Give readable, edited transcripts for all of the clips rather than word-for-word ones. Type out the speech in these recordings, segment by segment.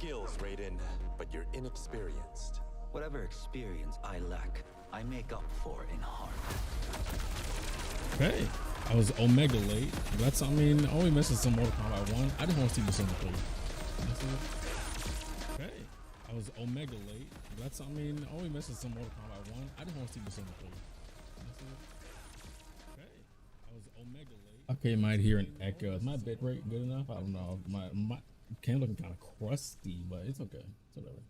skills, Raiden, but you're inexperienced. Whatever experience I lack, I make up for in heart. Okay, I was Omega late. That's, I mean, only missing some Mortal Kombat 1. I just want to see the single player. Okay, I was Omega late. That's, I mean, only missing some Mortal Kombat 1. I just want to see the single player. Okay, I was Omega late. Okay, might hear an echo. Is my bit rate good enough? I don't know. My can looking kind of crusty, but it's okay. It's whatever.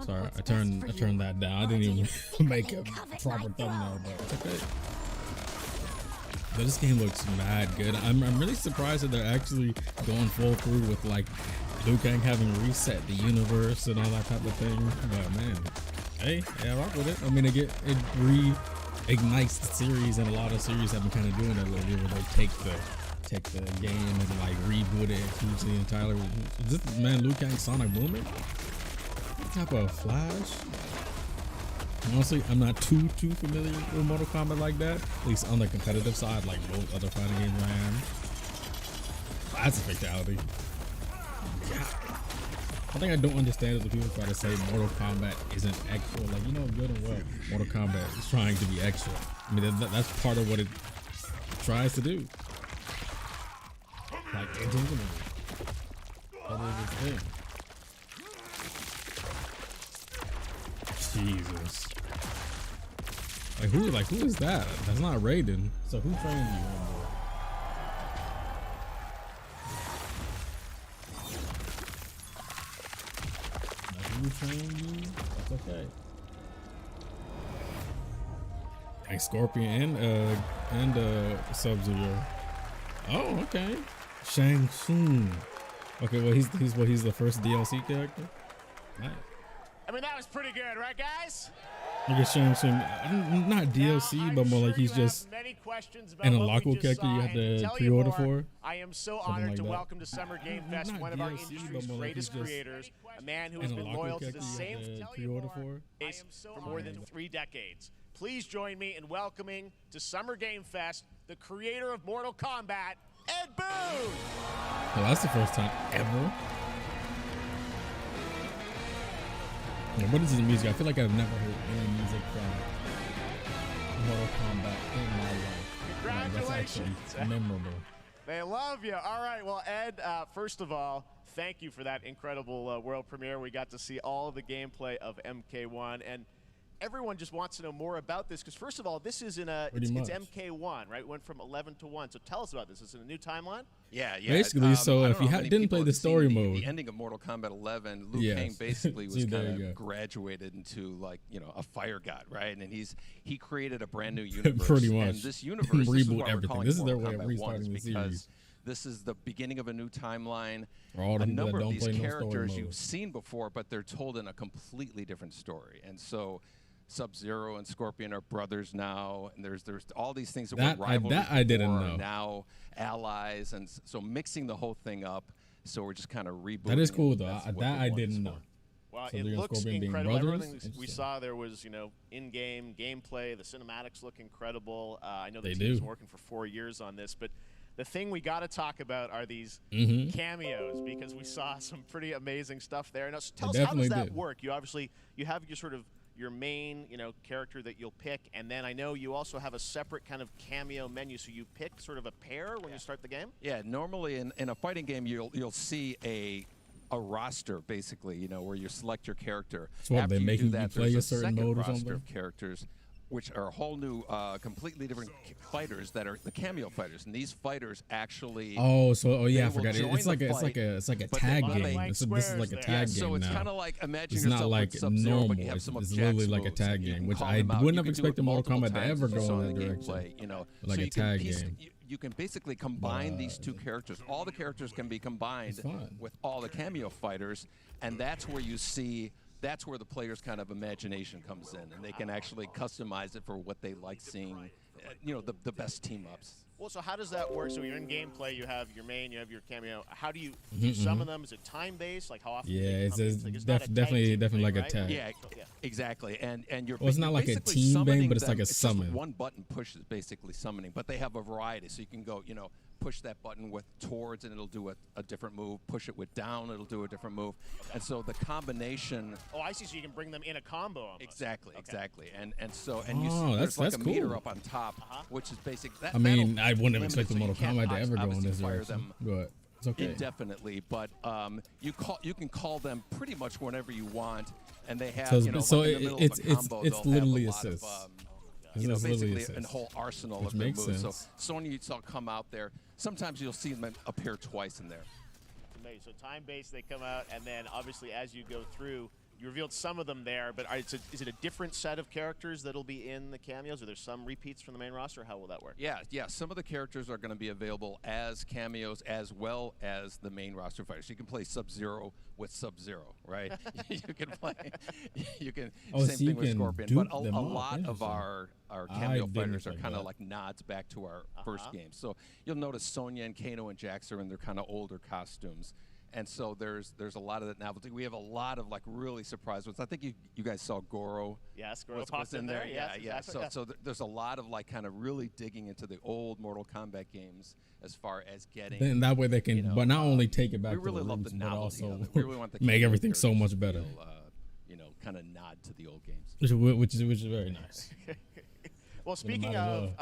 Sorry, I turned that down. I didn't even make a proper thumbnail, but it's okay. But this game looks mad good. I'm really surprised that they're actually going full through with like Liu Kang having reset the universe and all that type of thing. But man, hey, yeah, rock with it. I mean, it reignites the series, and a lot of series have been kind of doing that lately, where they take the game and like reboot it hugely entirely. Is this man Liu Kang Sonic Booming? What type of Flash? Honestly, I'm not too familiar with Mortal Kombat like that. At least on the competitive side, like most other fighting games I am. That's a fatality. Yeah. I think I don't understand is when people try to say Mortal Kombat isn't extra. Like, you know good and well Mortal Kombat is trying to be extra. I mean, that's part of what it tries to do. Like, intentionally. That is its thing. Jesus. Like who is that? That's not Raiden. So who trained you? Who trained you? That's okay. Like Scorpion and Sub-Zero. Oh, okay. Shang Tsung. Okay, well he's the first DLC character. Nice. I mean, that was pretty good, right, guys? Look at Shang Tsung, not DLC, but more like he's just an unlockable character you have to pre-order for. I am so honored to welcome to Summer Game Fest one of our industry's greatest creators, a man who has been loyal to the same pre-order for more than 3 decades. Please join me in welcoming to Summer Game Fest the creator of Mortal Kombat, Ed Boon. Well, that's the first time ever. What is his music? I feel like I've never heard any music from Mortal Kombat in my life. Congratulations. That's actually memorable. They love you. All right. Well, Ed, first of all, thank you for that incredible world premiere. We got to see all of the gameplay of MK1, and everyone just wants to know more about this because, first of all, this is in it's MK1, right? It went from 11 to 1. So tell us about this. Is it a new timeline? Yeah. Basically, so if you didn't play the story mode, the ending of Mortal Kombat 11, Liu Kang basically was kind of graduated into like a fire god, right? And he created a brand new universe. Pretty much. And this universe, reboot everything. This is their way of restarting the series. This is the beginning of a new timeline. For all the a people number that of don't these play characters no you've seen before, but they're told in a completely different story. And so Sub-Zero and Scorpion are brothers now, and there's all these things that were rivalries I didn't know. Now allies, and so mixing the whole thing up. So we're just kind of rebooting. That is cool though. That I didn't know. Well, it looks incredible. Everything we saw there was, in-game gameplay. The cinematics look incredible. I know the team's working for 4 years on this, but the thing we got to talk about are these cameos because we saw some pretty amazing stuff there. Now, tell us, how does that work? You obviously have your main character that you'll pick, and then I know you also have a separate kind of cameo menu, so you pick sort of a pair when you start the game. Yeah, normally in a fighting game you'll see a roster basically, where you select your character. So after they make you play there's a certain mode or roster something of characters, which are a whole new, completely different fighters that are the cameo fighters, and these fighters actually. Oh, I forgot it. It's like a tag game. This is like a tag game so it's now. kind of like imagine it's yourself not like with Sub-Zero, normal. but you have some It's of literally Jack's like a moves, tag and you game, can which call I them out. wouldn't You have can do it expected Mortal multiple Kombat to times ever as you go saw in that the direction. gameplay, Like so a tag game. You can basically combine these two characters. All the characters can be combined with all the cameo fighters, and that's where you see. That's where the player's kind of imagination comes in, and they can actually customize it for what they like seeing, the best team-ups. Well, so how does that work? So you're in gameplay, you have your main, you have your cameo. How do you summon them? Is it time-based? Like how often? Yeah, it's definitely like a tag. Yeah, exactly. And you're. Well, it's not like a team bang, but it's like a summon. One button push is basically summoning, but they have a variety, so you can go, push that button with towards and it'll do a different move. Push it with down, it'll do a different move. Okay. And so the combination. Oh, I see. So you can bring them in a combo almost. Exactly, okay. exactly. And so you see there's like a cool. meter up on top, which is basic. I mean, I wouldn't have expected Mortal Kombat to ever go in this direction. But it's okay. Indefinitely, but you can call them pretty much whenever you want, and they have so, like it's literally assist. Basically a whole arsenal of their moves. So Sonya you saw come out there. Sometimes you'll see them appear twice in there. So time-based, they come out, and then obviously as you go through, you revealed some of them there, but is it a different set of characters that'll be in the cameos? Are there some repeats from the main roster? How will that work? Yeah. Some of the characters are going to be available as cameos as well as the main roster fighters. You can play Sub-Zero with Sub-Zero, right? you can play. You can. Same thing with Scorpion. But a lot of our cameo fighters are kind of like nods back to our first game. So you'll notice Sonya and Kano and Jax are in their kind of older costumes. And so there's a lot of that novelty. We have a lot of like really surprise ones. I think you guys saw Goro. Yes, Goro popped in there. Yeah. Exactly. So there's a lot of like kind of really digging into the old Mortal Kombat games as far as getting. Then that way they can, but not only take it back to really the love roots, the but novelty also we really want the make everything so much better. Kind of nod to the old games. Which is very nice. Well, speaking of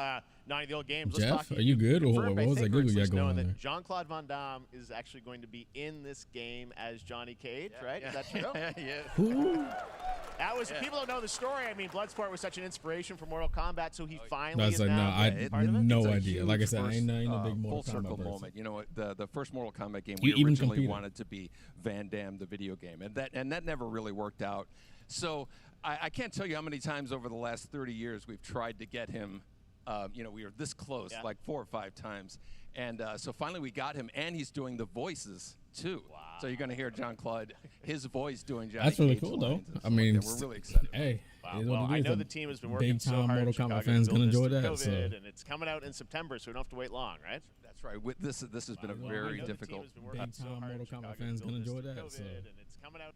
the old games, Jeff, let's talk. Are you good? Or what was that Google you got going on there? Jean-Claude Van Damme is actually going to be in this game as Johnny Cage, right? Is that true? Yeah. That was people don't know the story. I mean, Bloodsport was such an inspiration for Mortal Kombat, so he finally. That's like I had no idea. Like I said, I ain't a big Mortal full circle Kombat moment. You know, the first Mortal Kombat game you we originally competed. wanted to be Van Damme the video game, and that never really worked out. So I can't tell you how many times over the last 30 years we've tried to get him. We were this close, like 4 or 5 times. And so finally we got him, and he's doing the voices, too. Wow. So you're going to hear Jean-Claude, his voice doing Johnny That's really Cage cool, though. lines. I mean, we're really excited. Hey, wow. Well, I know the team has been working so big-time hard. Mortal Kombat Chicago fans built going to this enjoy through that. COVID, So. and it's coming out in September, so we don't have to wait long, right? That's right. This has been a very difficult. Big-time Mortal Kombat fans going to enjoy that. So. And it's coming out.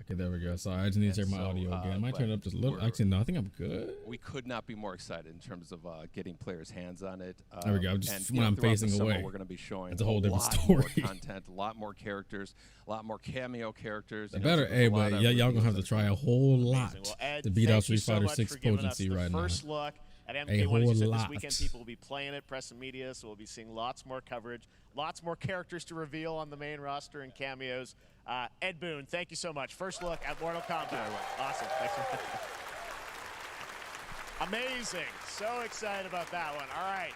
Okay, there we go. Sorry, I just need to check my audio again. I might turn it up just a little. Actually, no, I think I'm good. We could not be more excited in terms of getting players' hands on it. There we go. Just when I'm facing away, we're going to be showing it's a whole different story. More content, a lot more characters, a lot more cameo characters. Better, but y'all gonna have to try a whole lot to beat out Street Fighter 6 potency right now. First look at MK1, as you said, this weekend people will be playing it, press and media, so we'll be seeing lots more coverage, lots more characters to reveal on the main roster and cameos. Ed Boon, thank you so much. First look at Mortal Kombat. Awesome. Thanks. Amazing. So excited about that one. All right.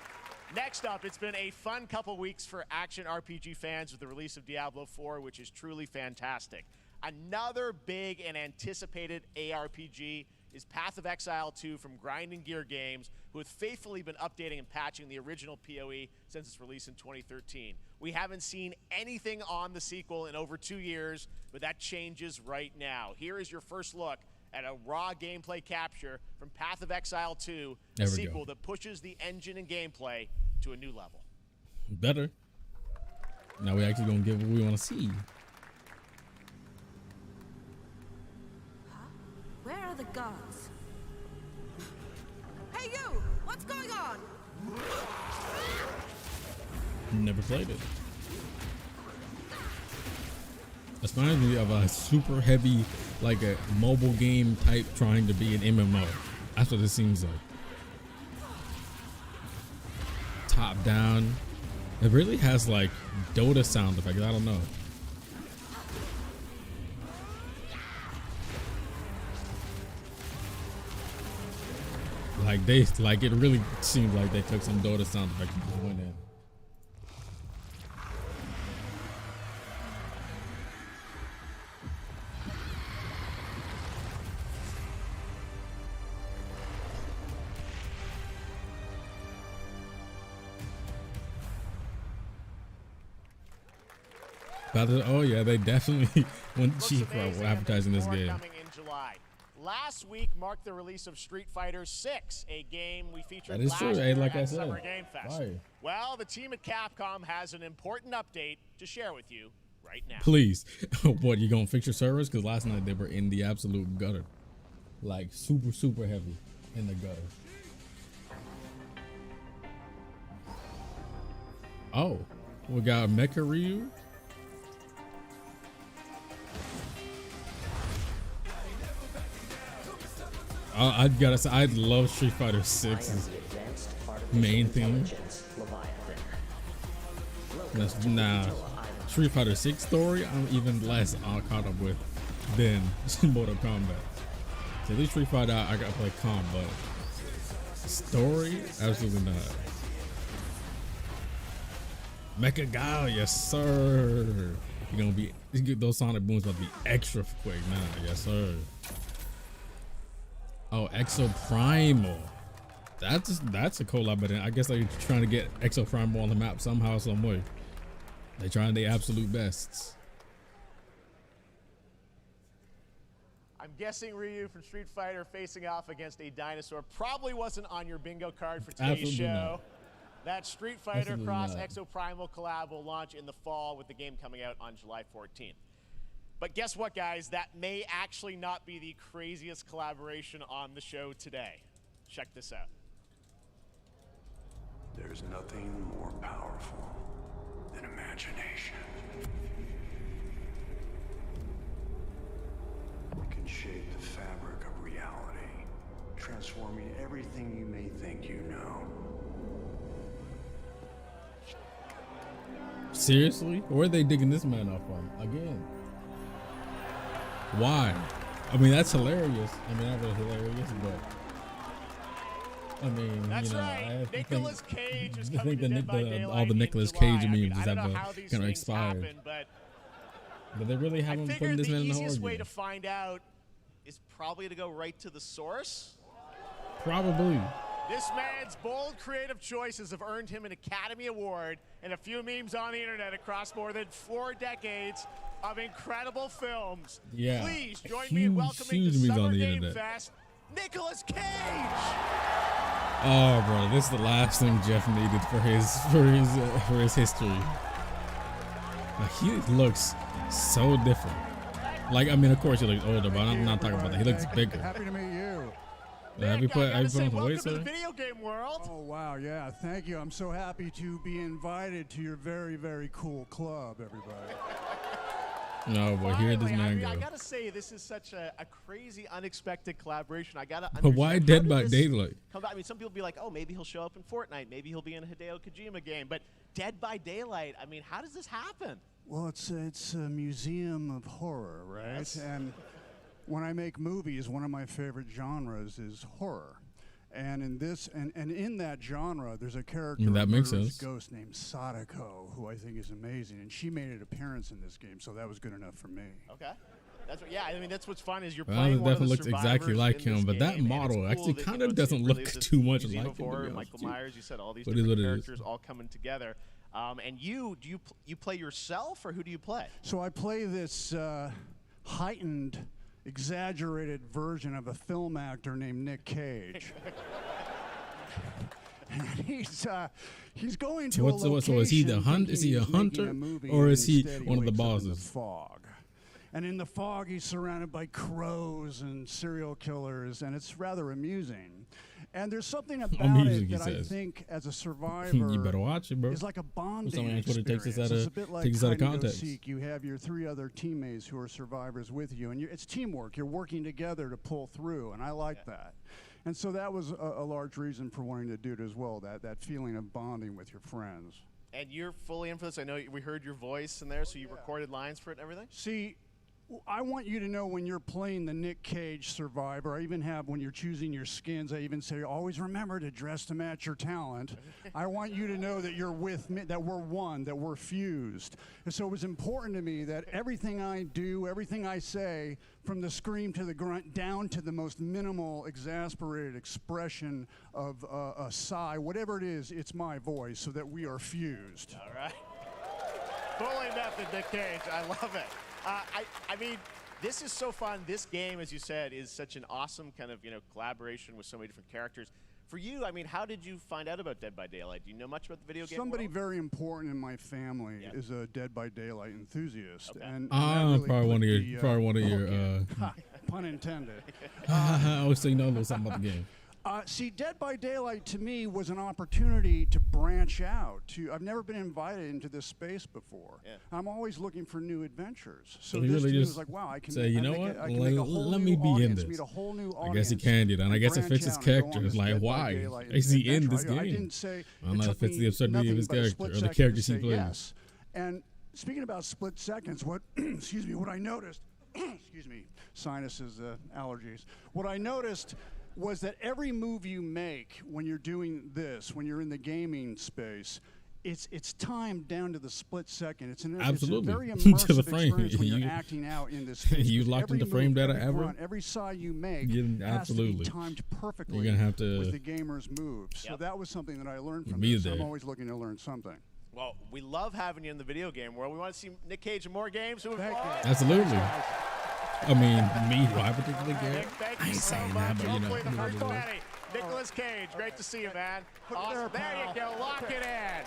Next up, it's been a fun couple weeks for action RPG fans with the release of Diablo 4, which is truly fantastic. Another big and anticipated ARPG is Path of Exile 2 from Grinding Gear Games, who have faithfully been updating and patching the original PoE since its release in 2013. We haven't seen anything on the sequel in over 2 years, but that changes right now. Here is your first look at a raw gameplay capture from Path of Exile 2, a sequel that pushes the engine and gameplay to a new level. Better. Now we're actually going to get what we want to see. Where are the guards? Hey you! What's going on? Never played it. This reminds me of a super heavy, like a mobile game type trying to be an MMO. That's what it seems like. Top down. It really has like Dota sound effects. I don't know. Like it really seemed like they took some Dota sound effects and went in. Oh yeah, they definitely went cheap for advertising this game. Coming in July. Last week marked the release of Street Fighter 6, a game we featured last year at Summer Game Fest. Well, the team at Capcom has an important update to share with you right now. Please. What, you gonna fix your servers? Because last night they were in the absolute gutter. Like super, super heavy in the gutter. Oh, we got Mecha Ryu. I gotta say, I love Street Fighter 6's main theme. Nah, Street Fighter 6 story, I'm even less caught up with than Mortal Kombat. So at least Street Fighter, I gotta play calm, but story, absolutely not. Mecha Gal, yes sir. You're gonna be, those sonic booms about to be extra quick now, yes sir. Oh, Exo Primal. That's a collab, but I guess they're trying to get Exo Primal on the map somehow, some way. They're trying their absolute best. I'm guessing Ryu from Street Fighter facing off against a dinosaur probably wasn't on your bingo card for today's Absolutely show. Not. That Street Fighter Absolutely Cross not. Exo Primal collab will launch in the fall with the game coming out on July 14th. But guess what, guys? That may actually not be the craziest collaboration on the show today. Check this out. There's nothing more powerful than imagination. It can shape the fabric of reality, transforming everything you may think you know. Seriously? Where are they digging this man up from? Again. Why? I mean, that's hilarious. I mean, that was hilarious, but I mean, that's you know, right. I Nicolas Cage is think coming to Dead by Daylight all the in Nicolas July. Cage memes just have kind of expired. Happen, but they really haven't put this man in the horror easiest way game. to find out is probably to go right to the source. Probably. This man's bold creative choices have earned him an Academy Award and a few memes on the internet across more than 4 decades of incredible films. Yeah. Please join me in welcoming to Summer Game Fest, Nicolas Cage. Oh, bro, this is the last thing Jeff needed for his history. Like, he looks so different. Like, I mean, of course he looks older, but I'm not talking about that. He looks bigger. Happy to meet you. Have you put on some weight, welcome sir? to the video game world. Oh, wow, yeah, thank you. I'm so happy to be invited to your very, very cool club, everybody. No, but here this man I goes. gotta say, this is such a crazy, unexpected collaboration. I gotta But why Dead by Daylight? I mean, some people be like, oh, maybe he'll show up in Fortnite. Maybe he'll be in a Hideo Kojima game. But Dead by Daylight, I mean, how does this happen? Well, it's a museum of horror, right? Yes. And when I make movies, one of my favorite genres is horror. And in this, and in that genre, there's a character, that makes murderous sense. ghost named Sadako, who I think is amazing, and she made an appearance in this game, so that was good enough for me. Okay. That's what, yeah, I mean, that's what's fun is you're Well, playing it one of the definitely looks exactly survivors like in this him, but that game, and model it's actually cool that, kind you of know, doesn't it's look really this too much museum like of him, to be horror, honest Michael with you. Myers, you said all these What is different what it is. characters all coming together. And you play yourself, or who do you play? So I play this heightened, exaggerated version of a film actor named Nick Cage. And he's going to a location. So is he the hunt? Is he a hunter, or is he one of the bosses? In the fog. And in the fog, he's surrounded by crows and serial killers, and it's rather amusing. And there's something about it that I think, as a survivor, you better watch it, bro. It's like a bonding Sometimes Twitter takes experience. this out It's of a bit like takes this out of hide and go context. seek. You have your 3 other teammates who are survivors with you, and it's teamwork. You're working together to pull through, and I like that. And so that was a large reason for wanting to do it as well, that feeling of bonding with your friends. And you're fully in for this. I know we heard your voice in there, so you recorded lines for it and everything? See, I want you to know when you're playing the Nick Cage survivor, I even have, when you're choosing your skins, I even say, always remember to dress to match your talent. I want you to know that you're with me, that we're one, that we're fused. And so it was important to me that everything I do, everything I say, from the scream to the grunt, down to the most minimal, exasperated expression of a sigh, whatever it is, it's my voice, so that we are fused. All right. Fully method, Nick Cage. I love it. I mean, this is so fun. This game, as you said, is such an awesome kind of, collaboration with so many different characters. For you, I mean, how did you find out about Dead by Daylight? Do you know much about the video game Somebody world? very important in my family is a Dead by Daylight enthusiast. Okay. And Probably one of your pun intended. oh, so you know a little something about the game. See, Dead by Daylight to me was an opportunity to branch out. I've never been invited into this space before. Yeah. I'm always looking for new adventures. So this really was like, wow, I can say, you know what? Let me be in this. Meet a whole new audience. I guess he can do that. And I guess it fits his character. It's like, why is he in this game? I didn't say I don't know if it fits the absurdity of his character or the characters he plays. Yes. And speaking about split seconds, what excuse me, what I noticed, excuse me, sinuses, allergies. What I noticed was that every move you make when you're doing this, when you're in the gaming space, it's timed down to the split second. It's absolutely it's a very immersive to the frame. Experience when you're acting out in this space. You locked into frame data ever? Every sigh you make absolutely has to be timed perfectly you're gonna have to with the gamer's moves. So that was something that I learned from this. I'm always looking to learn something. Well, we love having you in the video game world. We want to see Nick Cage in more games. Absolutely. I mean, me, who I particularly care. I ain't saying that, but you know. Nicolas Cage, great to see you, man. Awesome. There you go. Lock it in.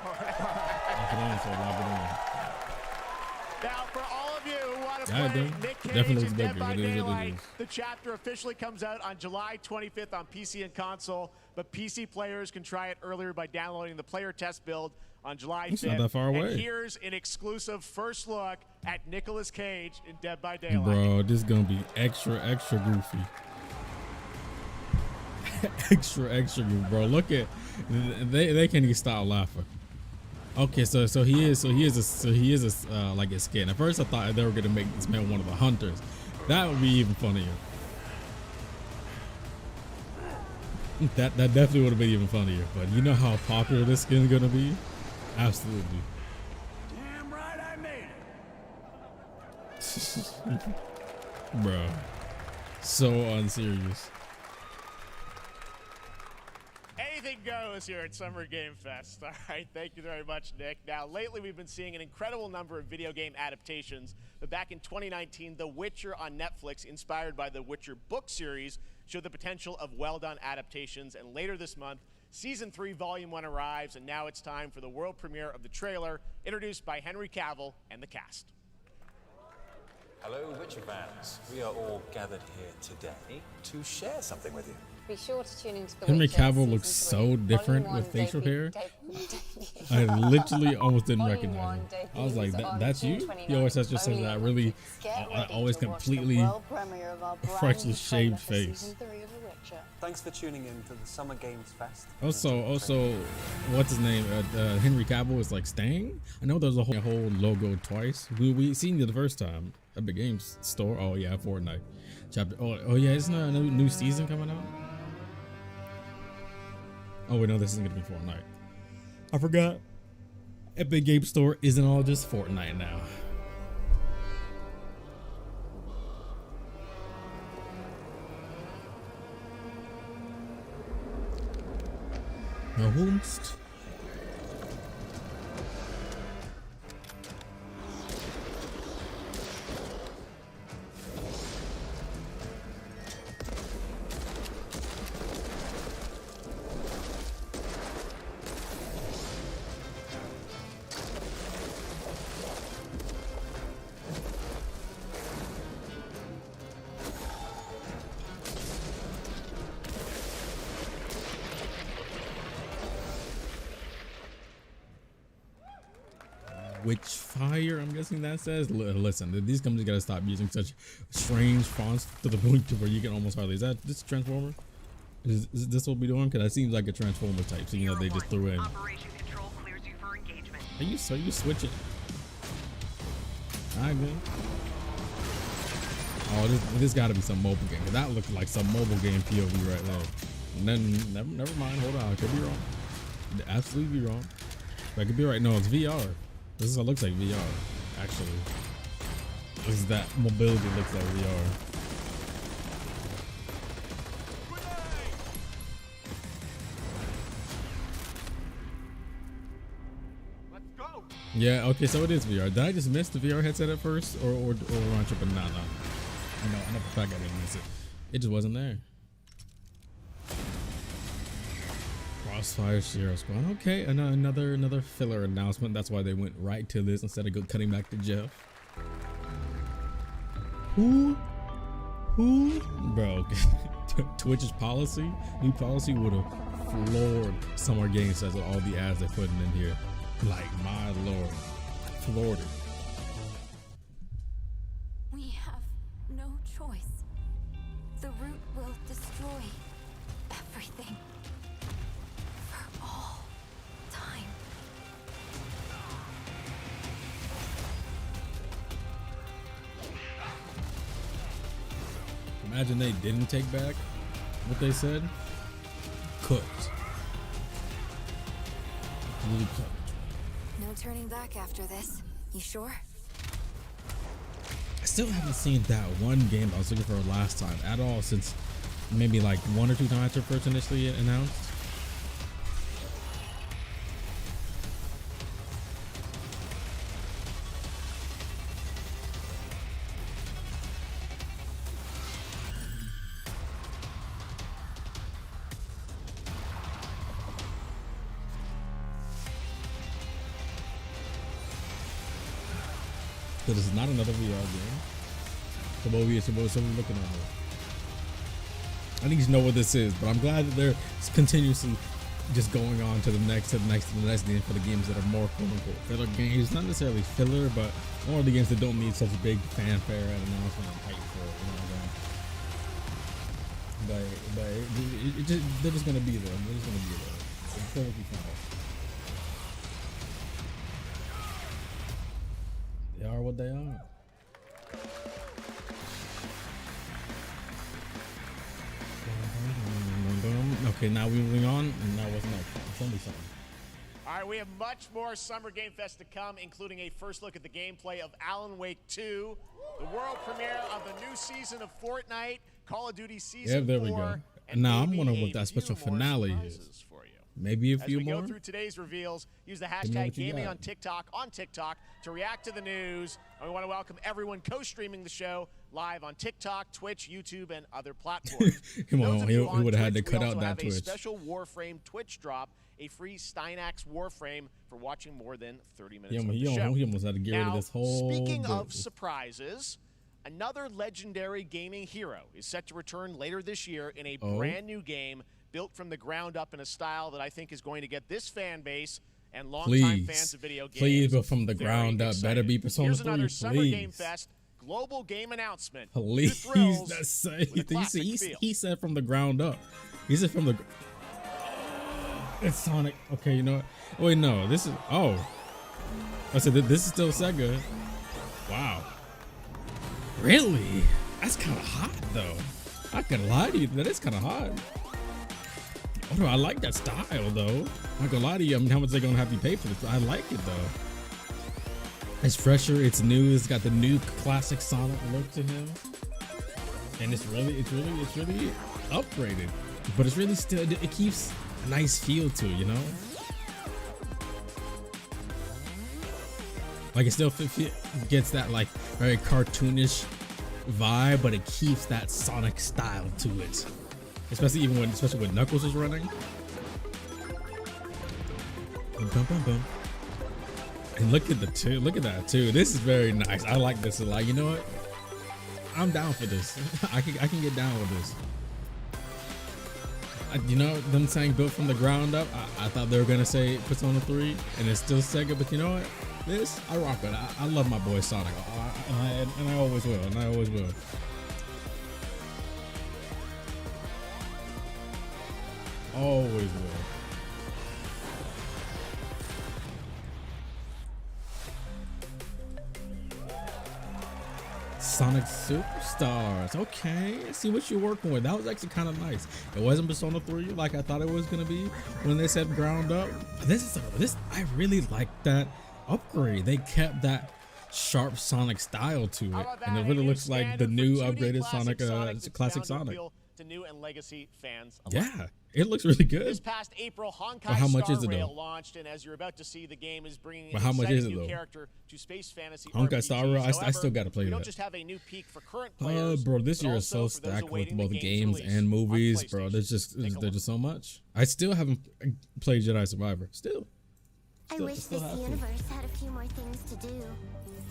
Now, for all of you who want to play Nick Cage in Dead by Daylight, the chapter officially comes out on July 25th on PC and console, but PC players can try it earlier by downloading the player test build on July 5th. It's not that far away. And here's an exclusive first look at Nicolas Cage in Dead by Daylight. Bro, this is going to be extra goofy. extra goofy, bro. Look at, they can't even stop laughing. Okay, so he is like a skin. At first I thought they were gonna make this man one of the hunters. That would be even funnier. That definitely would have been even funnier. But you know how popular this skin is gonna be? Absolutely. Damn right I made it. Bro. So unserious. Anything goes here at Summer Game Fest. All right, thank you very much, Nick. Now, lately we've been seeing an incredible number of video game adaptations, but back in 2019, The Witcher on Netflix, inspired by the Witcher book series, showed the potential of well-done adaptations, and later this month, Season 3, Volume 1 arrives, and now it's time for the world premiere of the trailer, introduced by Henry Cavill and the cast. Hello, Witcher fans. We are all gathered here today to share something with you. Be sure to tune into the Henry Cavill looks so different with facial hair. I literally almost didn't recognize him. I was like, that's you? He always just says that really, always completely freshly shaved face. Thanks for tuning in to the Summer Games Fest. Also, what's his name? Henry Cavill is like staying. I know there's a whole logo twice. We seen it the first time at the games store. Oh yeah, Fortnite chapter. Oh yeah, isn't there a new season coming out? Oh wait, no, this isn't gonna be Fortnite. I forgot. Epic Game Store isn't all just Fortnite now. No Hunst. Which fire? I'm guessing that says. Listen, these companies gotta stop using such strange fonts to the point to where you can almost hardly. Is that this Transformer? Is this what we doing? Because that seems like a Transformer type. So you know they just threw in. Operation Control clears you for engagement. Are you switching? Alright, man. Oh, this gotta be some mobile game. That looks like some mobile game POV right there. And then never mind. Hold on, I could be wrong. Could absolutely be wrong. But I could be right. No, it's VR. This is what it looks like VR, actually. This is that mobility looks like VR. Let's go. Yeah, okay, so it is VR. Did I just miss the VR headset at first? Or I'm tripping? No. I know for a fact I didn't miss it. It just wasn't there. Crossfire Sierra Squad. Okay, another filler announcement. That's why they went right to this instead of cutting back to Jeff. Who Who, bro? Twitch's new policy would have floored Summer Game Fest with all the ads they're putting in here. Like, my lord, floored it. We have no choice. The root will destroy everything for all time. Imagine they didn't take back what they said. Cooked. Really cooked. No turning back after this. You sure? I still haven't seen that one game I was looking for last time at all since maybe like 1 or 2 times it first initially announced. So this is not another VR game. So what we looking at here? I need to know what this is, but I'm glad that they're continuously just going on to the next game for the games that are more quote unquote filler games. Not necessarily filler, but more of the games that don't need such a big fanfare and announcement and hype for it. You know what I'm saying? But they're just gonna be there. They're just gonna be there. It's perfectly fine. They are what they are. Okay, now we're moving on, and now what's next? Tell me something. All right, we have much more Summer Game Fest to come, including a first look at the gameplay of Alan Wake 2, the world premiere of the new season of Fortnite, Call of Duty Season 4. Yeah, there we go. And now I'm wondering what that special finale is. Maybe a few more. As we go through today's reveals, use the hashtag gaming on TikTok to react to the news. And we want to welcome everyone co-streaming the show live on TikTok, Twitch, YouTube, and other platforms. Come on, he would have had to cut out that Twitch. We also have a Twitch. special Warframe Twitch drop, a free Steinax Warframe for watching more than 30 minutes of the show. He almost had to get rid of this whole speaking of surprises, another legendary gaming hero is set to return later this year in a brand new game built from the ground up in a style that I think is going to get this fan base and longtime fans of video games. Please, but from the ground up, better be Persona 3, another please. Summer Game Fest global game announcement. Please, he said from the ground up. He said from the. It's Sonic. Okay, you know what? Wait, no, this is. Oh, I said this is still Sega. Wow. Really? That's kind of hot, though. Not gonna lie to you, that is kind of hot. Oh, I like that style, though. Not gonna lie to you. I mean, how much they gonna have you pay for this? I like it, though. It's fresher. It's new. It's got the new classic Sonic look to him, and it's really upgraded. But it's really still. It keeps a nice feel to it, you know. Like it still gets that like very cartoonish vibe, but it keeps that Sonic style to it. Especially when Knuckles is running. Bum, bum, bum. And look at that too. This is very nice. I like this a lot. You know what? I'm down for this. I can get down with this. You know, them saying built from the ground up. I thought they were gonna say Persona 3, and it's still Sega. But you know what? This I rock it. I love my boy Sonic, and I always will. And I always will. Always will. Sonic Superstars. Okay, I see what you're working with. That was actually kind of nice. It wasn't Persona 3 like I thought it was gonna be when they said ground up. This I really like that upgrade. They kept that sharp Sonic style to it, and it really looks like the new upgraded Sonic, classic Sonic. To new and legacy fans alike. Yeah, it looks really good. This past April, Honkai how much Star is it, Rail though? Launched, and as you're about to see, the game is bringing how much is it, new though? character to space fantasy Honkai RPGs. Star Rail, I still got to play we that. don't just have a new peak for current players, bro, this year is so stacked with both games and movies, bro. There's just so much. I still haven't played Jedi Survivor. Still, I wish this universe had a few more things to do.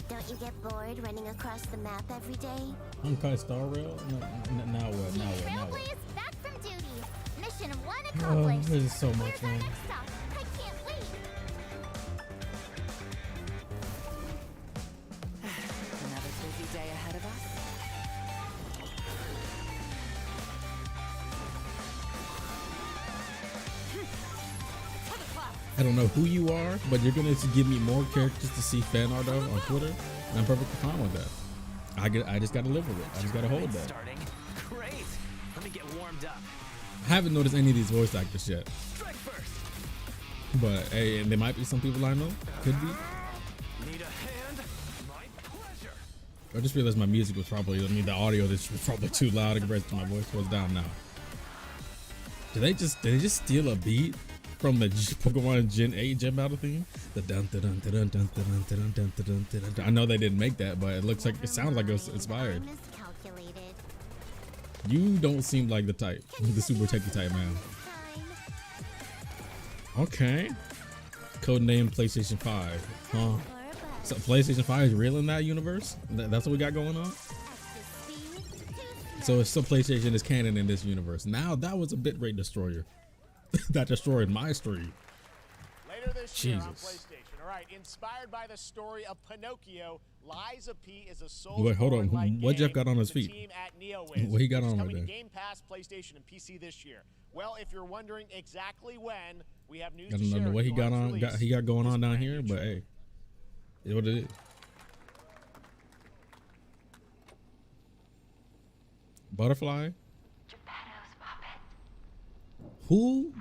Don't you get bored running across the map every day? Uncut Star Rail? Now what? Now what? Now what? Back from duty. Mission 1 Oh, accomplished. this is so much, man. Next stop. I can't wait. Another busy day ahead of us. I don't know who you are, but you're gonna give me more characters to see fan art of on Twitter, and I'm perfectly fine with that. I just gotta live with it. I just gotta hold that. Starting. Great. Let me get warmed up. I haven't noticed any of these voice actors yet. Strike first. But hey, and there might be some people I know. Could be. Need a hand? My pleasure. I just realized my music was probably, the audio was probably too loud compared to my voice. Was down now. Did they just steal a beat from the Pokemon Gen 8 gym battle theme? The dun dun dun dun dun dun dun dun dun dun dun. I know they didn't make that, but it looks like it sounds like it was inspired. You don't seem like the type, the super techie type man. Okay. Codename PlayStation 5. Huh? So PlayStation 5 is real in that universe? That's what we got going on? So it's still PlayStation is canon in this universe. Now that was a bitrate destroyer. That destroyed my stream. Later this year on PlayStation. All right, inspired by the story of Pinocchio, Lies of P is a soul. Wait, hold on. What Jeff got on his feet? What he got on right there? Game Pass, PlayStation, and PC this year. Well, if you're wondering exactly when, we have news I to don't share. know what he got on. He got going on down here, but hey, it's what it is. Butterfly. Who?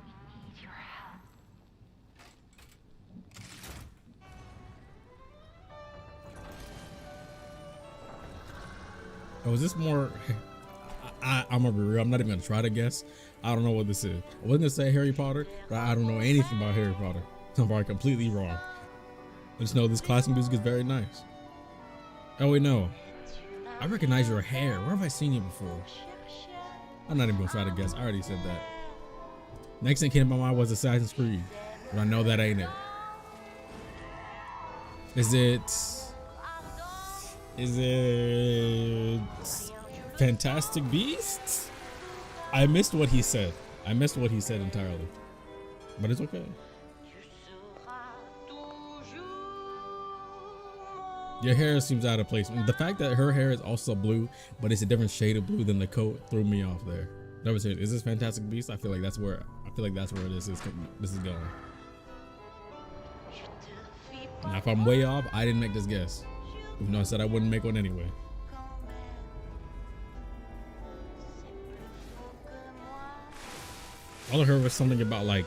Oh, is this more? I'm gonna be real. I'm not even gonna try to guess. I don't know what this is. I wasn't gonna say Harry Potter, but I don't know anything about Harry Potter. I'm probably completely wrong. I just know this classic music is very nice. Oh wait, no. I recognize your hair. Where have I seen you before? I'm not even gonna try to guess. I already said that. Next thing came to my mind was Assassin's Creed, but I know that ain't it. Is it Fantastic Beasts? I missed what he said. I missed what he said entirely, but it's okay. Your hair seems out of place. The fact that her hair is also blue, but it's a different shade of blue than the coat, threw me off there. Never said, is this Fantastic Beasts? I feel like that's where this is going. Now, if I'm way off, I didn't make this guess. Even though I said I wouldn't make one anyway. All I heard was something about like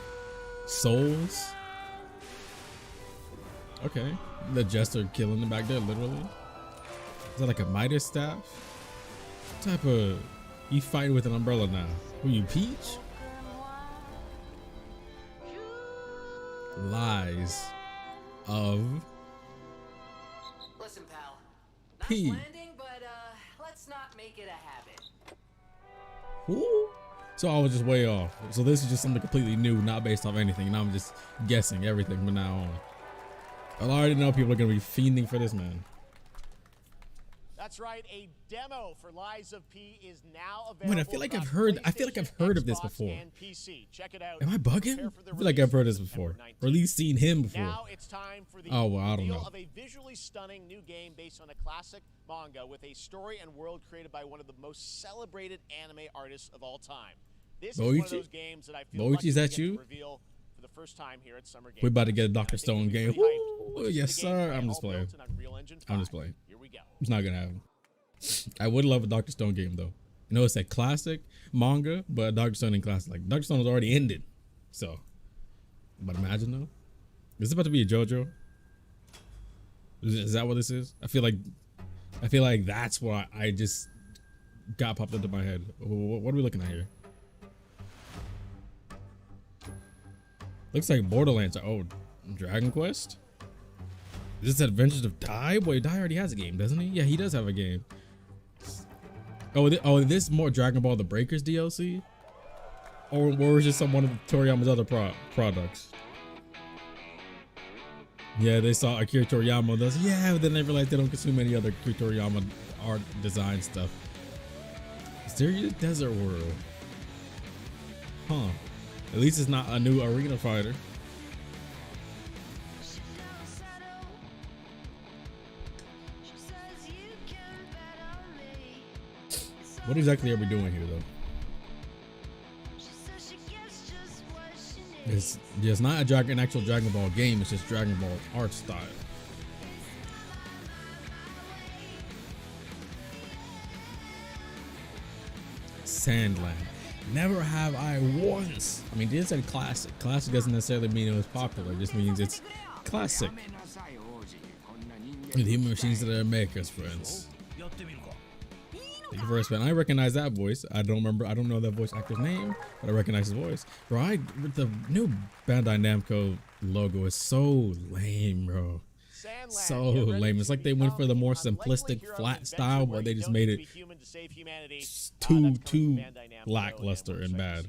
souls. Okay, the jester killing them back there, literally. Is that like a Midas staff? What type of? You fighting with an umbrella now? Were you Peach? Lies of Listen, pal. P. Nice landing, but let's not make it a habit. Who? So I was just way off. So this is just something completely new, not based off anything. And I'm just guessing everything from now on. I already know people are gonna be fiending for this, man. That's right, a demo for Lies of P is now available. Wait, I feel like I've heard of this before. Check it out. Am I bugging? I feel like I've heard this before, or at least seen him before. Now it's time for the I don't know. of a visually stunning new game based on a classic manga with a story and world created by one of the most celebrated anime artists of all time. This is one of those games that I feel lucky to get to reveal for the first time here at Summer Games. We're about to get a Dr. Stone game. Ooh, yes, sir. I'm just playing. I'm just playing. Here we go. It's not gonna happen. I would love a Dr. Stone game though. You know, it's a classic manga, but Dr. Stone ain't classic. Like Dr. Stone was already ended, so. But imagine though, is it about to be a JoJo? Is that what this is? I feel like that's what I just got popped into my head. What are we looking at here? Looks like Borderlands. Oh, Dragon Quest. Is this Adventures of Dai? Boy, Dai already has a game, doesn't he? Yeah, he does have a game. Oh, this is more Dragon Ball The Breakers DLC? Or is it some one of Toriyama's other products? Yeah, they saw Akira Toriyama. Does but then they realized they don't consume any other Akira Toriyama art design stuff. Serious Desert World. Huh. At least it's not a new arena fighter. What exactly are we doing here, though? It's not an actual Dragon Ball game. It's just Dragon Ball art style. Sandland. Never have I once. I mean, they said classic. Classic doesn't necessarily mean it was popular. It just means it's classic. The human machines that are makers, friends. Thank you for respect. I recognize that voice. I don't know that voice actor's name, but I recognize his voice. Bro, the new Bandai Namco logo is so lame, bro. So lame. It's like they went for the more simplistic, flat style, but they just made it too lackluster and bad.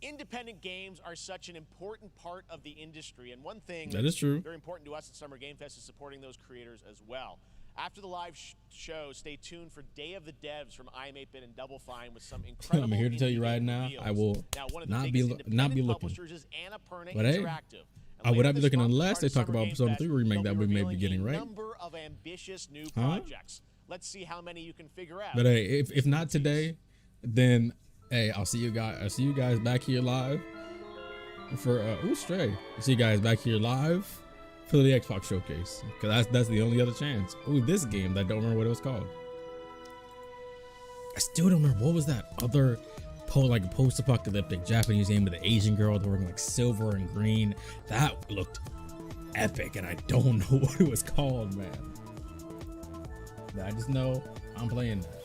Independent games are such an important part of the industry, and one thing that is true. Very important to us at Summer Game Fest is supporting those creators as well. After the live show, stay tuned for Day of the Devs from I'm 8-Bit and Double Fine with some incredible. I'm here to tell you right now, I will not be looking. But hey, I would not be looking unless they talk about Persona 3 remake that we may be getting right. Number of ambitious new projects. Let's see how many you can figure out. But hey, if not today, then hey, I'll see you guys. I'll see you guys back here live for Stray. I'll see you guys back here live for the Xbox showcase, because that's the only other chance. Ooh, this game that I don't remember what it was called. I still don't remember what was that other post-apocalyptic Japanese game with the Asian girl wearing like silver and green. That looked epic, and I don't know what it was called, man. But I just know I'm playing that.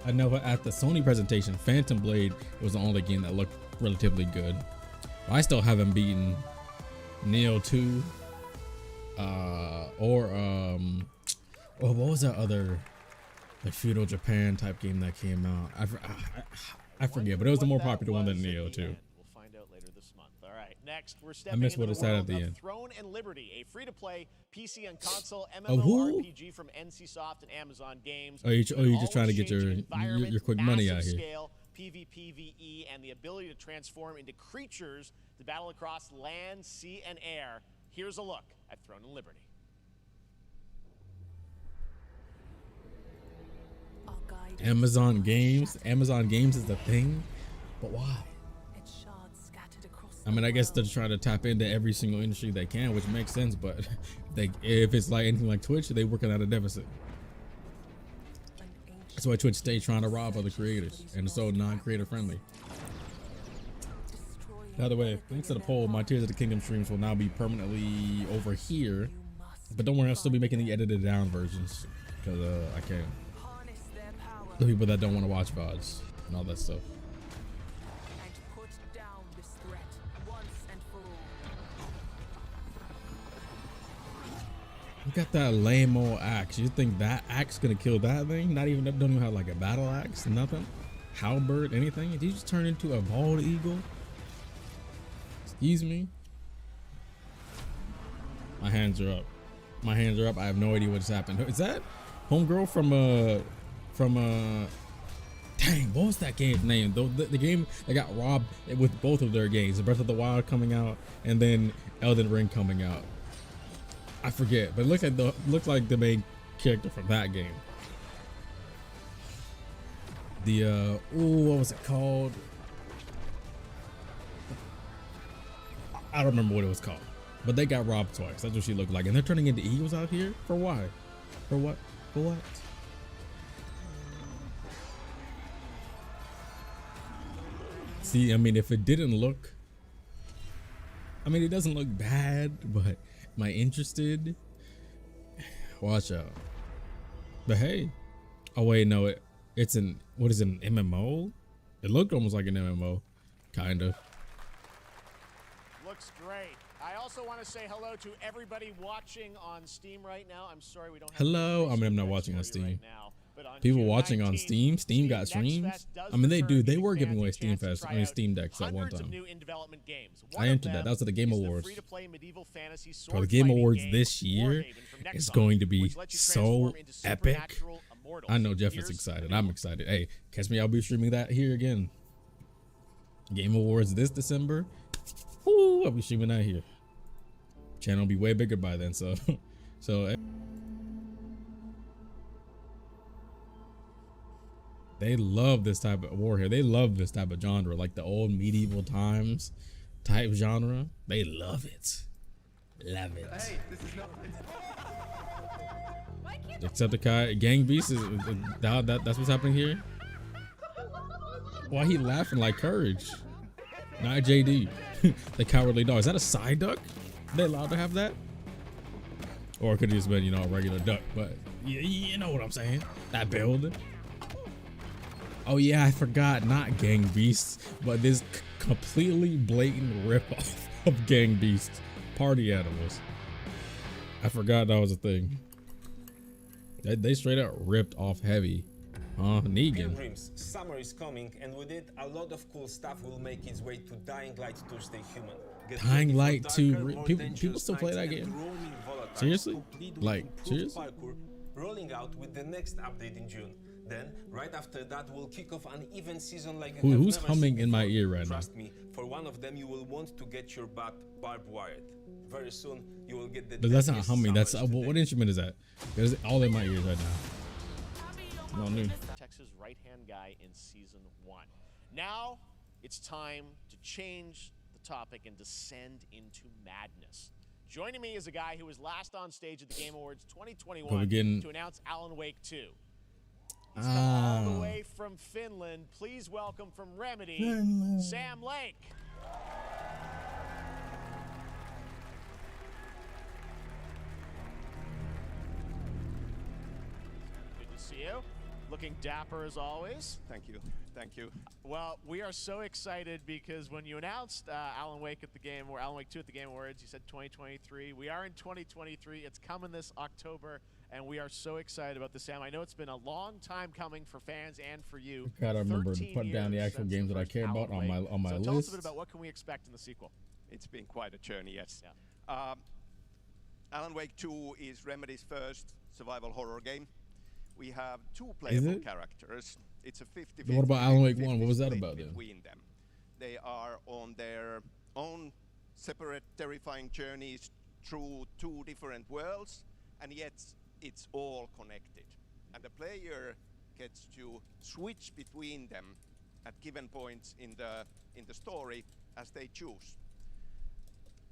I know at the Sony presentation, Phantom Blade was the only game that looked relatively good. I still haven't beaten Neo 2 or what was that other feudal Japan type game that came out? I forget, but it was the more popular one than Neo 2. We'll find out later this month. All right, next we're stepping I missed what into it the said world at the of end. Throne and Liberty, a free-to-play PC and console MMORPG from NCSoft and Amazon Games. Oh, you just trying to get your quick money out here. Scale, PvPvE, and the ability to transform into creatures to battle across land, sea, and air. Here's a look at Throne and Liberty. Amazon Games is the thing, but why? I mean, I guess they're trying to tap into every single industry they can, which makes sense, but if it's like anything like Twitch, they working at a deficit. That's why Twitch stays trying to rob other creators, and it's so non-creator friendly. By the way, thanks to the poll, my Tears of the Kingdom streams will now be permanently over here, but don't worry, I'll still be making the edited down versions, because I can't. The people that don't want to watch VODs and all that stuff. Look at that lame old axe. You think that axe gonna kill that thing? Don't even have like a battle axe, nothing, halberd, anything. Did you just turn into a bald eagle? Excuse me. My hands are up. My hands are up. I have no idea what's happened. Is that homegirl from dang, what was that game's name? The game that got robbed with both of their games, Breath of the Wild coming out and then Elden Ring coming out. I forget, but it looked like the main character from that game. The what was it called? I don't remember what it was called, but they got robbed twice. That's what she looked like, and they're turning into eagles out here for why? For what? For what? See, I mean, if it didn't look, I mean, it doesn't look bad, but am I interested? Watch out. But hey, oh wait, no, it's an, what is it, an MMO? It looked almost like an MMO, kind of. Looks great. I also want to say hello to everybody watching on Steam right now. I'm sorry we don't have hello. I mean, I'm not watching on Steam. Right now, but on people watching on Steam. Steam got streams. I mean, they were giving away Steam Decks at one time. I entered that. That was at the Game Awards. Bro, the Game Awards this year is going to be so epic. I know Jeff is excited. I'm excited. Hey, catch me. I'll be streaming that here again. Game Awards this December. Woo, I'll be streaming that here. Channel will be way bigger by then. So they love this type of war here. They love this type of genre, like the old medieval times type genre. They love it. Love it. Hey, this is not. Decepticon Gang Beast is that's what's happening here. Why he laughing like Courage? Not JD. The cowardly dog. Is that a side duck? Are they allowed to have that? Or it could have just been, you know, a regular duck, but you know what I'm saying. That build. Oh yeah, I forgot, not Gang Beasts, but this completely blatant ripoff of Gang Beasts. Party animals. I forgot that was a thing. They straight up ripped off heavy. Negan. Pilgrims, summer is coming, and with it, a lot of cool stuff will make its way to Dying Light to stay human. Dying Light 2, people still play that game? Seriously? Like, seriously? Rolling out with the next update in June. Then, right after that, we'll kick off an event season like who's humming in my ear right now? Trust me, for one of them, you will want to get your butt barbed wired. Very soon, you will get the. But that's not humming. That's what instrument is that? It's all in my ears right now. No new. Texas right-hand guy in season 1. Now it's time to change the topic and descend into madness. Joining me is a guy who was last on stage at the Game Awards 2021 to announce Alan Wake 2. He's come all the way from Finland. Please welcome from Remedy, Sam Lake. Good to see you. Looking dapper as always. Thank you. Thank you. Well, we are so excited because when you announced Alan Wake at the Game, or Alan Wake 2 at the Game Awards, you said 2023. We are in 2023. It's coming this October, and we are so excited about this, Sam. I know it's been a long time coming for fans and for you. I gotta remember to put down the actual games that I care about on my list. Tell us a bit about what can we expect in the sequel. It's been quite a journey, yes. Yeah. Alan Wake 2 is Remedy's first survival horror game. We have 2 playable characters. It's a 50-50. What about Alan Wake 1? What was that about then? Between them. They are on their own separate terrifying journeys through 2 different worlds, and yet it's all connected. And the player gets to switch between them at given points in the story as they choose.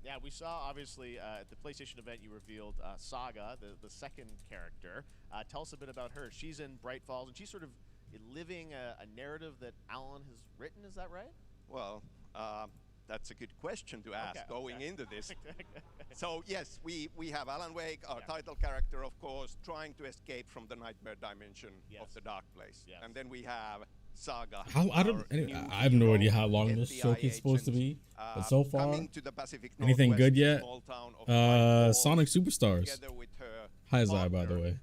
Yeah, we saw, obviously, at the PlayStation event, you revealed Saga, the second character. Tell us a bit about her. She's in Bright Falls, and she's sort of living a narrative that Alan has written. Is that right? Well, that's a good question to ask going into this. So, yes, we have Alan Wake, our title character, of course, trying to escape from the nightmare dimension of the dark place. And then we have Saga. I have no idea how long this showcase is supposed to be, but so far, anything good yet? Sonic Superstars. Hi Zai, by the way.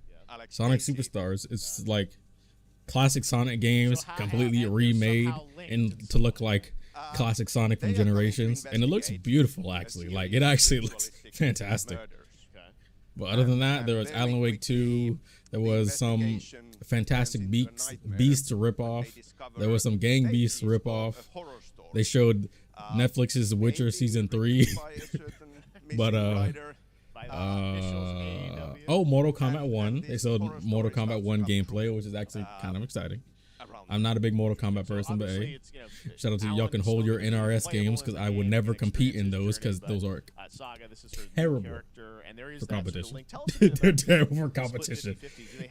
Sonic Superstars. It's like classic Sonic games, completely remade and to look like classic Sonic from Generations, and it looks beautiful actually. Like it actually looks fantastic. But other than that, there was Alan Wake 2. There was some Fantastic Beasts to rip off. There was some Gang Beasts to rip off. They showed Netflix's The Witcher season 3. But Mortal Kombat 1. They showed Mortal Kombat 1 gameplay, which is actually kind of exciting. I'm not a big Mortal Kombat person, but hey, shout out to y'all can hold your NRS games because I would never compete in those because those are terrible for competition. They're terrible for competition.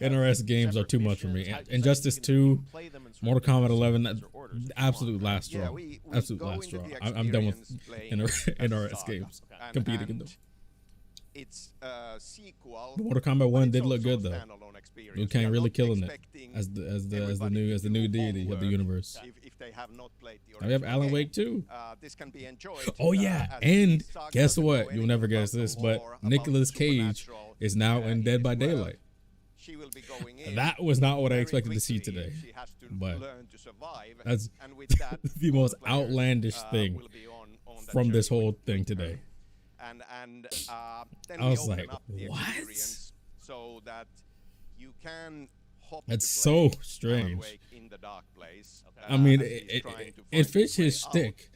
NRS games are too much for me. Injustice 2, Mortal Kombat 11, that absolute last straw. Absolute last straw. I'm done with NRS games. Competing in them. It's a sequel. Mortal Kombat 1 did look good though. Liu Kang really killing it as the new deity of the universe. If they have not played the we have Alan Wake 2. This can be enjoyed. Oh yeah, and guess what? You'll never guess this, but Nicolas Cage is now in Dead by Daylight. she will be going in. That was not what I expected to see today. She has to but learn to survive. that's and with that, the most players, outlandish thing on from this whole thing today. And then I was we like, open up the what? experience so that you can hop That's into so strange. in the dark place. I mean, it fits his shtick.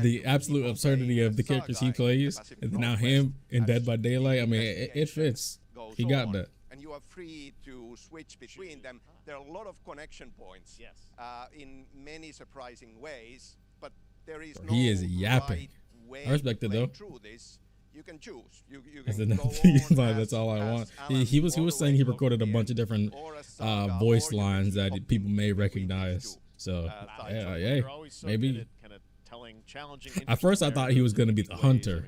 The absolute absurdity of the characters he plays, and now him in Dead by Daylight. I mean, it fits. He got that. And you are free to switch between them. There are a lot of connection points. Yes. In many surprising ways, but there is no He is yapping. right way I respect it though. through this. You can choose. You That's can go like, that's all I want. He was saying he recorded a bunch of different voice lines that people may recognize. So yeah, maybe. At first, I thought he was going to be the hunter.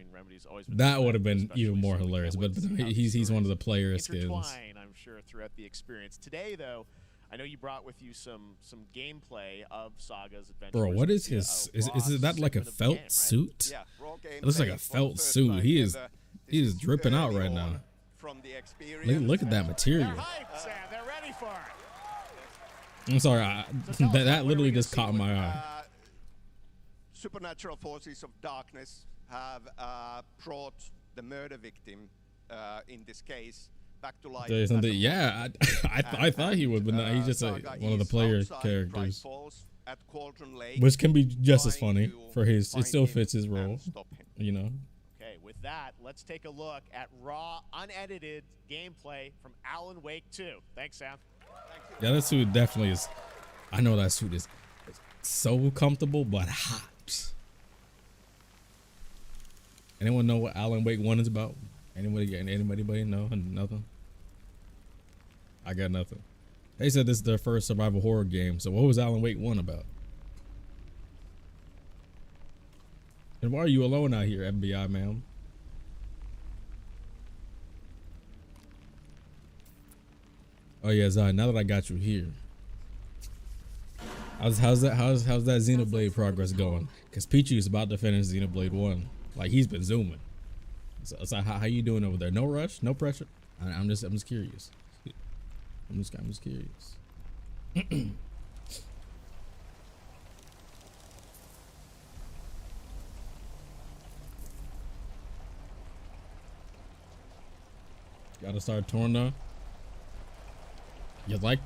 That would have been even more hilarious. But he's one of the player skins. I'm sure throughout the experience today, though. I know you brought with you some gameplay of Saga's adventure. Bro, what is his? Is that like a felt suit? Yeah, it looks like a felt suit. He is dripping out right now. From the experience. Look at that material. They're hyped, Sam. They're ready for it. I'm sorry, that literally just caught my eye. Supernatural forces of darkness have brought the murder victim, in this case, back to life. Yeah, I thought he would, but no, he's just one of the player characters, which can be just as funny for his. It still fits his role, you know. Okay, with that, let's take a look at raw, unedited gameplay from Alan Wake 2. Thanks, Sam. Yeah, that suit definitely is. I know that suit is so comfortable, but hot. Anyone know what Alan Wake 1 is about? Anybody know? Nothing? I got nothing. They said this is their first survival horror game. So what was Alan Wake 1 about? And why are you alone out here, FBI, ma'am? Oh yeah, Zai, now that I got you here. How's that Xenoblade progress going? Because Pichu is about to finish Xenoblade 1. Like, he's been zooming. So how you doing over there? No rush, no pressure. I'm just curious. I'm just curious. Gotta start Torna. You like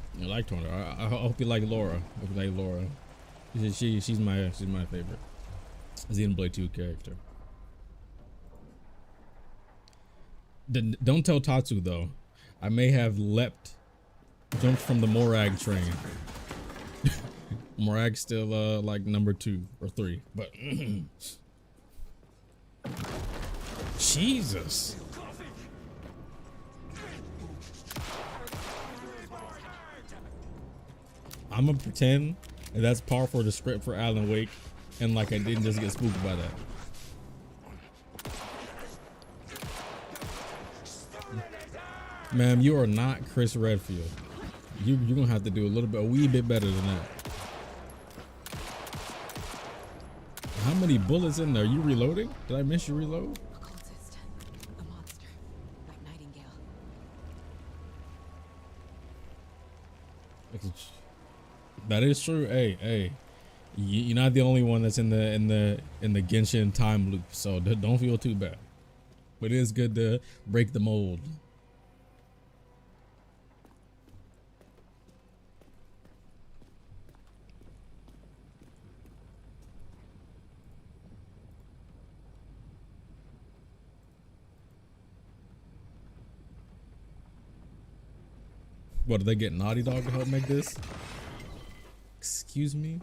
Torna. I hope you like Laura. Hope you like Laura. She's my favorite Xenoblade 2 character. Don't tell Tatsu though. I may have jumped from the Morag train. Morag's still like number 2 or 3, but Jesus. I'm gonna pretend that's par for the script for Alan Wake, and like I didn't just get spooked by that. Ma'am, you are not Chris Redfield. You're gonna have to do a wee bit better than that. How many bullets in there? Are you reloading? Did I miss your reload? A monster, like Nightingale. That is true. Hey, you're not the only one that's in the Genshin time loop, so don't feel too bad. But it is good to break the mold. What, did they get Naughty Dog to help make this? Excuse me?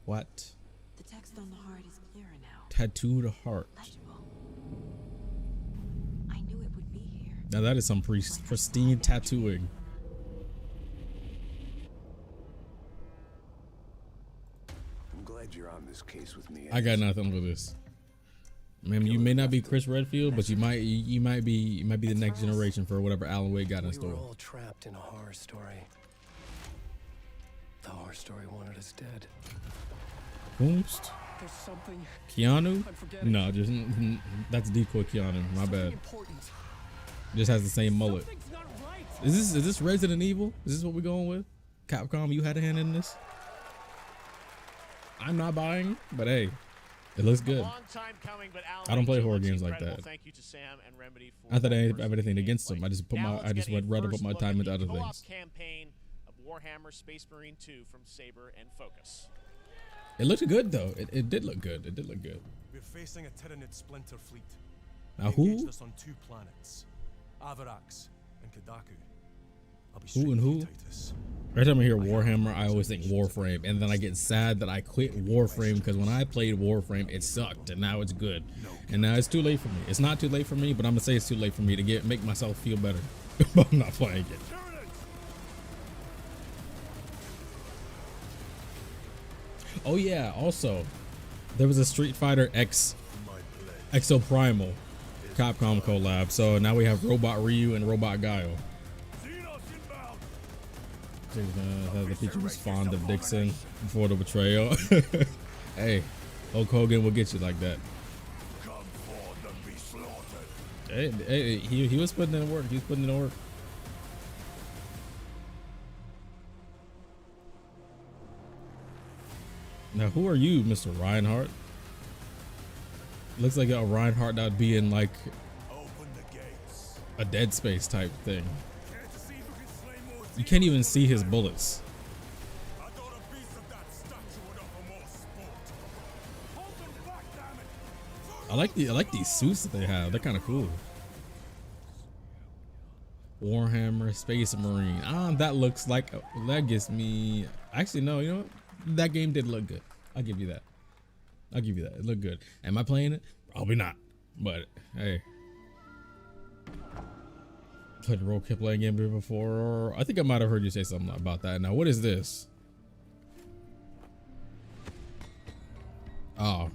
What? The text on the heart is clearer now. Tattooed heart. Legible. I knew it would be here. Now that is some pristine tattooing. I'm glad you're on this case with me. I got nothing for this. Man, you may not be Chris Redfield, but you might be the next generation for whatever Alan Wake got in store. We were all trapped in a horror story. The horror story wanted us dead. Boost. There's something. Keanu? No, just that's decoy Keanu. My bad. Just has the same mullet. Is this Resident Evil? Is this what we're going with? Capcom, you had a hand in this? I'm not buying, but hey, it looks good. I don't play horror games like that. Thank you to Sam and Remedy for Not that I have anything against them. I just went rather put my time into other things. Campaign of Warhammer Space Marine 2 from Saber and Focus. It looked good though. It did look good. It did look good. We're facing a Tyranid splinter fleet. Now who? Us on 2 planets, Avarax and Kadaku. Who and who? Every time I hear Warhammer, I always think Warframe, and then I get sad that I quit Warframe because when I played Warframe, it sucked, and now it's good. And now it's too late for me. It's not too late for me, but I'm gonna say it's too late for me to make myself feel better. But I'm not playing it. Oh yeah, also, there was a Street Fighter X Exoprimal Capcom collab, so now we have Robot Ryu and Robot Guile. The teacher was fond of Dixon before the betrayal. Hey, Hulk Hogan will get you like that. Hey, he was putting in work. He was putting in work. Now, who are you, Mr. Reinhardt? Looks like a Reinhardt that would be in like a Dead Space type thing. You can't even see his bullets. I like these suits that they have. They're kind of cool. Warhammer Space Marine. That looks like that gives me. Actually, no. You know what? That game did look good. I'll give you that. I'll give you that. It looked good. Am I playing it? Probably not. But hey. Played a role-playing game before, or I think I might have heard you say something about that. Now, what is this? Oh,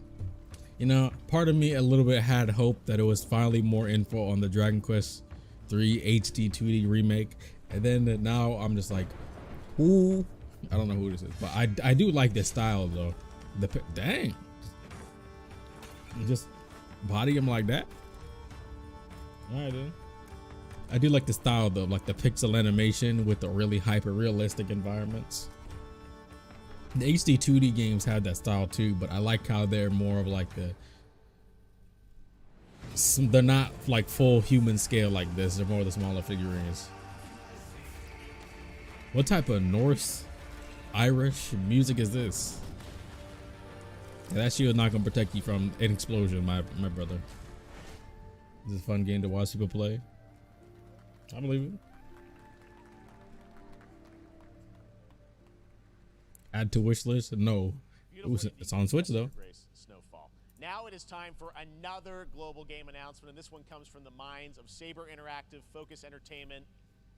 you know, part of me a little bit had hope that it was finally more info on the Dragon Quest 3 HD 2D remake, and then now I'm just like, ooh, I don't know who this is, but I do like this style though. Dang, you just body him like that. All right, then. I do like the style though, like the pixel animation with the really hyper realistic environments. The HD 2D games have that style too, but I like how they're more of like they're not like full human scale like this. They're more the smaller figurines. What type of Norse, Irish music is this? Yeah, that shield not gonna protect you from an explosion, my brother. This is a fun game to watch people play. I believe it. Add to wish list? No. Ooh, it's on Switch though. Snowfall. Now it is time for another global game announcement, and this one comes from the minds of Saber Interactive, Focus Entertainment,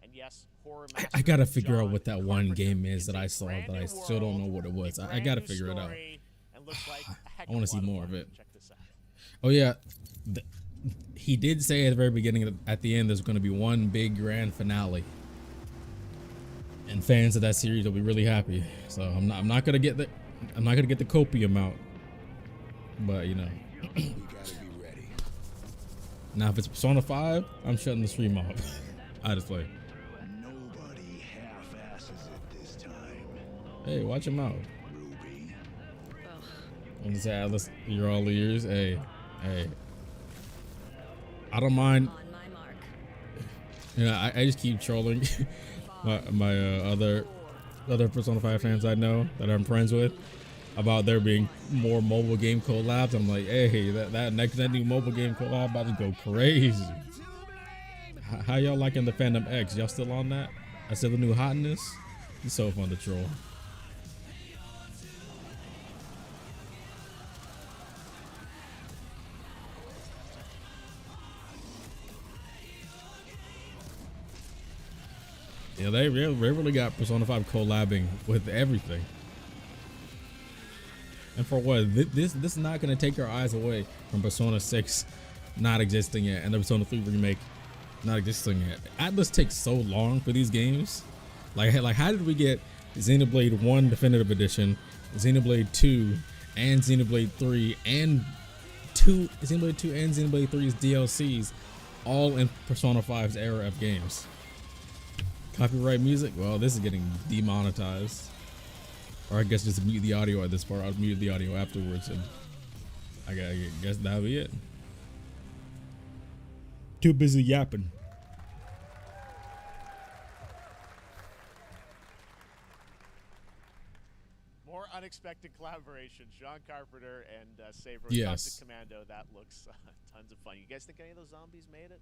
and yes, Horror Master. I gotta figure out what that one game is that I saw that I still don't know what it was. I gotta figure it out. I want to see more of it. Oh yeah. He did say at the very beginning that at the end there's going to be one big grand finale, and fans of that series will be really happy. So I'm not gonna get the copium out, but you know. We gotta be ready. Now if it's Persona 5, I'm shutting the stream off. I just play. Nobody half-asses it this time. Hey, watch him out. I'm just saying, Atlus, you're all ears. Hey. I don't mind. Yeah, I just keep trolling my other Persona 5 fans I know that I'm friends with about there being more mobile game collabs. I'm like, hey, that new mobile game collab about to go crazy. How y'all liking the Phantom X? Y'all still on that? I said the new hotness. It's so fun to troll. Yeah, they really got Persona 5 collabing with everything. And for what? This is not going to take our eyes away from Persona 6 not existing yet and the Persona 3 remake not existing yet. Atlus takes so long for these games. Like how did we get Xenoblade 1 Definitive Edition, Xenoblade 2, and Xenoblade 3 and Xenoblade 2 and Xenoblade 3's DLCs all in Persona 5's era of games. Copyright music? Well, this is getting demonetized. Or I guess just mute the audio at this part. I'll mute the audio afterwards, and I guess that'll be it. Too busy yapping. More unexpected collaboration. Sean Carpenter and Saber. Yes. Toxic Commando. That looks tons of fun. You guys think any of those zombies made it?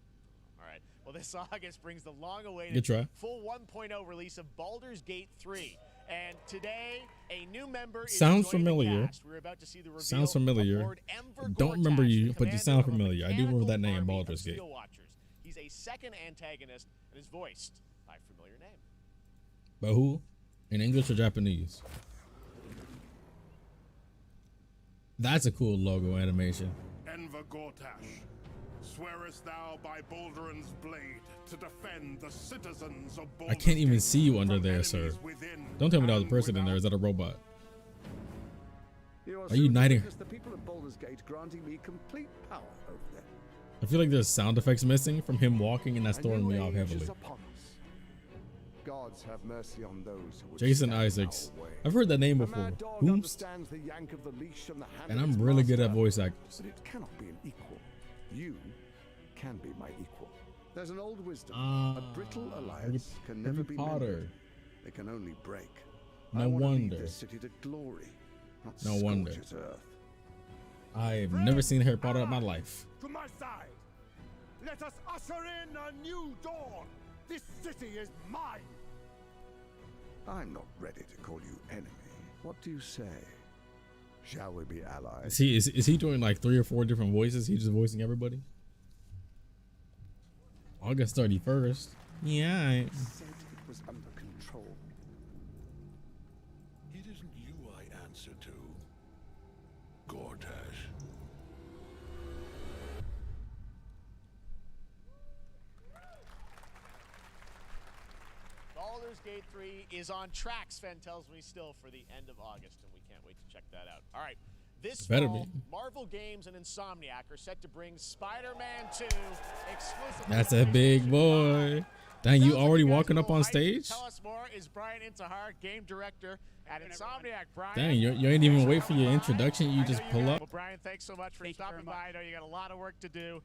All right. Well, this August brings the long-awaited full 1.0 release of Baldur's Gate 3. And today, a new member is Sounds joining familiar. the cast. We're about to see the reveal Sounds familiar. of Lord Enver Don't remember Gortash, you, the but you commander sound of a familiar. I do remember that name, mechanical Baldur's army Gate. of Steel Watchers. He's a second antagonist and is voiced by a familiar name. But who? In English or Japanese? That's a cool logo animation. Enver Gortash, swearest thou by Balduran's blade to defend the citizens of Baldur's I can't even Gate see you under from there, enemies sir. within Don't tell me that was a and person in there. without. Is that a robot? You Are you uniting? the people of Baldur's Gate granting me complete power over them. I feel like there's sound effects missing from him walking, and that's A throwing new me off age heavily. is upon us. Gods have mercy on those who would Jason stand in our Isaacs. way. I've heard that name A before. mad dog Whomst? understands the yank of the leash from the hand And of its I'm really good at master, voice actors. but it cannot be an equal. You can be my equal. There's an old wisdom. A brittle alliance can never be Potter. mended. They can only break. No I want to lead wonder. this city to glory, not No scorch wonder. its earth. I've never seen Harry Potter in my life. To my side, let us usher in a new dawn. This city is mine. I'm not ready to call you enemy. What do you say? Shall we be allies? Is he doing like 3 or 4 different voices? He's just voicing everybody? August 31st. Yeah. Said it was under control. It isn't you I answer to, Gortash. Baldur's Gate 3 is on track, Sven tells me, still for the end of August, and we can't wait to check that out. All right. This Better fall, be. Marvel Games and Insomniac are set to bring Spider-Man 2 exclusively. That's a big boy. Dang, you already walking up on stage? Tell us more is Brian Intihar, game director at Insomniac. Brian. Dang, you ain't even wait for your introduction. You just pull up. Well, Brian, thanks so much for stopping by. I know you got a lot of work to do.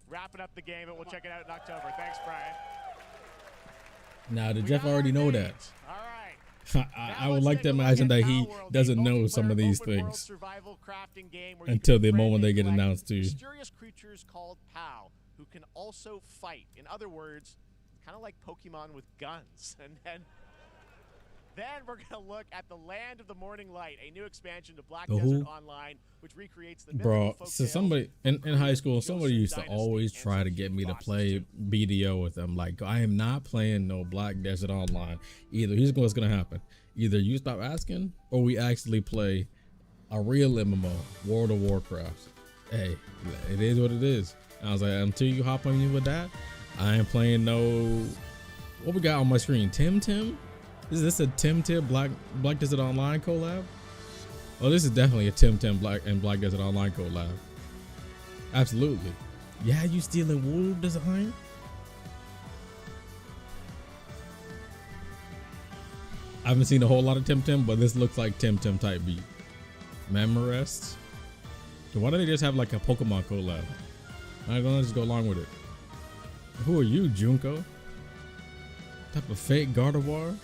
Wrapping up the game, and we'll check it out in October. Thanks, Brian. Now, did Jeff already know that? All right. I would like to imagine that he doesn't know some of these things until the moment they get announced to you. Mysterious creatures called POW who can also fight. In other words, kind of like Pokemon with guns. And then we're going to look at the Land of the Morning Light, a new expansion to Black Desert Online, which recreates the Bro, so somebody in high school, somebody used to always try to get me to play BDO with them. Like, I am not playing no Black Desert Online. Either here's what's gonna happen. Either you stop asking, or we actually play a real MMO, World of Warcraft. Hey, it is what it is. I was like, until you hop on in with that, I ain't playing no. What we got on my screen? Tim? Is this a Tim Black Desert Online collab? Oh, this is definitely a Tim Black Desert Online collab. Absolutely. Yeah, you stealing wool design? I haven't seen a whole lot of Tim, but this looks like Tim type beat. Memorest. So why don't they just have like a Pokemon collab? I'm gonna just go along with it. Who are you, Junko? Type of fake Gardevoir?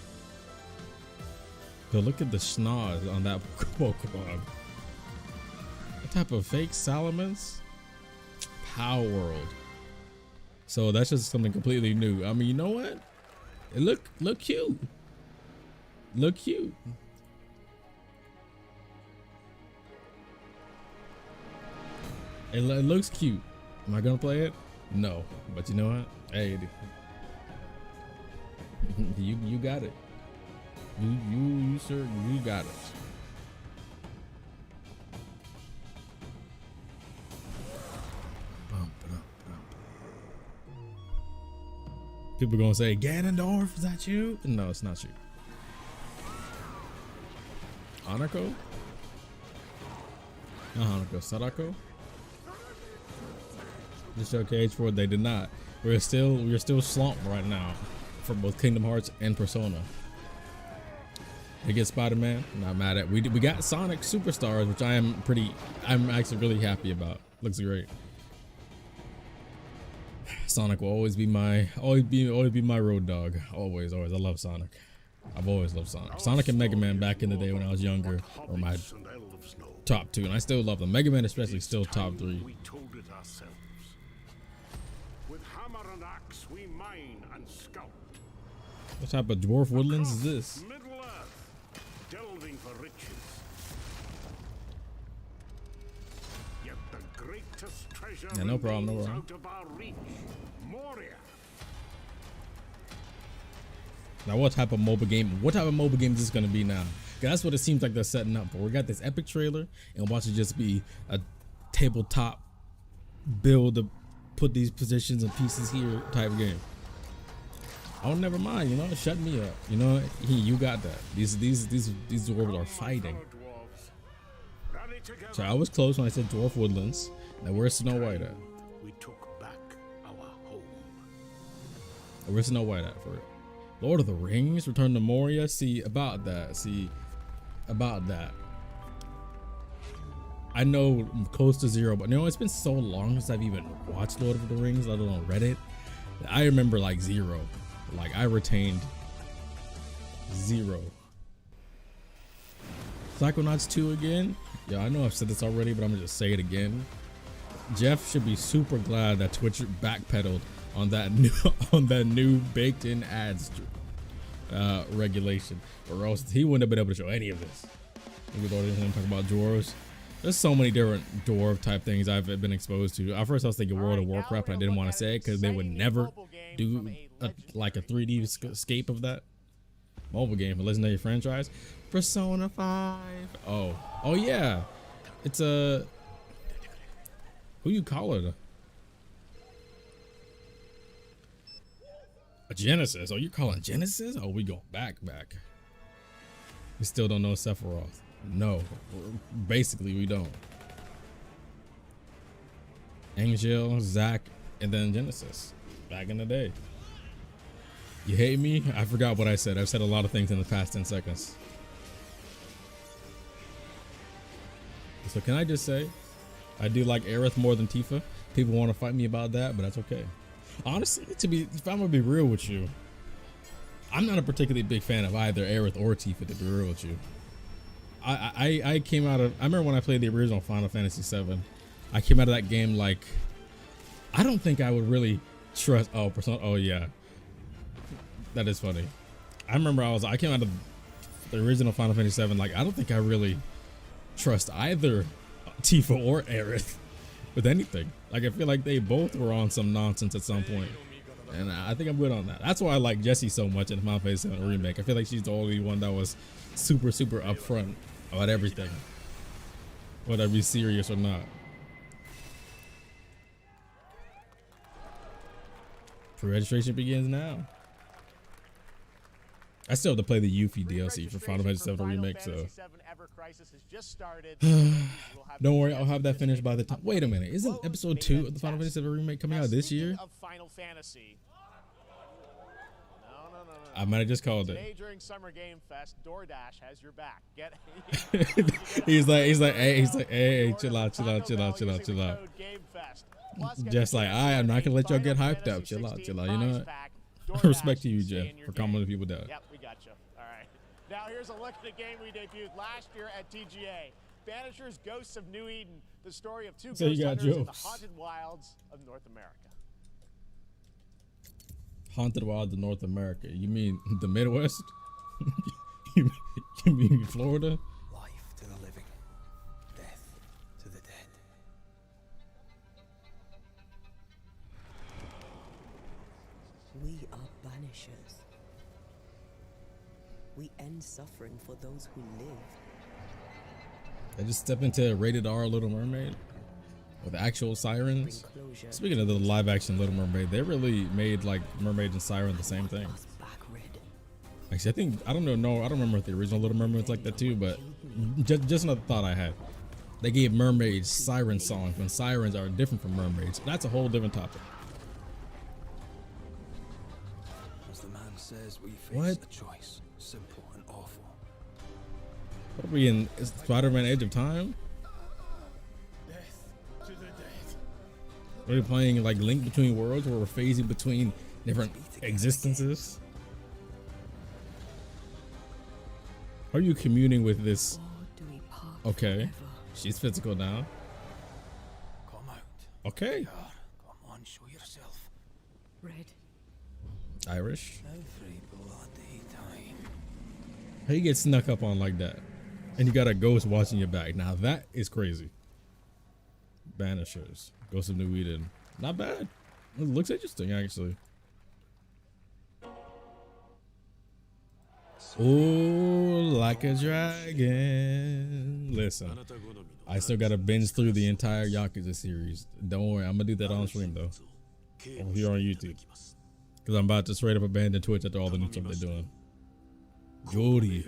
So look at the schnoz on that Pokemon. What type of fake Salamence? Power World. So that's just something completely new. I mean, you know what? It look cute. Look cute. It looks cute. Am I gonna play it? No. But you know what? Hey, you got it. You sir, you got it. People gonna say, Ganondorf, is that you? No, it's not you. Hanako? Not Hanako, Sadako? to showcase for it. They did not. We're still slumped right now for both Kingdom Hearts and Persona. They get Spider-Man, not mad at. We got Sonic Superstars, which I'm actually really happy about. Looks great. Sonic will always be my road dog. Always. I love Sonic. I've always loved Sonic. Sonic and Mega Man back in the day when I was younger were my top 2, and I still love them. Mega Man especially still top 3. We told it ourselves. With hammer and axe, we mine and scout. What type of dwarf woodlands is this? Middle Earth, delving for riches. Yet the greatest treasure Yeah, no problem, no remains problem. out of our reach. Moria. Now, what type of mobile game is this going to be now? 'Cause that's what it seems like they're setting up for. We got this epic trailer, and watch it just be a tabletop build to put these positions and pieces here type game. Oh, never mind. You know, shut me up. You know, you got that. These dwarves are fighting. So I was close when I said dwarf woodlands. Now where's Snow White at? We took back our home. Where's Snow White at for it? Lord of the Rings, Return to Moria. See about that. I know close to 0, but you know, it's been so long since I've even watched Lord of the Rings, let alone read it. I remember like 0. Like I retained 0. Psychonauts 2 again. Yeah, I know I've said this already, but I'm gonna just say it again. Jeff should be super glad that Twitch backpedaled on that new baked-in ads regulation, or else he wouldn't have been able to show any of this. We thought him talking about dwarves. There's so many different dwarf type things I've been exposed to. At first I was thinking World of Warcraft, but I didn't want to say it because they would never do like a 3D escape of that. Mobile game for legendary franchise. Persona 5. Oh yeah. It's a who you call it? A Genesis. Oh, you're calling Genesis? Oh, we go back. We still don't know Sephiroth. No, basically we don't. Angel, Zack, and then Genesis. Back in the day. You hate me? I forgot what I said. I've said a lot of things in the past 10 seconds. So can I just say, I do like Aerith more than Tifa. People want to fight me about that, but that's okay. Honestly, if I'm gonna be real with you, I'm not a particularly big fan of either Aerith or Tifa, to be real with you. I remember when I played the original Final Fantasy VII, I came out of that game like, I don't think I would really trust, Persona, oh yeah. That is funny. I remember I came out of the original Final Fantasy VII, like, I don't think I really trust either Tifa or Aerith with anything. Like, I feel like they both were on some nonsense at some point, and I think I'm good on that. That's why I like Jessie so much in the Final Fantasy VII Remake. I feel like she's the only one that was super upfront about everything, whether it be serious or not. Pre-registration begins now. I still have to play the Yuffie DLC for Final Fantasy VII Remake, so don't worry, I'll have that finished by the time. Wait a minute, isn't episode 2 of the Final Fantasy VII Remake coming out this year? I might have just called it. Today during Summer Game Fest, DoorDash has your back. he's like, hey, chill out. Just like, I'm not gonna let y'all get hyped up. Chill out. You know what? Respect to you, Jeff, for calming the people down. Yep, we got you. All right. Now here's a look at a game we debuted last year at TGA. Banishers Ghosts of New Eden, the story of 2 ghost hunters in the haunted wilds of North America. Haunted Wilds of North America. You mean the Midwest? you mean Florida? Life to the living, death to the dead. We are banishers. We end suffering for those who live. I just step into rated R Little Mermaid with actual sirens. Speaking of the live action Little Mermaid, they really made like Mermaid and Siren the same thing. Actually, I don't remember if the original Little Mermaid was like that too, but just another thought I had. They gave mermaids siren songs when sirens are different from mermaids. That's a whole different topic. As the man says, we face What? a choice, simple and awful. What are we in? Is Spider-Man Edge of Time? Death to the dead. Are we playing like Link Between Worlds where we're phasing between different existences? Are you communing with this? Okay, she's physical now. Come out. Okay. Come on, show yourself. Red. Irish. Every bloody time. How you get snuck up on like that? And you got a ghost watching your back. Now that is crazy. Banishers. Ghost of New Eden. Not bad. It looks interesting actually. Oh, like a dragon. Listen, I still gotta binge through the entire Yakuza series. Don't worry, I'm gonna do that on stream though. Or here on YouTube. Because I'm about to straight up abandon Twitch after all the new stuff they're doing. Jody.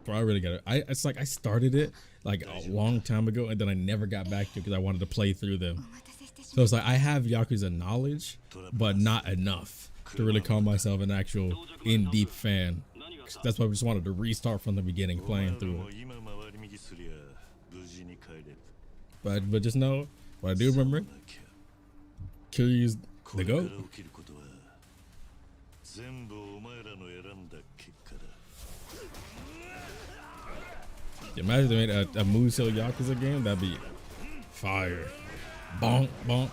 Bro, I really got it. It's like I started it like a long time ago and then I never got back to it because I wanted to play through them. So it's like I have Yakuza knowledge, but not enough to really call myself an actual in-deep fan. That's why I just wanted to restart from the beginning playing through it. But just know what I do remember. Kiryu's the GOAT. Imagine they made a Musou Yakuza game, that'd be fire. Bonk, bonk.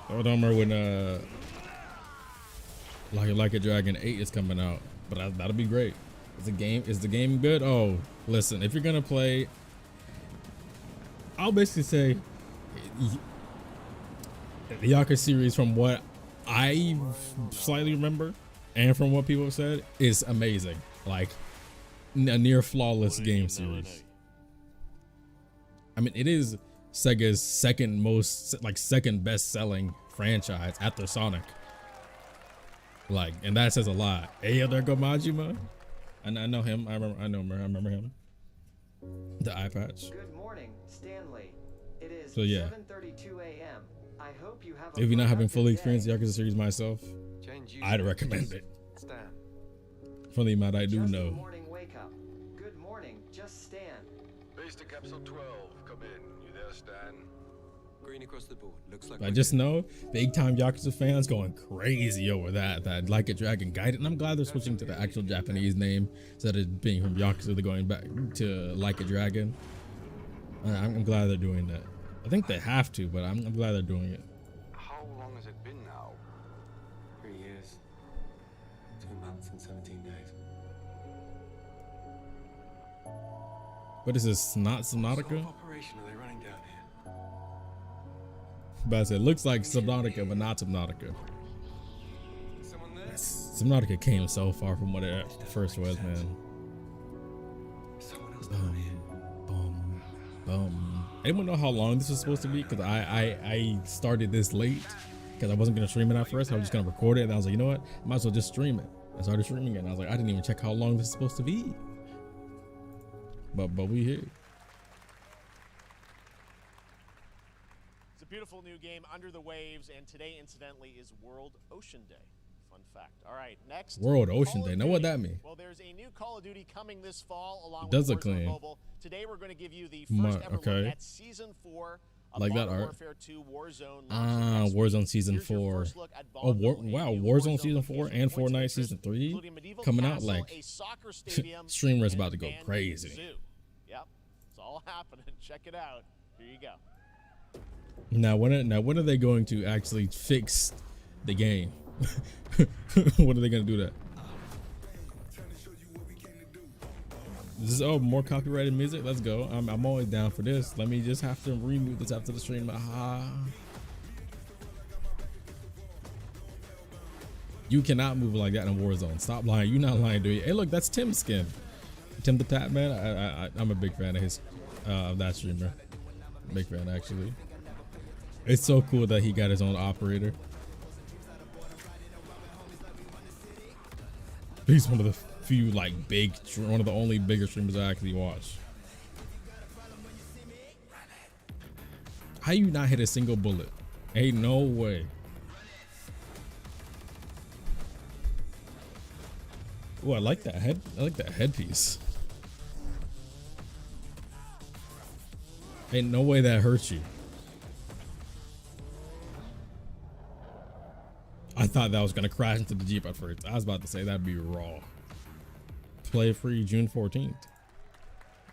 I don't remember when Like a Dragon 8 is coming out, but that'll be great. Is the game good? Oh, listen, if you're gonna play, I'll basically say the Yakuza series, from what I slightly remember and from what people have said, is amazing. Like a near flawless game series. I mean, it is Sega's second best selling franchise after Sonic. Like, and that says a lot. Hey, there go Majima. And I know him. I remember him. The eye patch. Good morning, Stanley. It is So yeah. 7:32 a.m. I hope you have If you're not having fully experienced the Yakuza series myself, I'd recommend it. Stan. From the amount I do Just a know. morning wake up. Good morning, just Stan. Base to capsule 12. Come in. You there, Stan? Green across the board. Looks like I just know big time Yakuza fans going crazy over that Like a Dragon Gaiden. And I'm glad they're switching to the actual Japanese name instead of being from Yakuza. They're going back to Like a Dragon. I'm glad they're doing that. I think they have to, but I'm glad they're doing it. How long has it been now? 3 years, 2 months and 17 days. What is this? Not Subnautica? What operation are they running down here? But I said, it looks like Subnautica, but not Subnautica. Subnautica came so far from what it first was, man. Anyone know how long this was supposed to be? Because I started this late because I wasn't gonna stream it at first. I was just gonna record it, and I was like, you know what? I might as well just stream it. I started streaming it, and I was like, I didn't even check how long this is supposed to be. But we here. It's a beautiful new game, Under the Waves, and today, incidentally, is World Ocean Day. Fun fact. All right, next. World Ocean Day. Now what that mean? Well, there's a new Call of Duty coming this fall along Does with look clean. Mobile. Today we're going to give you the first ever look at Season 4 of Like that Modern art. Warfare 2 Warzone. Warzone Season 4. Oh, wow, Warzone Season 4 and Fortnite Season 3 coming out. Like, streamers about to go crazy. Yep, it's all happening. Check it out. Here you go. Now when are they going to actually fix the game? When are they going to do that? This is more copyrighted music. Let's go. I'm always down for this. Let me just have to remove this after the stream. You cannot move like that in Warzone. Stop lying. You're not lying, do you? Hey, look, that's Tim's skin. Tim the Tap Man. I'm a big fan of his that streamer. Big fan, actually. It's so cool that he got his own operator. He's one of the few like one of the only bigger streamers I actually watch. How you not hit a single bullet? Ain't no way. Oh, I like that head. I like that headpiece. Ain't no way that hurts you. I thought that was gonna crash into the Jeep at first. I was about to say that'd be raw. Play free June 14th.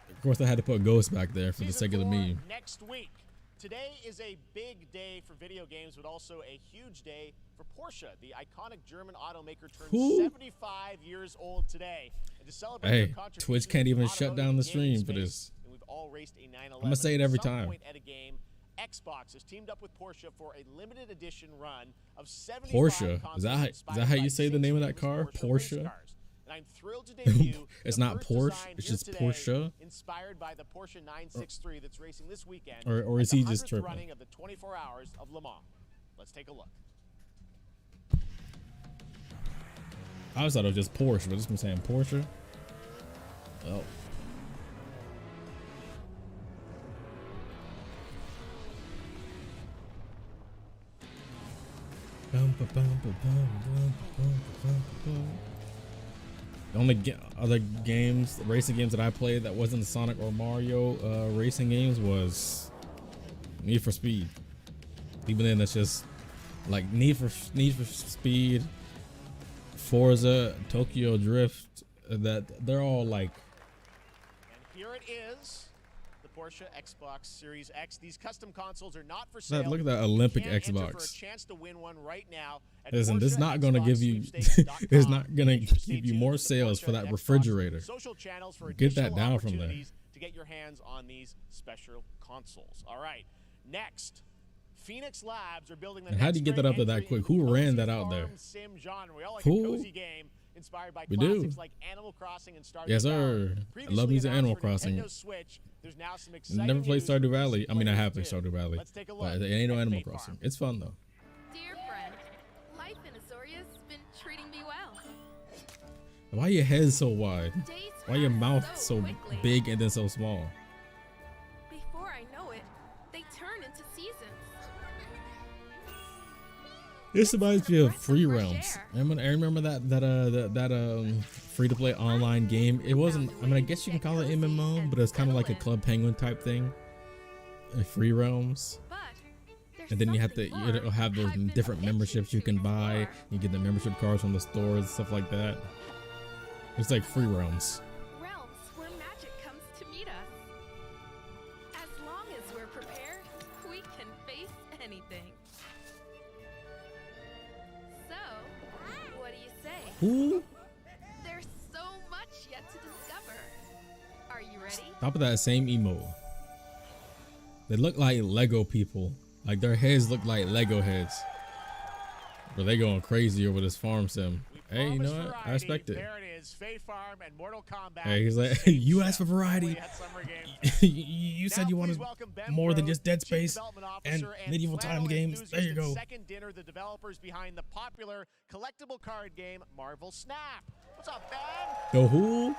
Of course, I had to put Ghost back there for the sake of the meme. Next week. Today is a big day for video games, but also a huge day for Porsche. The iconic German automaker turns 75 years old today. And to celebrate their contributions, Twitch can't even shut down the stream for this. And we've all raced a 911 I'm gonna say it every time. At a game. Xbox has teamed up with Porsche for a limited edition run of 75 Porsche. Is that how you say the name of that car? Porsche. And I'm thrilled to debut it's not Porsche, it's just Porsche. Inspired by the Porsche 963 that's racing this weekend. Or is he just tripping? Running of the 24 hours of Le Mans. Let's take a look. I always thought it was just Porsche, but it's been saying Porsche. Oh. The only other games, racing games that I played that wasn't the Sonic or Mario racing games was Need for Speed. Even then, that's just like Need for Speed, Forza, Tokyo Drift. That they're all like. And here it is. Porsche Xbox Series X. These custom consoles are not for sale. Look at that Olympic Xbox. For a chance to win one right now listen, this is not going to give you. It's not going to give you more sales for that refrigerator. Social channels for get that down from there. To get your hands on these special consoles. All right, next. Phoenix Labs are building the. And how do you get that up there that quick? Who ran that out there? Sim genre. We all like a cozy game. Inspired by classics like Animal Crossing and Stardew Valley. Yes, sir. I love me some Animal Crossing. Switch, there's now some never played Stardew Valley. I mean, I have played Stardew Valley, but it ain't no Animal Crossing. It's fun though. Dear friend, life in Azoria's been treating me well. Why your head so wide? Why your mouth so big and then so small? Before I know it, they turn into seasons. This reminds me of Free Realms. I remember that free-to-play online game. It wasn't. I mean, I guess you can call it MMO, but it's kind of like a Club Penguin type thing. Free Realms. And then you have those different memberships you can buy. You get the membership cards from the stores and stuff like that. It's like Free Realms. Realms where magic comes to meet us. As long as we're prepared, we can face anything. What do you say? Who? There's so much yet to discover. Are you ready? Top of that same emote. They look like Lego people. Like their heads look like Lego heads. But they going crazy over this farm sim. Hey, you know what? I respect it. There it is. Fae Farm and Mortal Kombat. Hey, he's like, you asked for variety. You said you wanted more than just Dead Space and medieval time games. There you go. Second dinner, the developers behind the popular collectible card game Marvel Snap. What's up, Ben? Yo, who?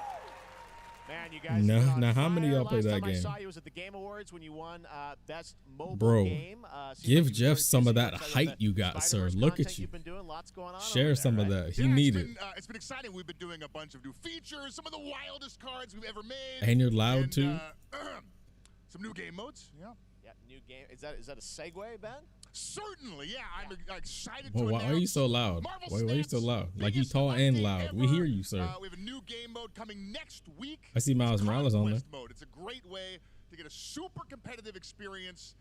Man, you guys. Now how many of y'all played that game? I saw you was at the Game Awards when you won best mobile Bro, game. give Jeff some of that height you got, sir. Look at you. Share some of that. He needed. It's been exciting. We've been doing a bunch of new features, some of the wildest cards we've ever made. And you're loud too. Some new game modes. Yeah. Yeah, new game. Is that a segue, Ben? Certainly, yeah. I'm excited well, to why are you so loud? Why are you so loud? Like you tall and loud. We hear you, sir. We have a new game mode coming next week. I see Miles Morales on there. Mode. It's a great way to get a super competitive experience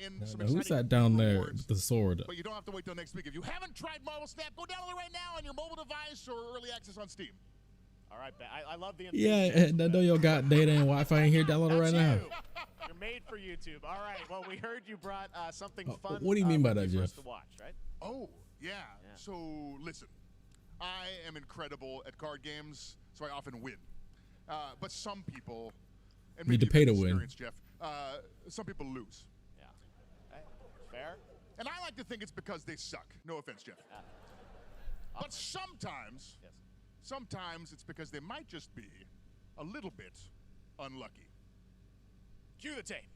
in some who sat down there with the sword? But you don't have to wait till next week. If you haven't tried Marvel Snap, go download it right now on your mobile device or early access on Steam. All right, Ben. I love the I know y'all got data and Wi-Fi in here. Download it right now. You're made for YouTube. All right. Well, we heard you brought something fun. What do you mean by that, Jeff? To watch, right? Oh, yeah. So listen, I am incredible at card games, so I often win. But some people need to pay to win. Jeff. Some people lose. Yeah. Okay. Fair. And I like to think it's because they suck. No offense, Jeff. But sometimes sometimes it's because they might just be a little bit unlucky. Cue the tape.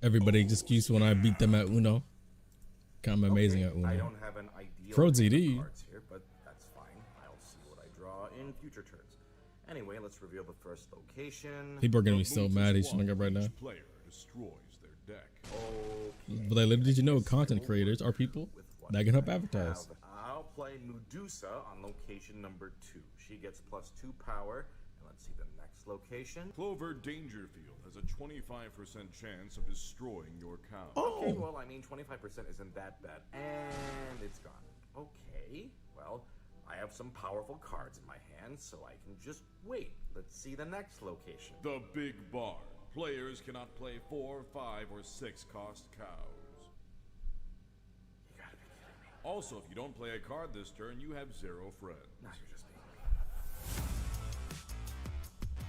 Everybody's excuse when I beat them at Uno. I'm amazing at Uno. I don't have an ideal Pro ZD. cards here, but that's fine. I'll see what I draw in future turns. Anyway, let's reveal the first location. People are gonna be so mad he's showing up right now. Player destroys their deck. Okay. But like, did you know content creators are people that can help advertise? I'll play Medusa on location number 2. She gets +2 power. And let's see the next location. Clover Dangerfield has a 25% chance of destroying your cow. Okay, well, I mean, 25% isn't that bad. And it's gone. Okay, well, I have some powerful cards in my hand, so I can just wait. Let's see the next location. The Big Barn. Players cannot play 4, 5, or 6 cost cows. You gotta be kidding me. Also, if you don't play a card this turn, you have 0 friends. No, you're just being mean.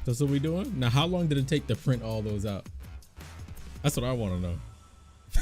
That's what we doing? Now, how long did it take to print all those out? That's what I want to know.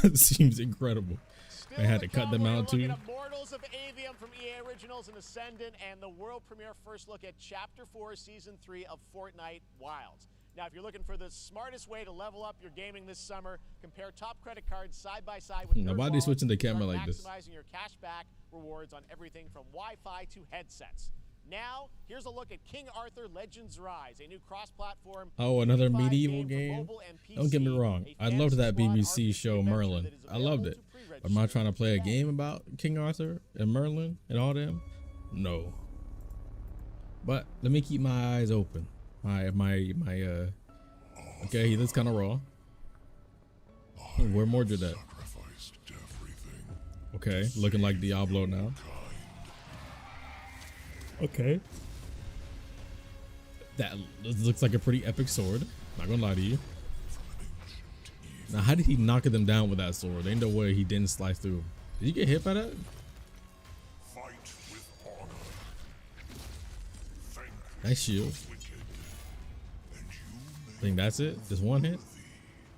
It seems incredible. Still They had to cut them out too. Immortals of Avium from EA Originals and Ascendant, and the world premiere first look at Chapter 4, Season 3 of Fortnite Wilds. Now, if you're looking for the smartest way to level up your gaming this summer, compare top credit cards side by side with Now, why are they switching the camera like this? Maximizing your cashback rewards on everything from Wi-Fi to headsets. Now, here's a look at King Arthur Legends Rise, a new cross-platform. Oh, another medieval game? Don't get me wrong. I loved that BBC show Merlin. I loved it. But am I trying to play a game about King Arthur and Merlin and all them? No. But let me keep my eyes open. Okay, he looks kind of raw. Where Mordred at? Okay, looking like Diablo now. Okay. That looks like a pretty epic sword. Not gonna lie to you. Now, how did he knock them down with that sword? There ain't no way he didn't slice through. Did you get hit by that? Fight with honor. Nice shield. I think that's it. Just one hit.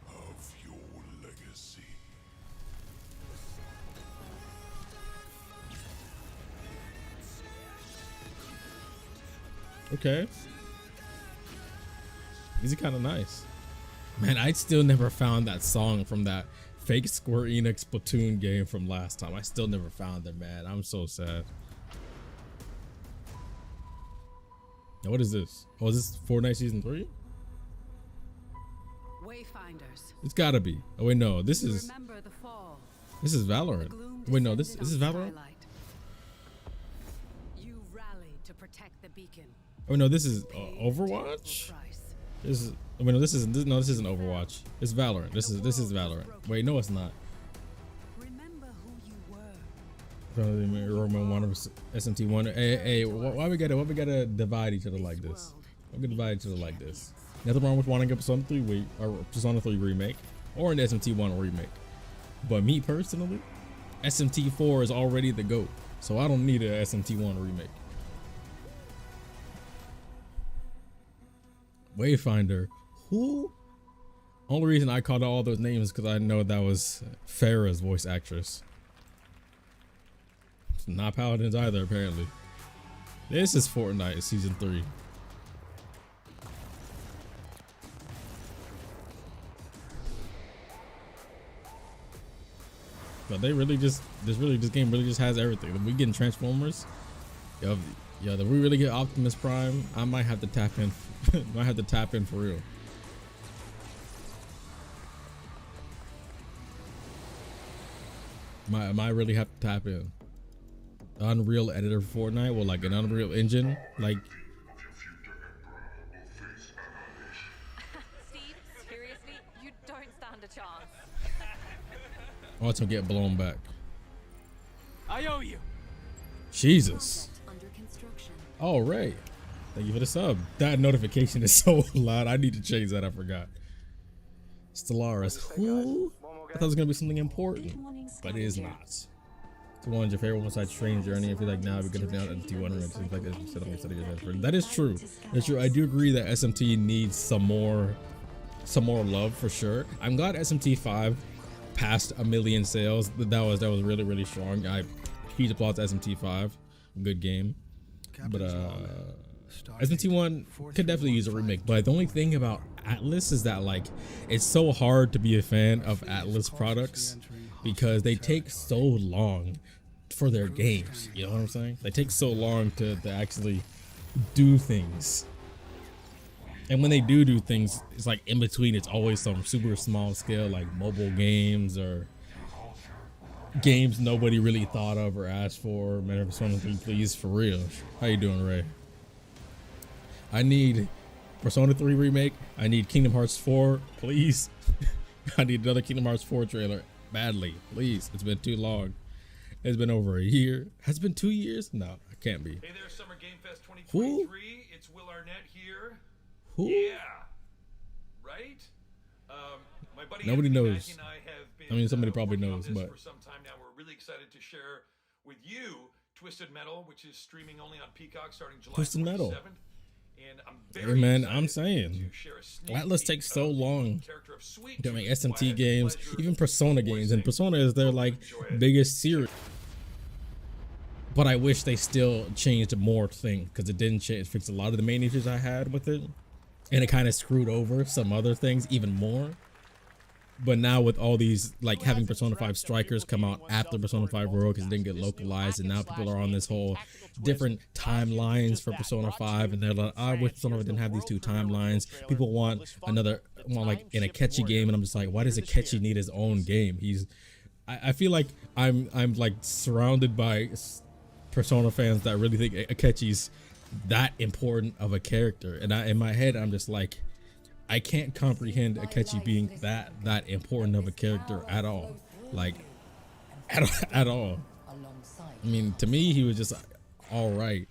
Of your legacy. Okay. These are kind of nice. Man, I still never found that song from that fake Square Enix Splatoon game from last time. I still never found it, man. I'm so sad. Now, what is this? Oh, is this Fortnite Season 3? Wayfinders. It's gotta be. Oh wait, no. This is Valorant. Wait, no. This is Valorant. You rallied to protect the beacon. Oh no, this is Overwatch. This is. I mean, no, this isn't Overwatch. It's Valorant. This is Valorant. Wait, no, it's not. Remember who you were. Roman 1 SMT1. Hey, why we gotta divide each other like this? Why we divide each other like this? Nothing wrong with wanting a Persona 3 or Persona 3 remake or an SMT1 remake. But me personally, SMT4 is already the GOAT, so I don't need a SMT1 remake. Wayfinder, who? Only reason I called out all those names is because I know that was Farah's voice actress. It's not Paladins either, apparently. This is Fortnite Season 3. But they really this game really just has everything. If we getting Transformers, yo, if we really get Optimus Prime, I might have to tap in. Might have to tap in for real. Might really have to tap in. Unreal editor for Fortnite, well, like an Unreal Engine, like. Steve, seriously, you don't stand a chance. Watch him get blown back. I owe you. Jesus. All right. Thank you for the sub. That notification is so loud. I need to change that. I forgot. Stellaris. Who? I thought it was gonna be something important, but it is not. It's one of your favorite ones. Side Strange Journey. If you like now, we could have down at T1 and things like that. That is true. That's true. I do agree that SMT needs some more love for sure. I'm glad SMT5 passed 1 million sales. That was really strong. Huge applause to SMT5. good game. But SMT1 could definitely use a remake. But the only thing about Atlus is that like it's so hard to be a fan of Atlus products because they take so long for their games. You know what I'm saying? They take so long to actually do things. And when they do things, it's like in between, it's always some super small scale, like mobile games or games nobody really thought of or asked for. Man, Persona 3, please, for real. How you doing, Ray? I need Persona 3 remake. I need Kingdom Hearts 4, please. I need another Kingdom Hearts 4 trailer badly, please. It's been too long. It's been over a year. Has it been 2 years? No, it can't be. Hey there, Summer Game Fest 2023. Who? It's Will Arnett here. Who? Yeah. Right? My buddy Nobody Anthony knows. Mackie and I have been, I mean, somebody probably working on knows, this but for some time now. We're really excited to share with you Twisted Metal, which is streaming only on Peacock starting July Twisted 27th. Metal. And I'm Hey very man, excited I'm saying to share a sneak Atlas peek takes so of the long character of Sweet to make Tooth, who I SMT had the games, pleasure even Persona of games, and voicing. Persona is their like biggest series. But I wish they still changed more things because it didn't change, fix a lot of the main issues I had with it, and it kind of screwed over some other things even more. But now with all these, like having Persona 5 Strikers come out after Persona 5 Royal because it didn't get localized, and now people are on this whole different timelines for Persona 5, and they're like, I wish Persona 5 didn't have these two timelines. People want like an Akechi game, and I'm just like, why does Akechi need his own game? I feel like I'm like surrounded by Persona fans that really think Akechi's that important of a character, and in my head I'm just like, I can't comprehend Akechi being that important of a character at all, like at all. I mean, to me he was just all right,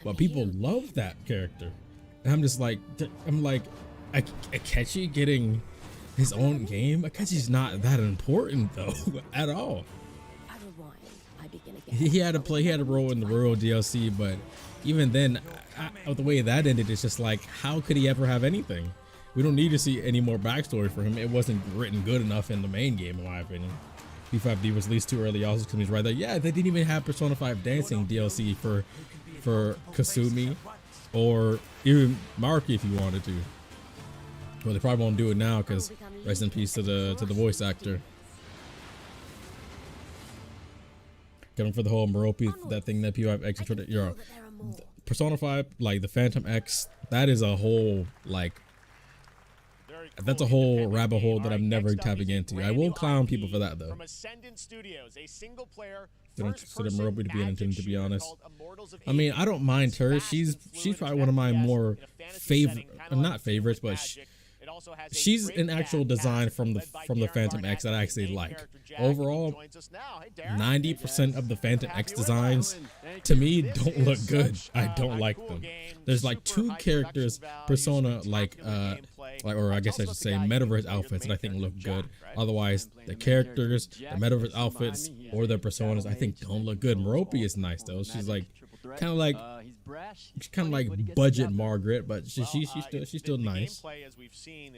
but people love that character, and I'm just like, Akechi getting his own game? Akechi's not that important though at all. He had a role in the Royal DLC, but even then, the way that ended, it's just like, how could he ever have anything? We don't need to see any more backstory for him. It wasn't written good enough in the main game, in my opinion. P5D was released too early also because he's right there. Yeah, they didn't even have Persona 5 Dancing DLC for Kasumi or even Marky if you wanted to. Well, they probably won't do it now because rest in peace to the voice actor. Coming for the whole Merope, that thing that P5X introduced. Persona 5, like the Phantom X, that is a whole that's a whole rabbit hole that I'm never tapping into. I will clown people for that though. They don't consider Merope to be an Nintendo, to be honest. I mean, I don't mind her. She's probably one of my more not favorites, but she's an actual design from the Phantom X that I actually like. Overall, 90% of the Phantom X designs to me don't look good. I don't like them. There's like two characters, Persona or I guess I should say Metaverse outfits that I think look good. Otherwise, the characters, the Metaverse outfits, or the Personas I think don't look good. Merope is nice though. She's like kind of like budget Margaret, but she's still nice.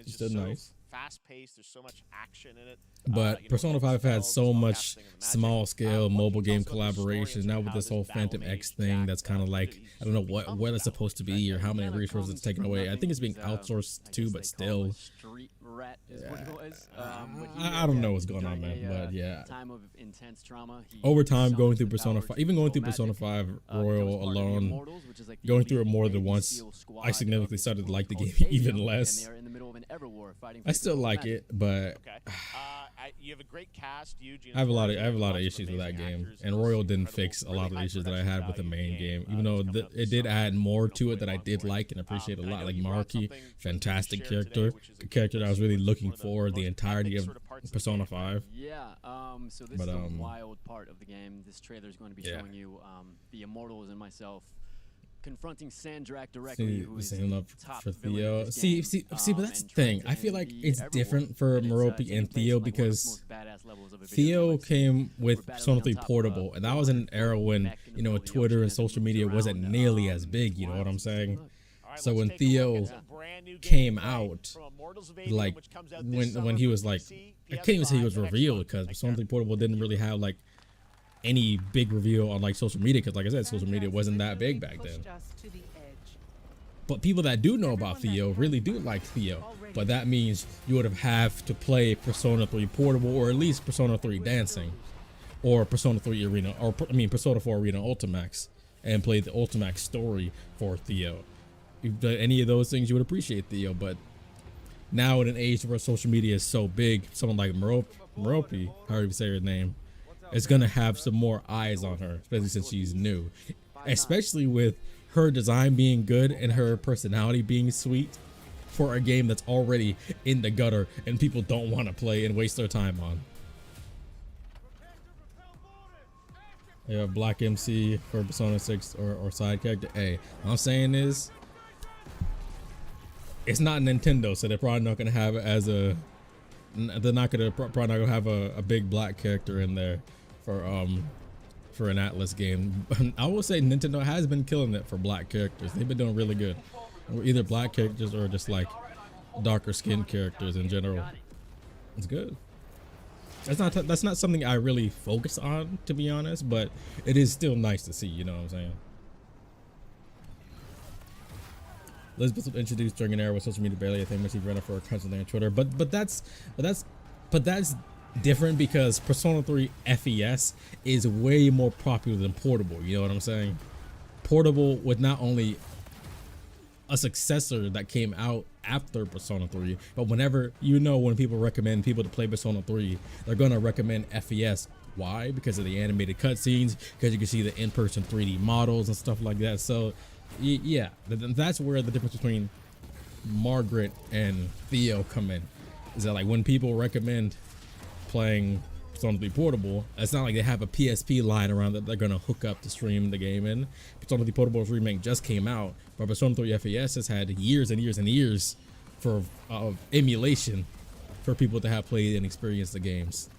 She's still nice. Fast-paced, there's so much action in it. But Persona 5 had so much small-scale mobile game collaboration. Now with this whole Phantom X thing, that's kind of like, I don't know what it's supposed to be or how many resources it's taken away. I think it's being outsourced too, but still. I don't know what's going on, man. But yeah. Over time, going through Persona 5, even going through Persona 5 Royal alone, going through it more than once, I significantly started to like the game even less. I still like it, but you have a great cast. I have a lot of issues with that game, and Royal didn't fix a lot of the issues that I had with the main game. Even though it did add more to it that I did like and appreciate a lot, like Marky, fantastic character, a character that I was really looking for the entirety of Persona 5. So this is a wild part of the game. This trailer is going to be showing you the Immortals and myself confronting Sandrak directly, who is the top for villain Theo. of this game. See, but that's the thing. I feel like it's different for Merope and Theo because Theo came with Persona 3 Portable, and that was in an era when, you know, Twitter and social media wasn't nearly as big, you know what I'm saying? So when Theo came out, like when he was like, I can't even say he was revealed because Persona 3 Portable didn't really have like any big reveal on like social media, because like I said, social media wasn't that big back then. But people that do know about Theo really do like Theo, but that means you would have to play Persona 3 Portable, or at least Persona 3 Dancing, or Persona 3 Arena, or I mean Persona 4 Arena Ultimax, and play the Ultimax story for Theo. If you've done any of those things, you would appreciate Theo. But now in an age where social media is so big, someone like Merope, however you say her name, is gonna have some more eyes on her, especially since she's new, especially with her design being good and her personality being sweet for a game that's already in the gutter and people don't want to play and waste their time on. Yeah, Black MC for Persona 6 or side character. Hey, all I'm saying is it's not Nintendo, so they're probably not gonna have it as a. They're not gonna probably not gonna have a big black character in there for an Atlus game. I will say Nintendo has been killing it for black characters. They've been doing really good. Either black characters or just like darker skinned characters in general. It's good. That's not something I really focus on, to be honest, but it is still nice to see, you know what I'm saying? Elizabeth was introduced during an era with social media barely a thing when she ran up for her constantly on Twitter, but that's different because Persona 3 FES is way more popular than Portable, you know what I'm saying? Portable was not only a successor that came out after Persona 3, but whenever, when people recommend people to play Persona 3, they're gonna recommend FES. Why? Because of the animated cutscenes, because you can see the in-person 3D models and stuff like that. So yeah, that's where the difference between Margaret and Theo come in, is that like when people recommend playing Persona 3 Portable, it's not like they have a PSP line around that they're gonna hook up to stream the game in. Persona 3 Portable's remake just came out, but Persona 3 FES has had years and years and years for emulation for people to have played and experienced the games.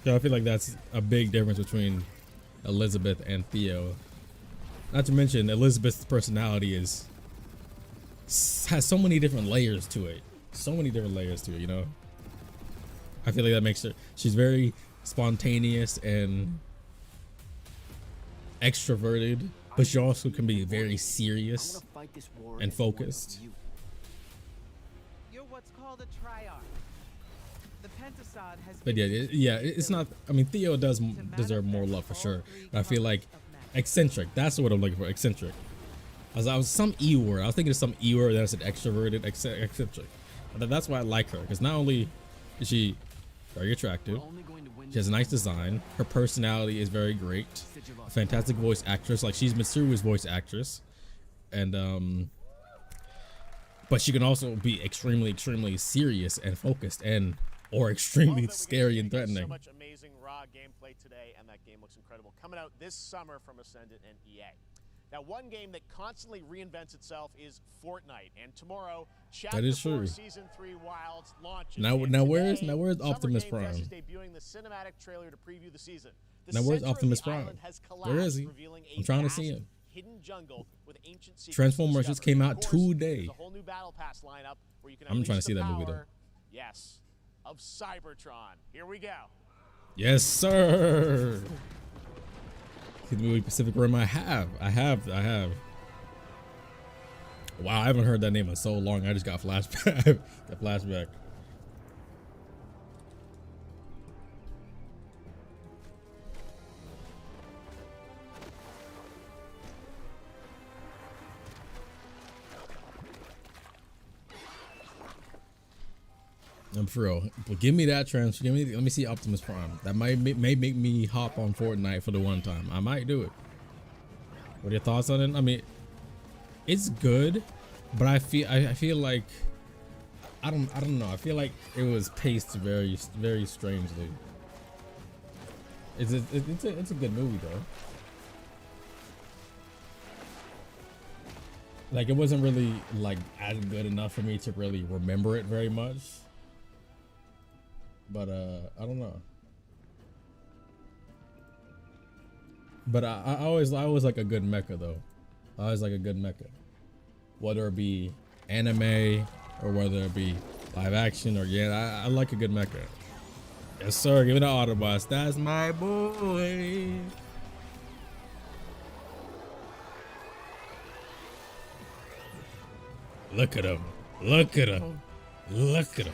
So I feel like that's a big difference between Elizabeth and Theo. Not to mention Elizabeth's personality has so many different layers to it. You know? I feel like that makes her, she's very spontaneous and extroverted, but she also can be very serious and focused. You're what's called a triarch. The Pentasod has But yeah, it's not, I mean, Theo does deserve more love for sure, but I feel like eccentric, that's what I'm looking for, eccentric. I was some E word. I was thinking of some E word that said extroverted, eccentric. But that's why I like her, because not only is she very attractive, she has a nice design, her personality is very great, a fantastic voice actress, like she's Mitsuru's voice actress, and but she can also be extremely serious and focused, or extremely scary and threatening. So much amazing raw gameplay today, and that game looks incredible. Coming out this summer from Ascendant and EA. Now, one game that constantly reinvents itself is Fortnite, and tomorrow, Chapter 4 Season 3 Wilds launches. Now where's Optimus Prime? Is debuting the cinematic trailer to preview the season. Now where's Optimus Prime? Where is he? I'm trying to see him. Hidden jungle with ancient Transformers just came out today. A whole new battle pass lineup where you can I'm trying to see that movie though. Yes, of Cybertron. Here we go. Yes, sir. The movie Pacific Rim. I have. Wow, I haven't heard that name in so long. I just got flashback. I'm for real. But give me that transfer. Let me see Optimus Prime. That may make me hop on Fortnite for the one time. I might do it. What are your thoughts on it? I mean, it's good, but I feel like I don't know. I feel like it was paced very strangely. It's a good movie though. Like it wasn't really like as good enough for me to really remember it very much. But I don't know. But I always like a good mecha though. I always like a good mecha, whether it be anime or whether it be Live action or yeah, I like a good mecha. Yes, sir. Give it an Autobots. That's my boy. Look at him. Look at him. Look at him.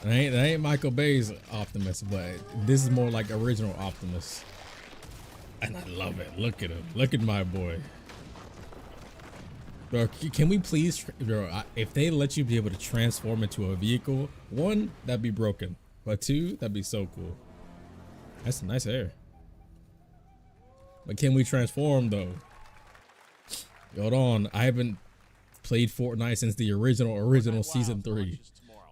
That ain't Michael Bay's Optimus, but this is more like original Optimus. And I love it. Look at him. Look at my boy. Bro, can we please, bro, if they let you be able to transform into a vehicle, one, that'd be broken. But two, that'd be so cool. That's some nice hair. But can we transform though? Hold on. I haven't played Fortnite since the original season 3.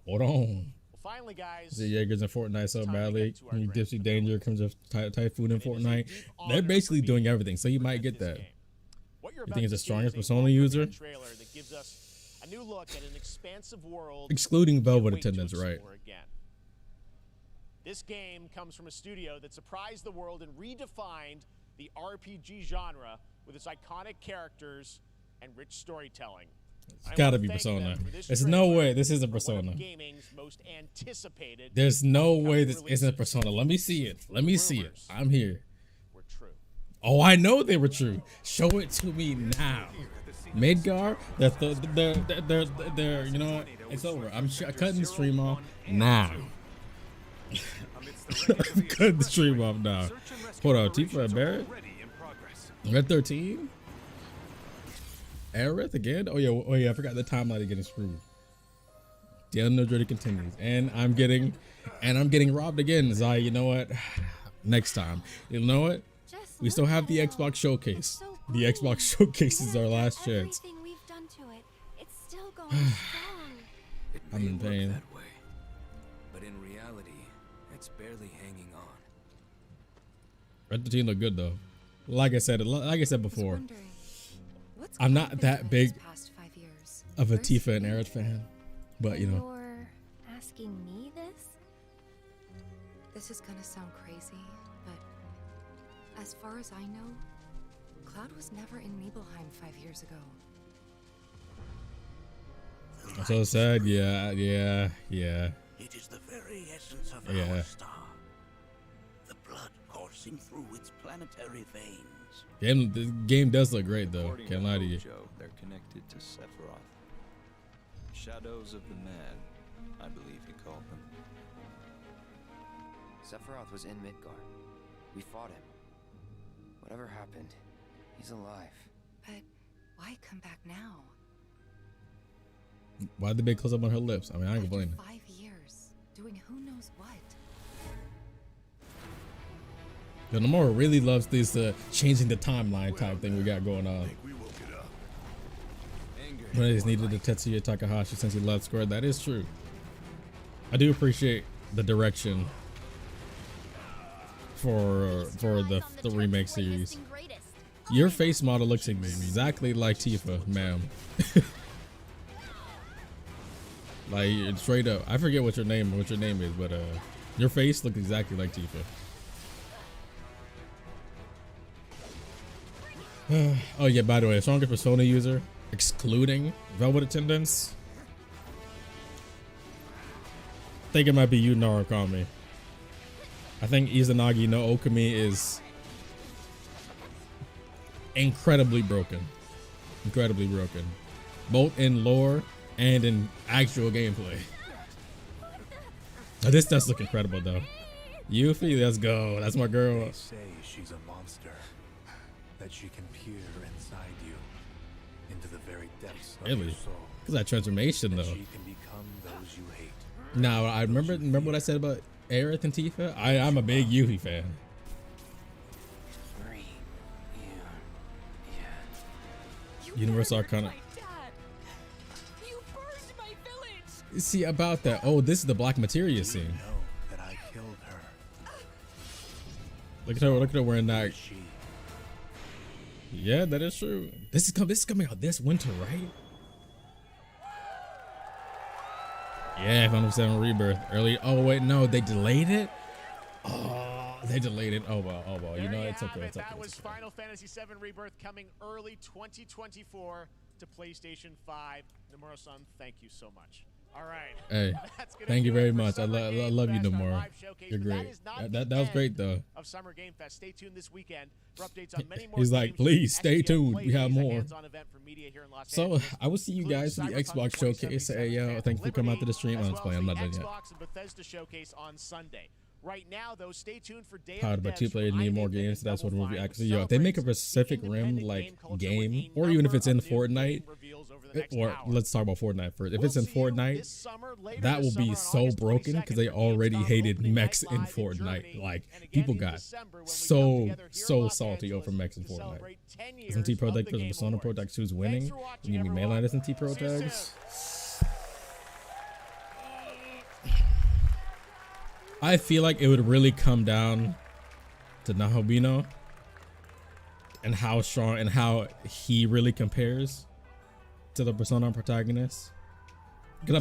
Hold on. Well, finally, guys. The Jaegers in Fortnite so badly. Dipsy Danger comes with Typhoon in Fortnite. They're basically doing everything, so you might get that. You think it's the strongest Persona user? That gives us a new look at an expansive world. Excluding Velvet Attendants, right? This game comes from a studio that surprised the world and redefined the RPG genre with its iconic characters and rich storytelling. It's gotta be Persona. There's no way this isn't Persona. There's no way this isn't Persona. Let me see it. Let me see it. I'm here. Oh, I know they were true. Show it to me now. Midgar, they're you know what? It's over. I'm cutting the stream off now. I'm cutting the stream off now. Hold on, Tifa and Barrett? Red 13? Aerith again? Oh yeah, I forgot the timeline of getting screwed. The unknown journey continues. And I'm getting robbed again. Zai, you know what? Next time. You know what? We still have the Xbox Showcase. The Xbox Showcase is our last chance. I'm in pain. That way, but in reality, it's barely hanging on. Red 13 look good though. Like I said before, I'm not that big of a Tifa and Aerith fan, but you know. You're asking me this? This is gonna sound crazy, but as far as I know, Cloud was never in Nibelheim 5 years ago. I'm so sad. Yeah. It is the very essence of our star. The blood coursing through its planetary veins. The game does look great though. Can't lie to you. They're connected to Sephiroth. Shadows of the Mad, I believe he called them. Sephiroth was in Midgard. We fought him. Whatever happened, he's alive. But why come back now? Why'd the big close up on her lips? I mean, I ain't complaining. 5 years, doing who knows what. Yo, Nomura really loves this changing the timeline type thing we got going on. But I just needed to Tetsuya Takahashi since he left Square. That is true. I do appreciate the direction for the remake series. Your face model looks exactly like Tifa, ma'am. Like straight up. I forget what your name is, but your face looks exactly like Tifa. Oh yeah, by the way, strongest Persona user, excluding Velvet Attendants. I think it might be you, Narukami. I think Izanagi no Okami is incredibly broken. Incredibly broken. Both in lore and in actual gameplay. Now, this does look incredible though. Yuffie, let's go. That's my girl. They say she's a monster. That she can peer inside you into the very depths of your soul. Because that transformation though. She can become those you hate. Now I remember what I said about Aerith and Tifa. I'm a big Yuffie fan. Universal Arcana. See about that. Oh, this is the Black Materia scene. That I killed her. Look at her wearing that. Yeah, that is true. This is coming out this winter, right? Yeah, Final 7 Rebirth early. Oh wait, no, they delayed it. Oh, they delayed it. Oh well. You know, it's okay. It's okay. That was Final Fantasy VII Rebirth coming early 2024 to PlayStation 5. Nomura-san, thank you so much. All right. Hey, thank you very much. I love you no more. You're great. That was great though. Of Summer Game Fest. Stay tuned this weekend for updates on many more. He's like, please stay tuned. We have more. So I will see you guys for the Xbox showcase. Hey, yo, thanks for coming out to the stream. I'm playing. I'm not done yet. Xbox and Bethesda showcase on Sunday. Right now, though, stay tuned for Day How about 2 players need more games? That's what movie actually. Yo, if they make a Pacific Rim like game, or even if it's in Fortnite, or let's talk about Fortnite first. If it's in Fortnite, that will be so broken because they already hated mechs in Fortnite. Like people got so salty over mechs in Fortnite. SMT Pro Tag versus Persona Pro Tag 2's winning. You give me mainline SMT Pro Tags. I feel like it would really come down to Nahobino and how strong and how he really compares to the Persona protagonist. Because I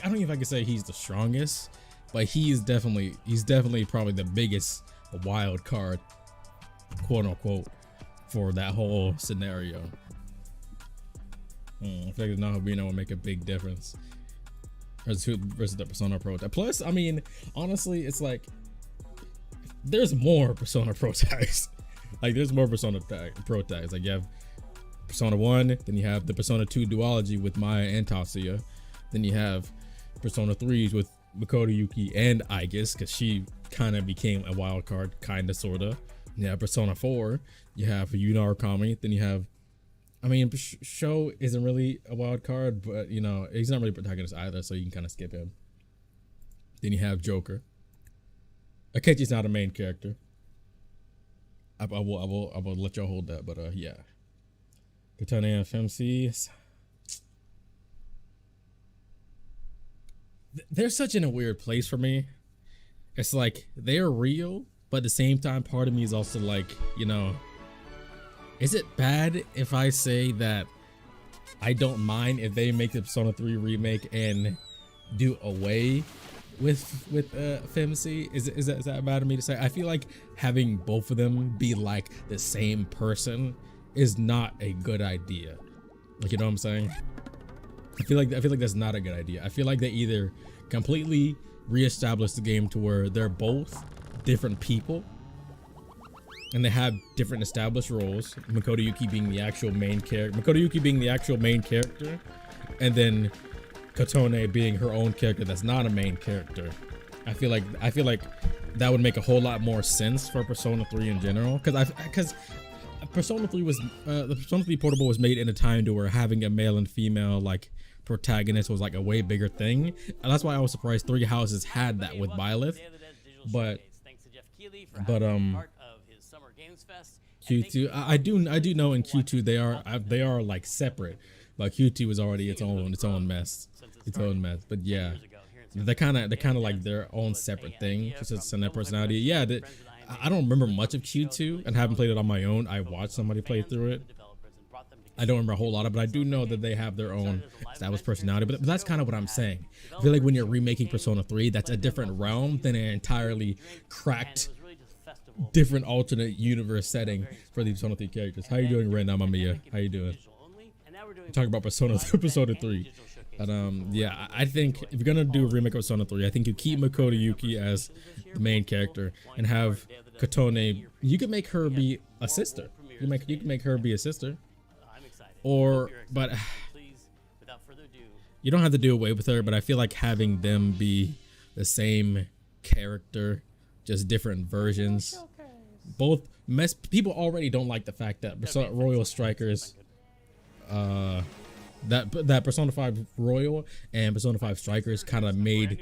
don't know if I can say he's the strongest, but he's definitely probably the biggest wild card, quote unquote, for that whole scenario. I feel like Nahobino will make a big difference versus the Persona Pro Tag. Plus, I mean, honestly, it's like there's more Persona Pro Tags. Like there's more Persona Pro Tags. Like you have Persona 1, then you have the Persona 2 duology with Maya and Tatsuya. Then you have Persona 3s with Makoto Yuki and Aigis, because she kind of became a wild card, kind of, sort of. You have Persona 4, you have Yuna Arakami, then you have, I mean, Sho isn't really a wild card, but you know, he's not really protagonist either, so you can kind of skip him. Then you have Joker. Akechi's not a main character. I will let y'all hold that, but yeah. Katana FMC. They're such in a weird place for me. It's like they're real, but at the same time, part of me is also like, you know, is it bad if I say that I don't mind if they make the Persona 3 remake and do away with FMC? Is that bad of me to say? I feel like having both of them be like the same person is not a good idea. Like, you know what I'm saying? I feel like that's not a good idea. I feel like they either completely reestablish the game to where they're both different people and they have different established roles. Makoto Yuki being the actual main character. And then Kotone being her own character that's not a main character. I feel like that would make a whole lot more sense for Persona 3 in general. Because Persona 3 was the Persona 3 Portable was made in a time to where having a male and female like protagonist was like a way bigger thing, and that's why I was surprised Three Houses had that with Byleth. But Q2, I do know in Q2 they are like separate, but Q2 was already its own mess. But yeah, they're kind of like their own separate thing, just in their personality. Yeah, I don't remember much of Q2 and haven't played it on my own. I watched somebody play through it. I don't remember a whole lot of it, but I do know that they have their own established personality. But that's kind of what I'm saying. I feel like when you're remaking Persona 3, that's a different realm than an entirely cracked, different alternate universe setting for the Persona 3 characters. How you doing right now, Mamiya? How you doing? We're talking about Persona 3. And yeah, I think if you're gonna do a remake of Persona 3, I think you keep Makoto Yuki as the main character and have Kotone. You could make her be a sister. You can make her be a sister. But you don't have to do away with her, but I feel like having them be the same character, just different versions. People already don't like the fact that Royal Strikers, that Persona 5 Royal and Persona 5 Strikers kind of made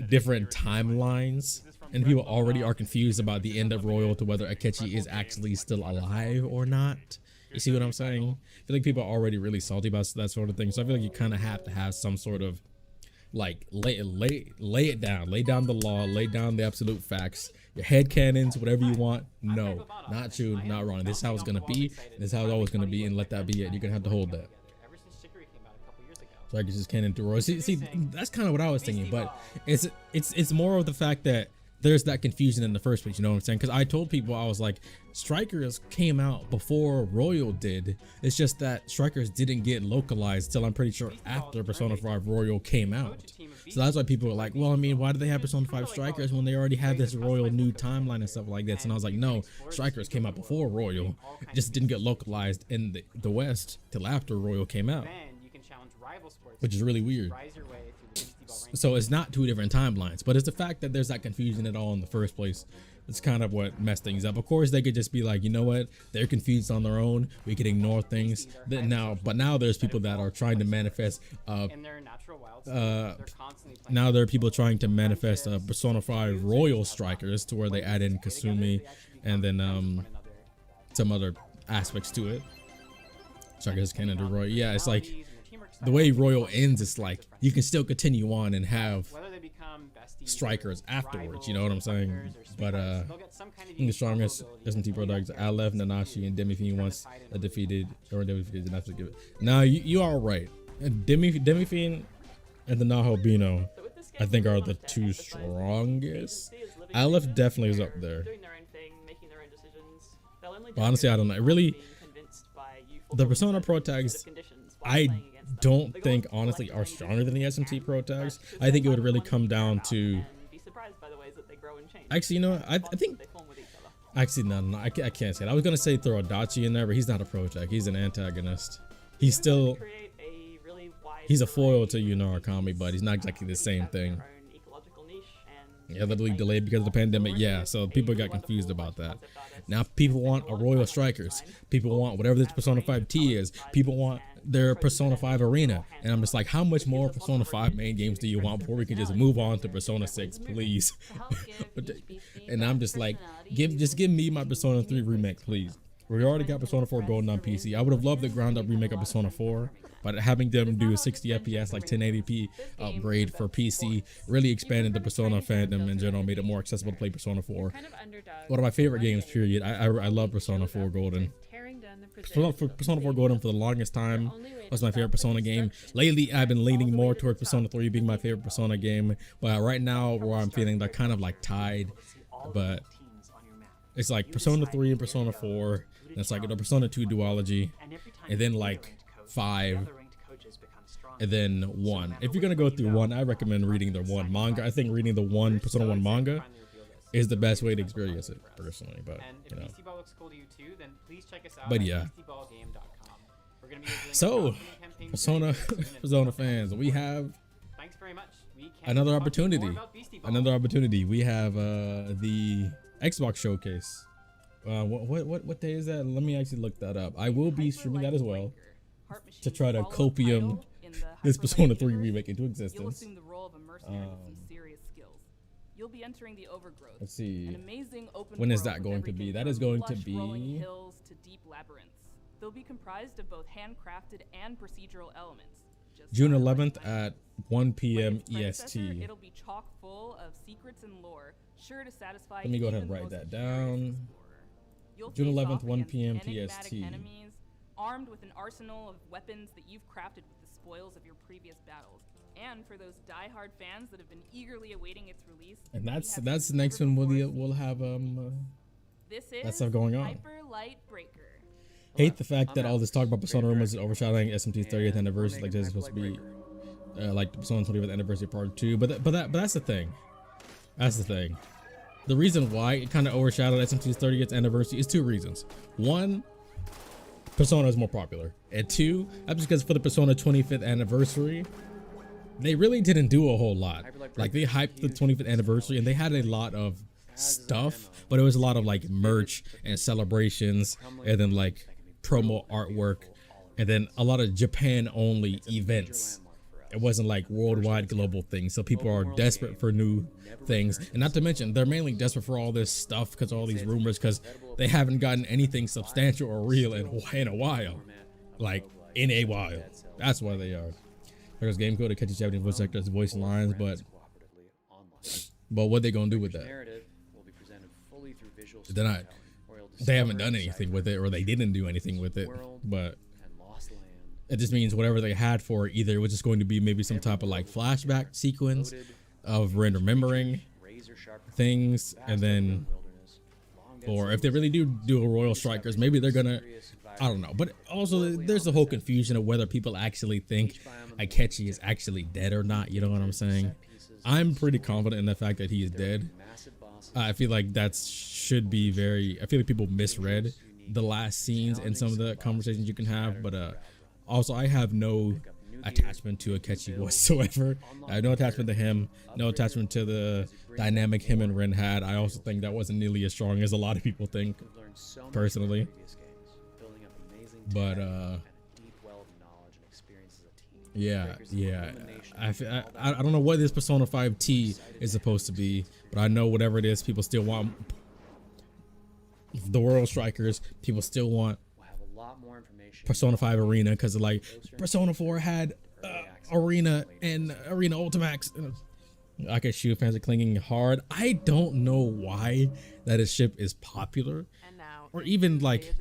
different timelines, and people already are confused about the end of Royal to whether Akechi is actually still alive or not. You see what I'm saying? I feel like people are already really salty about that sort of thing. So I feel like you kind of have to have some sort of like lay it down, lay down the law, lay down the absolute facts, your head canons, whatever you want. No, not true, not wrong. This is how it's gonna be. This is how it's always gonna be, and let that be it. You're gonna have to hold that. So I can just canon to Roy. See, that's kind of what I was thinking, but it's more of the fact that there's that confusion in the first place, you know what I'm saying? Because I told people, I was like, Strikers came out before Royal did. It's just that Strikers didn't get localized till I'm pretty sure after Persona 5 Royal came out. So that's why people were like, well, I mean, why do they have Persona 5 Strikers when they already had this Royal new timeline and stuff like this? And I was like, no, Strikers came out before Royal. It just didn't get localized in the West till after Royal came out, which is really weird. So it's not two different timelines, but it's the fact that there's that confusion at all in the first place. It's kind of what messed things up. Of course, they could just be like, you know what, they're confused on their own. We could ignore things. But now there's people that are trying to manifest. Now there are people trying to manifest Persona 5 Royal Strikers to where they add in Kasumi and then some other aspects to it. Strikers canon to Royal. Yeah, it's like the way Royal ends, it's like you can still continue on and have Strikers afterwards, you know what I'm saying? But the strongest SMT products, Aleph, Nanashi, and Demi-Fiend once defeated or Demi-Fiend did not give it. Now you are right. Demi-Fiend and the Naho-Bino, I think, are the two strongest. Aleph definitely is up there. But honestly, I don't know. Really, the Persona Pro tags, I don't think honestly are stronger than the SMT Pro tags. I think it would really come down to. Actually, you know, I think. Actually, no, I can't say it. I was gonna say throw Adachi in there, but he's not a pro tag. He's an antagonist. He's still. He's a foil to Unarakami, but he's not exactly the same thing. Yeah, literally delayed because of the pandemic. Yeah, so people got confused about that. Now people want a Royal Strikers. People want whatever this Persona 5T is. People want their Persona 5 Arena. And I'm just like, how much more Persona 5 main games do you want before we can just move on to Persona 6, please? And I'm just like, just give me my Persona 3 remake, please. We already got Persona 4 Golden on PC. I would have loved the ground up remake of Persona 4, but having them do a 60 FPS like 1080p upgrade for PC really expanded the Persona fandom in general, made it more accessible to play Persona 4. One of my favorite games, period. I love Persona 4 Golden. Persona 4 Golden for the longest time was my favorite Persona game. Lately, I've been leaning more towards Persona 3 being my favorite Persona game, but right now where I'm feeling they're kind of like tied, but it's like Persona 3 and Persona 4. And it's like the Persona 2 duology, and then like 5, and then 1. If you're gonna go through 1, I recommend reading the 1 manga. I think reading the 1 Persona 1 manga is the best way to experience it, personally. But you know. But yeah. So, Persona fans, we have another opportunity. We have the Xbox showcase. What day is that? Let me actually look that up. I will be streaming that as well to try to copium this Persona 3 remake into existence. You'll be entering the Overgrowth. Let's see. An amazing open when is world that going to be? That is going to be hills to deep labyrinths. They'll be comprised of both handcrafted and procedural elements. June 11th at 1 p.m. EST. It'll be chock full of secrets and lore, sure to satisfy. Let me go ahead and write that down. June 11th, 1 p.m. PST. Enemies, armed with an arsenal of weapons that you've crafted with the spoils of your previous battles. And for those die-hard fans that have been eagerly awaiting its release. And that's the next one we'll have that stuff going on. Hyper Light Breaker. Hate the fact that all this talk about Persona rumors is overshadowing SMT's 30th anniversary. Like this is supposed to be like the Persona 20th anniversary part 2. But that's the thing. That's the thing. The reason why it kind of overshadowed SMT's 30th anniversary is 2 reasons. 1, Persona is more popular. And 2, that's because for the Persona 25th anniversary, they really didn't do a whole lot. Like they hyped the 25th anniversary and they had a lot of stuff, but it was a lot of like merch and celebrations and then like promo artwork and then a lot of Japan only events. It wasn't like worldwide global things. So people are desperate for new things. And not to mention, they're mainly desperate for all this stuff because all these rumors, because they haven't gotten anything substantial or real in a while. Like, in a while. That's why they are. There's game code that catches Japanese voice actors, voice lines, but what they gonna do with that? They're not. They haven't done anything with it, or they didn't do anything with it. But it just means whatever they had for it, either it was just going to be maybe some type of like flashback sequence of remembering things, and then, or if they really do a Royal Strikers, maybe they're gonna, I don't know. But also there's the whole confusion of whether people actually think Akechi is actually dead or not. You know what I'm saying? I'm pretty confident in the fact that he is dead. I feel like that should be I feel like people misread the last scenes and some of the conversations you can have, but also I have no attachment to Akechi whatsoever. I have no attachment to him, no attachment to the dynamic him and Ren had. I also think that wasn't nearly as strong as a lot of people think, personally. But yeah, I don't know what this Persona 5 T is supposed to be, but I know whatever it is, people still want the World Strikers. People still want Persona 5 Arena, because like Persona 4 had Arena and Arena Ultimax. I guess Shu fans are clinging hard. I don't know why that ship is popular, or even like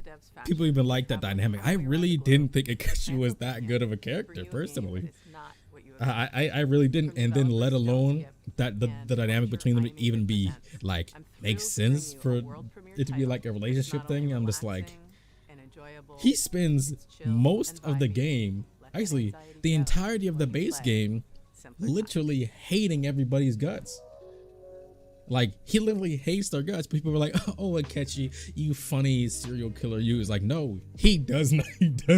people even like that dynamic. I really didn't think Akechi was that good of a character personally. I really didn't, and then let alone that the dynamic between them even be like makes sense for it to be like a relationship thing. I'm just like, he spends most of the game, actually the entirety of the base game, literally hating everybody's guts. Like, he literally hates their guts. People were like, oh, Akechi, you funny serial killer, you. It's like, no, he does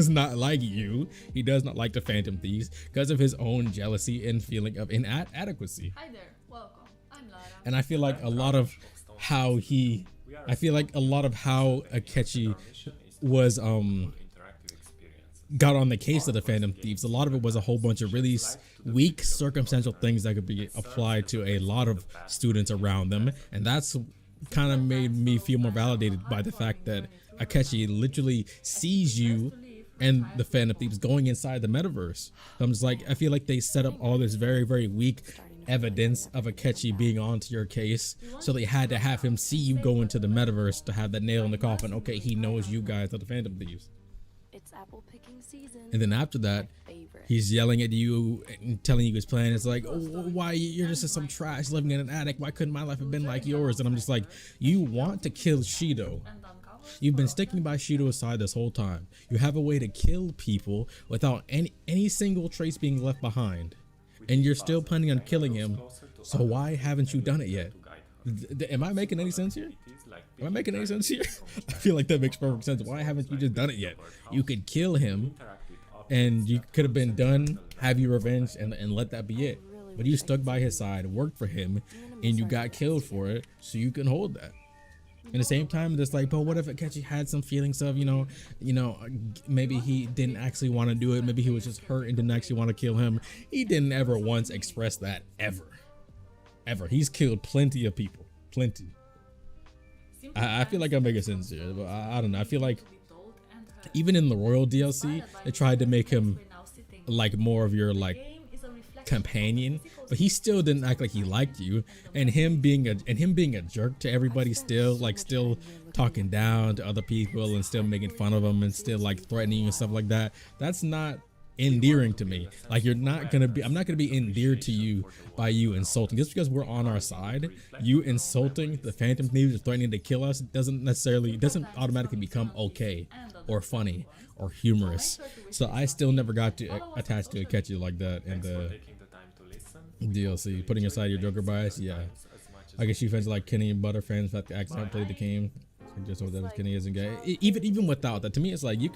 not like you. He does not like the Phantom Thieves because of his own jealousy and feeling of inadequacy. Hi there, welcome. I'm Lara. And I feel like a lot of how Akechi was got on the case of the Phantom Thieves, a lot of it was a whole bunch of really weak circumstantial things that could be applied to a lot of students around them, and that's kind of made me feel more validated by the fact that Akechi literally sees you and the Phantom Thieves going inside the metaverse. So I'm just like, I feel like they set up all this very, very weak evidence of Akechi being onto your case, so they had to have him see you go into the metaverse to have that nail in the coffin. Okay, he knows you guys are the Phantom Thieves. It's apple picking season. And then after that, he's yelling at you and telling you his plan. It's like, oh, why you're just some trash living in an attic? Why couldn't my life have been like yours? And I'm just like, you want to kill Shido. You've been sticking by Shido's side this whole time. You have a way to kill people without any single trace being left behind, and you're still planning on killing him. So why haven't you done it yet? Am I making any sense here? Am I making any sense here? I feel like that makes perfect sense. Why haven't you just done it yet? You could kill him, and you could have been done, have your revenge, and let that be it. But you stuck by his side, worked for him, and you got killed for it, so you can hold that. At the same time, it's like, but what if Akechi had some feelings of, maybe he didn't actually want to do it. Maybe he was just hurt and didn't actually want to kill him. He didn't ever once express that, ever. He's killed plenty of people, plenty. I feel like I'm making sense here, but I don't know. I feel like even in the Royal DLC, they tried to make him like more of your like companion, but he still didn't act like he liked you. And him being a jerk to everybody, still talking down to other people and still making fun of them and still like threatening and stuff like that. That's not endearing to me. Like, I'm not gonna be endeared to you by you insulting. Just because we're on our side, you insulting the Phantom Thieves or threatening to kill us doesn't automatically become okay or funny or humorous. So I still never got to attach to Akechi like that in the DLC. Putting aside your Joker bias, yeah. I guess you fans like Kenny and Butter fans that accidentally played the game. Just what that was Kenny isn't gay. Even without that, to me, it's like you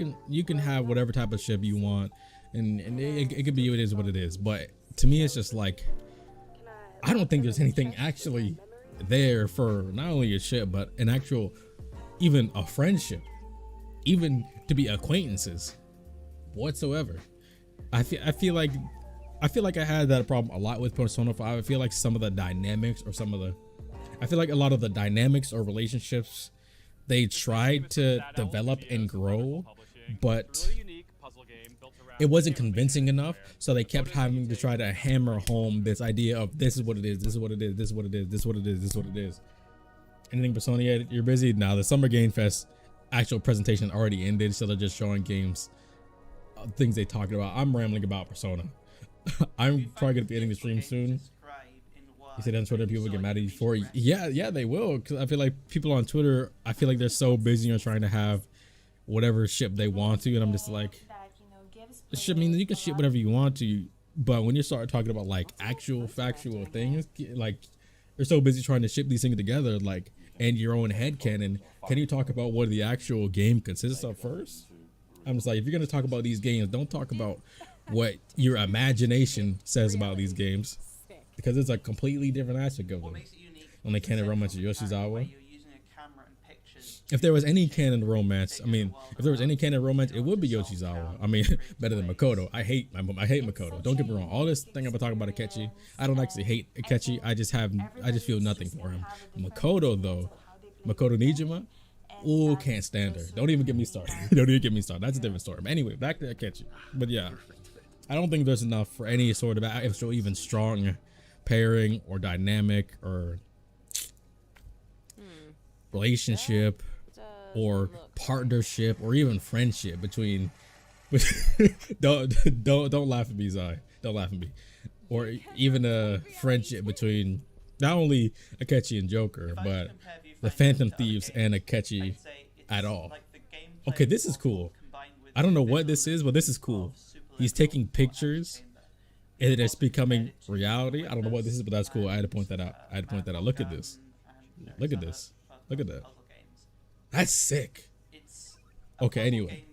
can have whatever type of ship you want, and it could be what it is what it is. But to me, it's just like, I don't think there's anything actually there for not only a ship, but an actual, even a friendship, even to be acquaintances whatsoever. I feel like I had that problem a lot with Persona 5. I feel like some of the dynamics or I feel like a lot of the dynamics or relationships they tried to develop and grow, but it wasn't convincing enough, so they kept having to try to hammer home this idea of this is what it is, this is what it is, this is what it is, this is what it is, this is what it is. Anything Persona yet? You're busy now. The Summer Game Fest actual presentation already ended, so they're just showing games, things they talked about. I'm rambling about Persona. I'm probably gonna be ending the stream soon. You said on Twitter people get mad at you for it. Yeah, they will. Because I feel like people on Twitter, I feel like they're so busy on trying to have whatever ship they want to, and I'm just like, I mean, you can ship whatever you want to, but when you start talking about like actual factual things, like you're so busy trying to ship these things together, like, and your own headcanon, can you talk about what the actual game consists of first? I'm just like, if you're gonna talk about these games, don't talk about what your imagination says about these games, because it's a completely different aspect of them. On the canon romance of Yoshizawa, if there was any canon romance, I mean, if there was any canon romance, it would be Yoshizawa. I mean, better than Makoto. I hate Makoto. Don't get me wrong. All this thing about talking about Akechi, I don't actually hate Akechi. I just feel nothing for him. Makoto though, Makoto Nijima, ooh, can't stand her. Don't even get me started. Don't even get me started. That's a different story. But anyway, back to Akechi. But yeah, I don't think there's enough for any sort of actual even strong pairing or dynamic or relationship or partnership or even friendship between don't laugh at me, Zai. Don't laugh at me. Or even a friendship between not only Akechi and Joker, but the Phantom Thieves and Akechi at all. Okay, this is cool. I don't know what this is, but this is cool. He's taking pictures and it's becoming reality. I don't know what this is, but that's cool. I had to point that out. Look at this. Look at this. Look at that. That's sick. Okay, anyway.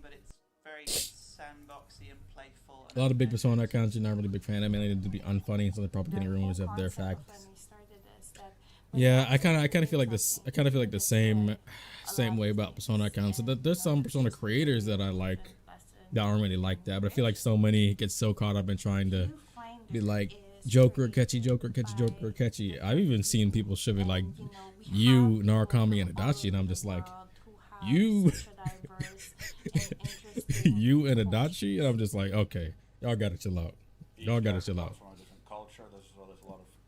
A lot of big Persona accounts, you're not really a big fan. I mean, they need to be unfunny, so they're propagating rumors of their facts. Yeah, I kind of feel like this. I kind of feel like the same way about Persona accounts. So there's some Persona creators that I like that aren't really like that, but I feel like so many get so caught up in trying to be like Joker Akechi, Joker Akechi, Joker Akechi. I've even seen people shivering like you, Narukami, and Adachi, and I'm just like, you and Adachi, and I'm just like, okay, y'all gotta chill out. Y'all gotta chill out.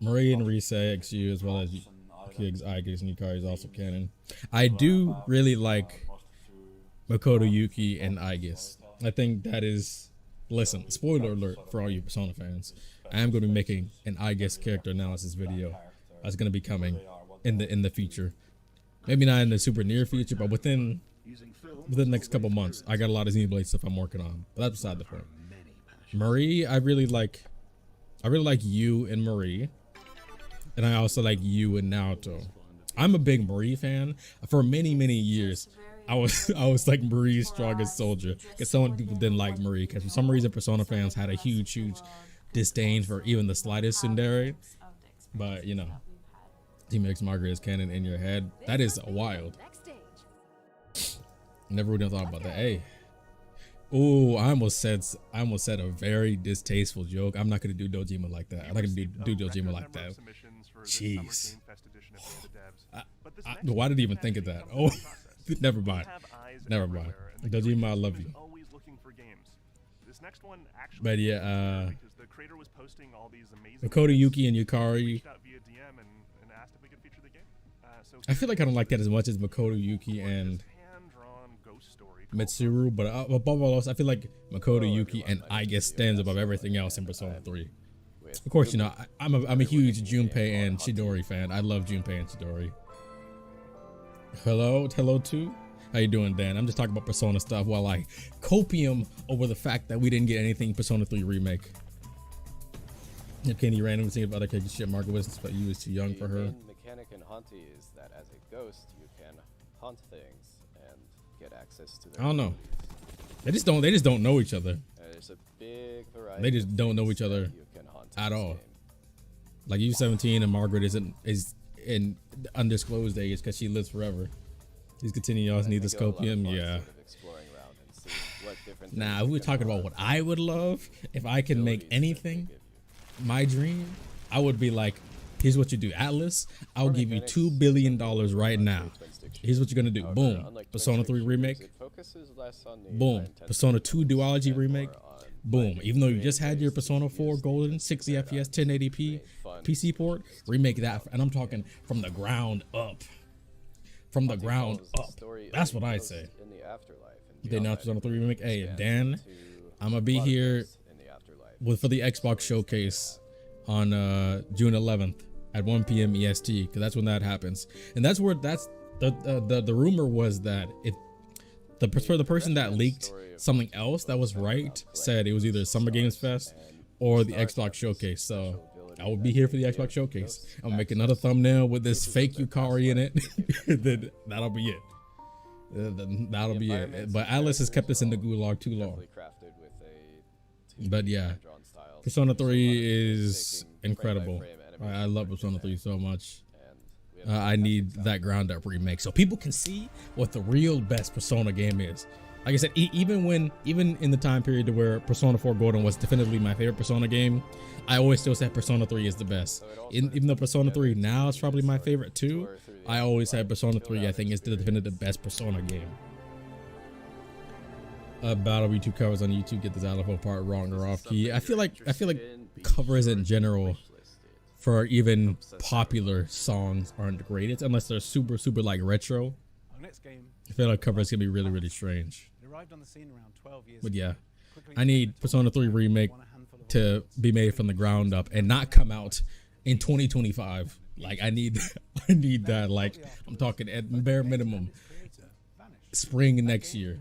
Marie and Rise XU, as well as Kig's, Aigis, and Yukari is also canon. I do really like Makoto Yuki and Aigis. I think that is, listen, spoiler alert for all you Persona fans. I am going to be making an Aigis character analysis video. That's going to be coming in the future. Maybe not in the super near future, but within the next couple months. I got a lot of Xenoblade stuff I'm working on, but that's beside the point. Marie, I really like you and Marie, and I also like you and Naoto. I'm a big Marie fan. For many years, I was like Marie's strongest soldier, because some people didn't like Marie, because for some reason Persona fans had a huge disdain for even the slightest tsundere. But you know, Team X Margaret is canon in your head. That is wild. Never would have thought about that. Hey, oh, I almost said a very distasteful joke. I'm not gonna do Dojima like that. I'm not gonna do Dojima like that. Jeez. Why did I even think of that? Oh, never mind. Dojima, I love you. But yeah, Makoto Yuki and Yukari. I feel like I don't like that as much as Makoto Yuki and Mitsuru, but above all else, I feel like Makoto Yuki and Aigis stands above everything else in Persona 3. Of course, you know, I'm a huge Junpei and Chidori fan. I love Junpei and Chidori. Hello too. How you doing, Dan? I'm just talking about Persona stuff while I copium over the fact that we didn't get anything Persona 3 remake. Kenny randomly thinking about other shit. Margaret was, but you was too young for her. The main mechanic in Haunty is that as a ghost, you can haunt things and get access to their I don't know. They just don't know each other. There's a big variety. They just don't know each other at all. Like U17 and Margaret is in undisclosed age because she lives forever. He's continuing on need the scopium, yeah. Nah, we were talking about what I would love if I could make anything. My dream, I would be like, here's what you do, Atlus. I'll give you $2 billion right now. Here's what you're gonna do. Boom. Persona 3 remake. Boom. Persona 2 duology remake. Boom. Even though you just had your Persona 4 golden 60 FPS 1080p PC port, remake that. And I'm talking from the ground up. From the ground up. That's what I say. They announced Persona 3 remake. Hey, Dan, I'm gonna be here for the Xbox showcase on June 11th at 1 p.m. EST, because that's when that happens. And that's where the rumor was that if the person that leaked something else that was right said it was either Summer Games Fest or the Xbox Showcase. So I will be here for the Xbox Showcase. I'll make another thumbnail with this fake Yukari in it. Then that'll be it. That'll be it. But Atlus has kept us in the gulag too long. But yeah, Persona 3 is incredible. I love Persona 3 so much. I need that ground up remake so people can see what the real best Persona game is. Like I said, even in the time period where Persona 4 Golden was definitively my favorite Persona game, I always still said Persona 3 is the best. Even though Persona 3 now is probably my favorite too, I always said Persona 3 I think is the definitive best Persona game. Battle YouTube covers on YouTube get this Alpha part wrong or off key. I feel like covers in general for even popular songs aren't great. It's unless they're super like retro. I feel like covers can be really strange. But yeah, I need Persona 3 remake to be made from the ground up and not come out in 2025. Like I need that. Like I'm talking at bare minimum spring next year.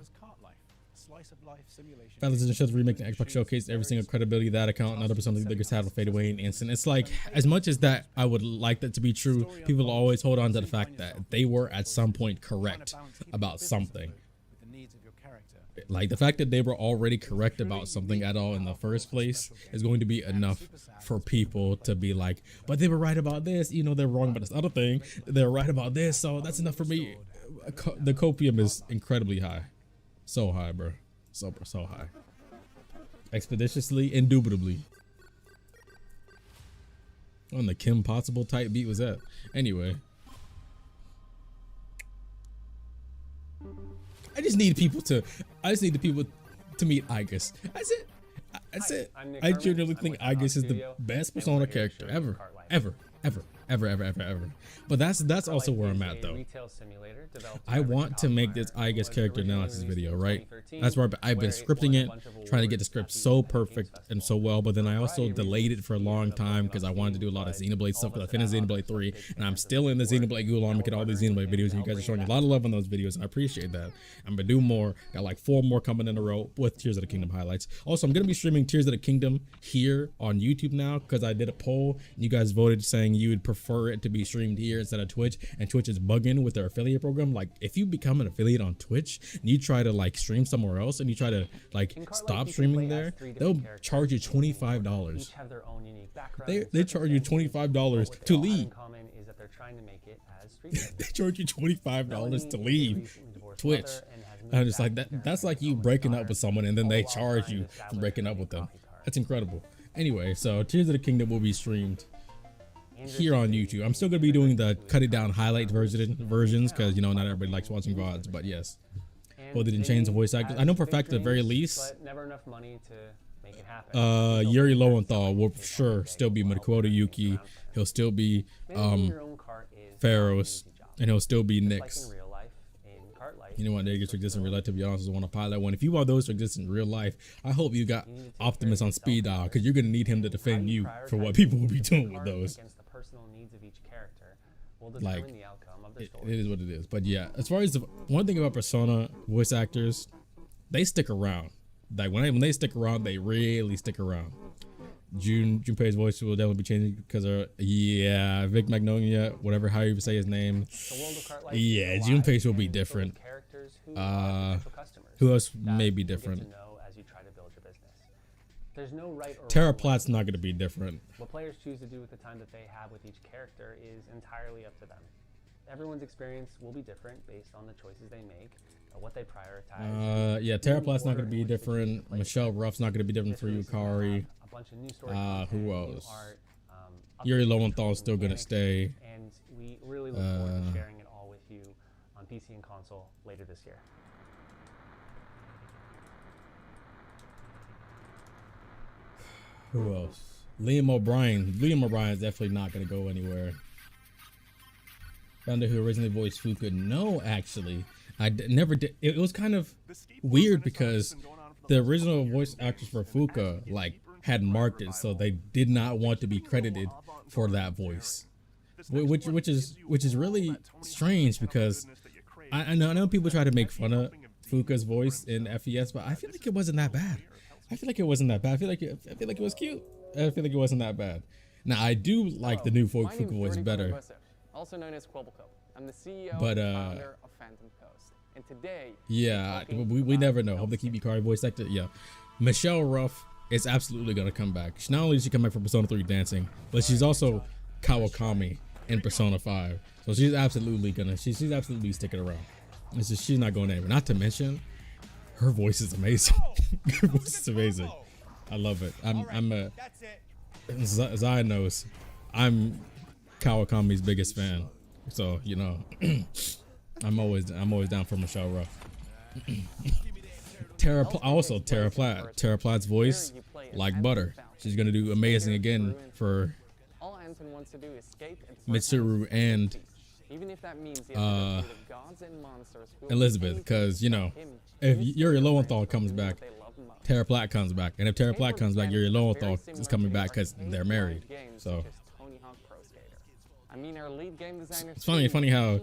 Fellas and Shut remake the Xbox Showcase every single credibility that account. Another Persona they just have a fade away in instant. It's like as much as that I would like that to be true, people always hold on to the fact that they were at some point correct about something. Like the fact that they were already correct about something at all in the first place is going to be enough for people to be like, but they were right about this, you know, they're wrong about this other thing, they're right about this, so that's enough for me. The copium is incredibly high. So high, bro. So high. Expeditiously, indubitably. On the Kim Possible type beat was that? Anyway. I just need the people to meet Igus. That's it. That's it. I genuinely think Igus is the best Persona character ever. But that's also where I'm at though. I want to make this Igus character analysis video, right? That's where I've been scripting it, trying to get the script so perfect and so well, but then I also delayed it for a long time because I wanted to do a lot of Xenoblade stuff, because I finished Xenoblade 3 and I'm still in the Xenoblade Gulag making all these Xenoblade videos, and you guys are showing a lot of love on those videos and I appreciate that. I'm gonna do more. Got like 4 more coming in a row with Tears of the Kingdom highlights. Also, I'm gonna be streaming Tears of the Kingdom here on YouTube now because I did a poll and you guys voted saying you would prefer it to be streamed here instead of Twitch, and Twitch is bugging with their affiliate program. Like if you become an affiliate on Twitch and you try to like stream somewhere else and you try to like stop streaming there, they'll charge you $25. They charge you $25 to leave. They charge you $25 to leave Twitch. And it's like that's like you breaking up with someone and then they charge you for breaking up with them. That's incredible. Anyway, so Tears of the Kingdom will be streamed here on YouTube. I'm still gonna be doing the cut it down highlight versions because you know not everybody likes watching VODs, but yes. Well, they didn't change the voice actors. I know for a fact at the very least, Yuri Lowenthal will for sure still be Makoto Yuki. He'll still be Pharaohs, and he'll still be Nyx. You know what, they get to exist in real life, to be honest, I want to pilot one. If you want those to exist in real life, I hope you got Optimus on speed dial, because you're going to need him to defend you for what people will be doing with those. Like, it is what it is. But yeah, as far as the one thing about Persona voice actors, they stick around. Like when they stick around, they really stick around. Junpei's voice will definitely be changing because Vic Magnolia, whatever how you say his name. Yeah, Junpei's will be different. Who else may be different? There's no right or Terra Platt's not going to be different. What players choose to do with the time that they have with each character is entirely up to them. Everyone's experience will be different based on the choices they make, what they prioritize. Yeah, Terra Platt's not going to be different. Michelle Ruff's not going to be different for Yukari. Who else? Yuri Lowenthal's still going to stay. And we really look forward to sharing it all with you on PC and console later this year. Who else? Liam O'Brien. Liam O'Brien's definitely not going to go anywhere. Found out who originally voiced Fuka. No, actually. I never did. It was kind of weird because the original voice actors for Fuka, like, had marked it, so they did not want to be credited for that voice. which is really strange because I know people try to make fun of Fuuka's voice in FES, but I feel like it wasn't that bad. I feel like it was cute. I feel like it wasn't that bad. Now I do like the new Fuuka voice better. Also known as Quibble. I'm the CEO but and founder of Phantom Coast. And today, yeah, we never know. Hope they keep Yukari voice actor. Yeah, Michelle Ruff is absolutely gonna come back. Not only is she come back for Persona 3 dancing, but she's also Kawakami in Persona 5. So she's absolutely sticking around. It's just she's not going anywhere. Not to mention, her voice is amazing. Her voice is amazing. I love it. Zai knows I'm Kawakami's biggest fan. So, you know, I'm always down for Michelle Ruff. Tara Platt. Tara Platt's voice, like butter. She's gonna do amazing again for Mitsuru and Elizabeth, because you know, if Yuri Lowenthal comes back, Tara Platt comes back, and if Tara Platt comes back, Yuri Lowenthal is coming back because they're married. So it's funny how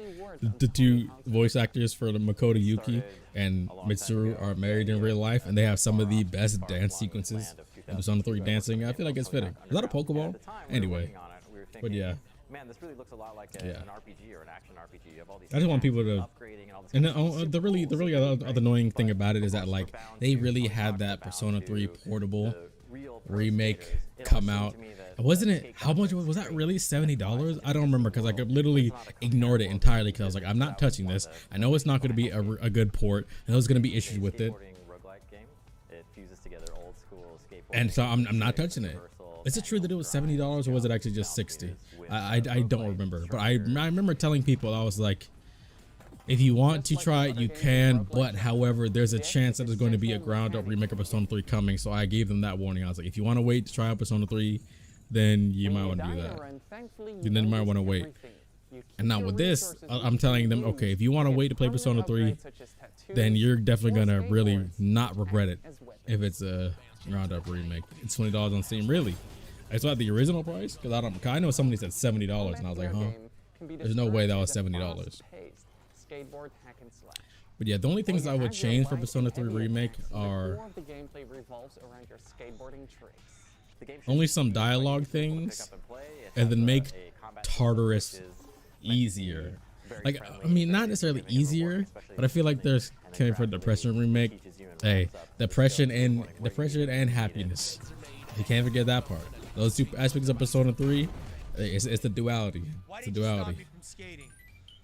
the two voice actors for the Makoto Yuki and Mitsuru are married in real life, and they have some of the best dance sequences in Persona 3 dancing. I feel like it's fitting. Is that a Pokeball? Anyway, but yeah. Man, this really looks a lot like an RPG or an action RPG. You have all these I just want people to, and the really other annoying thing about it is that like they really had that Persona 3 portable remake come out. Wasn't it? How much was that? Really $70? I don't remember because I literally ignored it entirely because I was like, I'm not touching this. I know it's not going to be a good port. I know there's going to be issues with it. And so I'm not touching it. Is it true that it was $70 or was it actually just $60? I don't remember, but I remember telling people, I was like, if you want to try it, you can, but however, there's a chance that there's going to be a ground up remake of Persona 3 coming. So I gave them that warning. I was like, if you want to wait to try out Persona 3, then you might want to do that. Then you might want to wait. And now with this, I'm telling them, okay, if you want to wait to play Persona 3, then you're definitely going to really not regret it if it's a ground up remake. It's $20 on Steam. Really? It's not the original price? Because I know somebody said $70 and I was like, huh? There's no way that was $70. But yeah, the only things I would change for Persona 3 Remake are only some dialogue things, and then make Tartarus easier. Like, I mean, not necessarily easier, but I feel like there's kind for Depression Remake. Hey, depression and happiness. You can't forget that part. Those two aspects of Persona 3, it's the duality. It's the duality.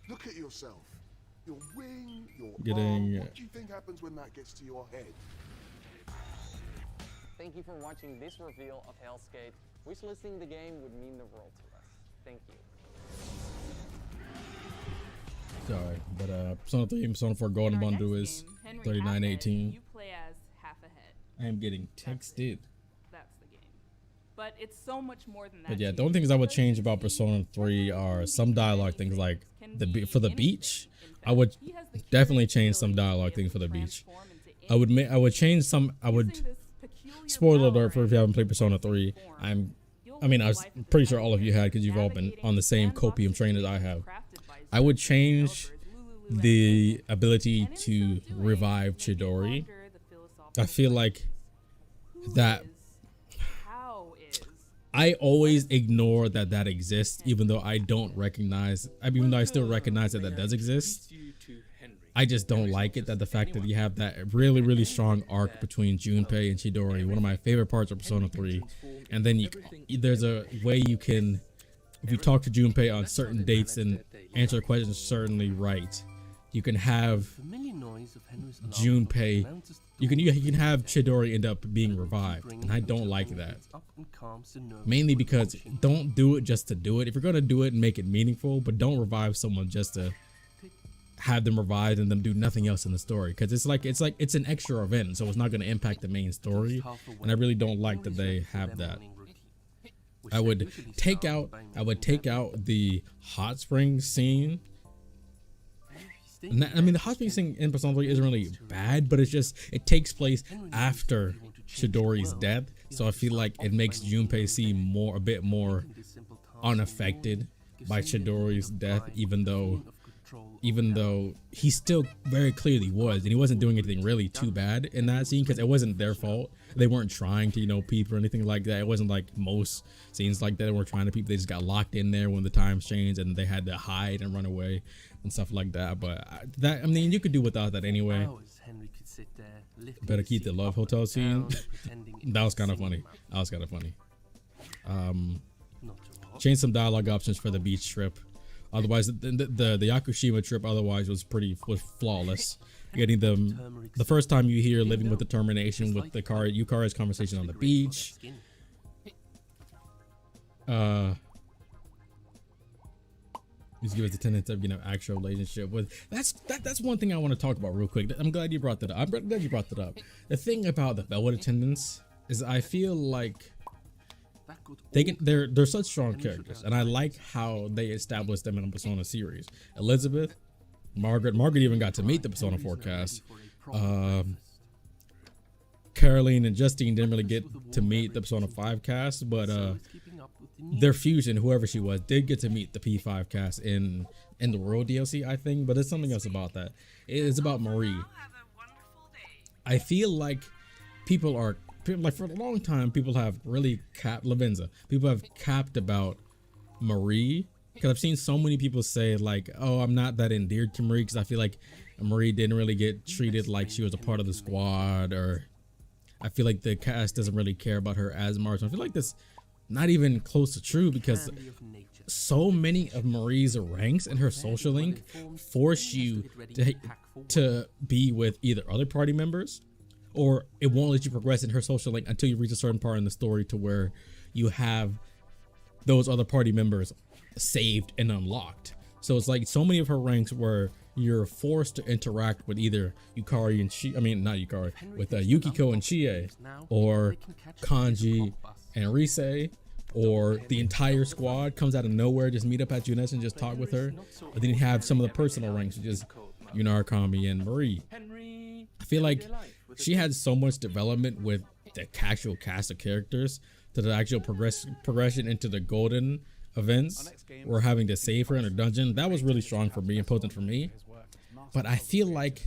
Look at yourself. Your wing, your arm. What do you think happens when that gets to your head? Thank you for watching this reveal of Hellskate. Wish listing the game would mean the world to us. Thank you. Sorry, but Persona 3 and Persona 4 Golden Bundle is $39.18. You play as half a head. I am getting texted. That's the game. But it's so much more than that. But yeah, the only things I would change about Persona 3 are some dialogue things, like for the beach. I would definitely change some dialogue things for the beach. I would change some. Spoiler alert for if you haven't played Persona 3. I was pretty sure all of you had because you've all been on the same copium train as I have. I would change the ability to revive Chidori. I feel like that I always ignore that exists, even though I don't recognize, even though I still recognize that does exist. I just don't like it, that the fact that you have that really, really strong arc between Junpei and Chidori, one of my favorite parts of Persona 3. And then there's a way you can, if you talk to Junpei on certain dates and answer questions certainly right, you can have Junpei, you can have Chidori end up being revived, and I don't like that. Mainly because don't do it just to do it. If you're gonna do it, make it meaningful, but don't revive someone just to have them revived and them do nothing else in the story, because it's an extra event, so it's not going to impact the main story, and I really don't like that they have that. I would take out the hot spring scene. I mean, the hot spring scene in Persona 3 isn't really bad, but it takes place after Chidori's death, so I feel like it makes Junpei seem a bit more unaffected by Chidori's death, even though he still very clearly was, and he wasn't doing anything really too bad in that scene because it wasn't their fault. They weren't trying to, you know, peep or anything like that. It wasn't like most scenes like that. They weren't trying to peep. They just got locked in there when the times changed and they had to hide and run away and stuff like that. But I mean, you could do without that anyway. Better keep the love hotel scene. That was kind of funny. Change some dialogue options for the beach trip. Otherwise, the Yakushima trip otherwise was flawless. Getting the first time you hear living with determination with the Yukari's conversation on the beach. Just give us the tendency of, you know, actual relationship with that's one thing I want to talk about real quick. I'm glad you brought that up. The thing about the Velvet attendants is I feel like they're such strong characters, and I like how they established them in the Persona series. Elizabeth, Margaret even got to meet the Persona 4 cast. Caroline and Justine didn't really get to meet the Persona 5 cast, but their fusion, whoever she was, did get to meet the P5 cast in the World DLC, I think. But there's something else about that. It's about Marie. I feel like like for a long time, people have really capped Lavenza. People have capped about Marie, because I've seen so many people say like, "Oh, I'm not that endeared to Marie," because I feel like Marie didn't really get treated like she was a part of the squad, or I feel like the cast doesn't really care about her as much. I feel like that's not even close to true, because so many of Marie's ranks and her social link force you to be with either other party members, or it won't let you progress in her social link until you reach a certain part in the story to where you have those other party members saved and unlocked. So it's like so many of her ranks where you're forced to interact with either Yukari and with Yukiko and Chie, or Kanji and Rise, or the entire squad comes out of nowhere, just meet up at Junes and just talk with her. But then you have some of the personal ranks, which is Yunarikami and Marie. I feel like she had so much development with the actual cast of characters to the actual progression into the golden events. We're having to save her in a dungeon. That was really strong for me and potent for me. But I feel like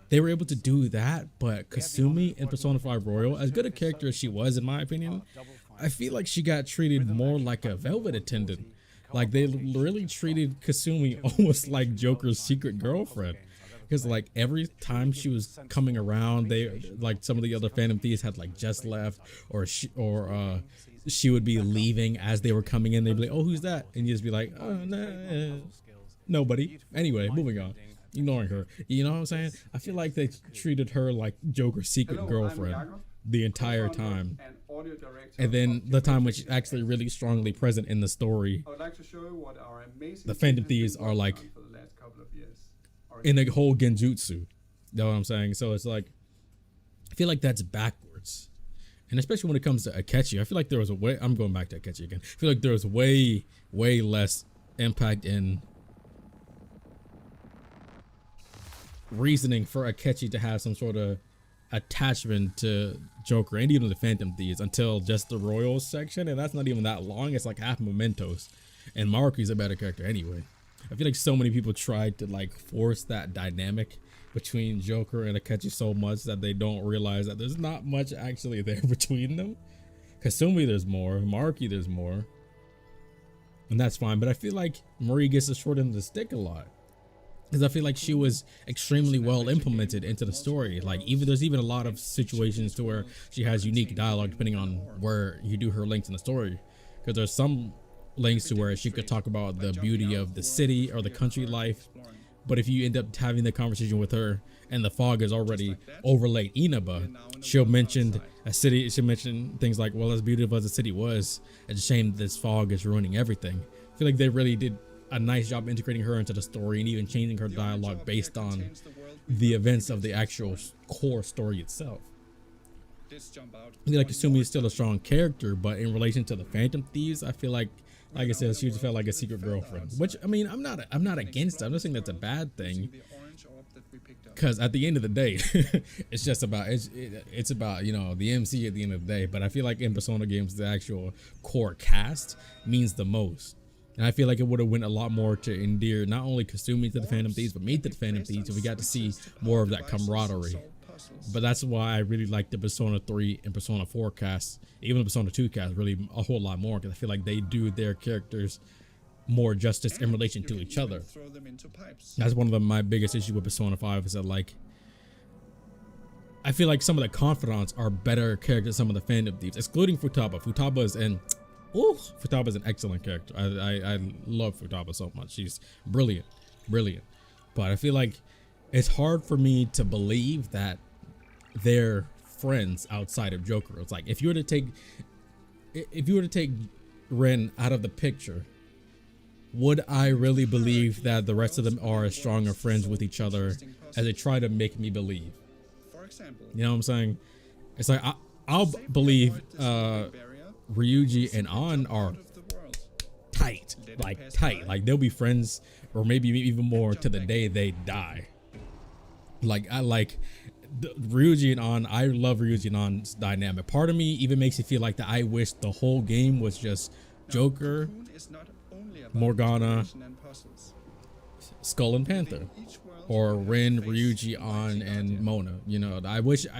they were able to do that. But Kasumi in Persona 5 Royal, as good a character as she was, in my opinion, I feel like she got treated more like a Velvet attendant. Like they really treated Kasumi almost like Joker's secret girlfriend. Because like every time she was coming around, they like some of the other Phantom Thieves had like just left, or she would be leaving as they were coming in. They'd be like, "Oh, who's that?" And you just be like, "Oh, nah, nobody." Anyway, moving on, ignoring her. You know what I'm saying? I feel like they treated her like Joker's secret girlfriend the entire time. And then the time when she's actually really strongly present in the story, the Phantom Thieves are like in a whole genjutsu. You know what I'm saying? So it's like, I feel like that's backwards. And especially when it comes to Akechi, I feel like there was I'm going back to Akechi again. I feel like there was way less impact in reasoning for Akechi to have some sort of attachment to Joker and even the Phantom Thieves until just the Royals section. And that's not even that long. It's like half Mementos. And Maruki's a better character anyway. I feel like so many people tried to like force that dynamic between Joker and Akechi so much that they don't realize that there's not much actually there between them. Kasumi, there's more. Maruki, there's more. And that's fine. But I feel like Marie gets the short end of the stick a lot, because I feel like she was extremely well implemented into the story. Like there's even a lot of situations to where she has unique dialogue depending on where you do her links in the story. Because there's some links to where she could talk about the beauty of the city or the country life, but if you end up having the conversation with her and the fog is already overlaid Inaba, she'll mention things like, well, as beautiful as the city was, it's a shame this fog is ruining everything. I feel like they really did a nice job integrating her into the story and even changing her dialogue based on the events of the actual core story itself. I feel like Kasumi is still a strong character, but in relation to the Phantom Thieves, I feel like I said, she just felt like a secret girlfriend, which, I mean, I'm not against it. I'm not saying that's a bad thing, because at the end of the day, it's just about, it's about, you know, the MC at the end of the day. But I feel like in Persona games, the actual core cast means the most. And I feel like it would have went a lot more to endear not only Kasumi to the Phantom Thieves, but me to the Phantom Thieves, and we got to see more of that camaraderie. But that's why I really like the Persona 3 and Persona 4 casts, even the Persona 2 cast, really a whole lot more, because I feel like they do their characters more justice in relation to each other. That's one of my biggest issues with Persona 5 is that, like, I feel like some of the confidants are better characters than some of the Phantom Thieves, excluding Futaba. Futaba's an excellent character. I love Futaba so much. She's brilliant. But I feel like it's hard for me to believe that they're friends outside of Joker. It's like if you were to take Ren out of the picture, would I really believe that the rest of them are as strong of friends with each other as they try to make me believe? You know what I'm saying? It's like I'll believe Ryuji and An are tight, like they'll be friends, or maybe even more to the day they die. Like I like Ryuji and An. I love Ryuji and An's dynamic. Part of me even makes me feel like that I wish the whole game was just Joker, Morgana, Skull and Panther, or Ren, Ryuji, An, and Mona. You know,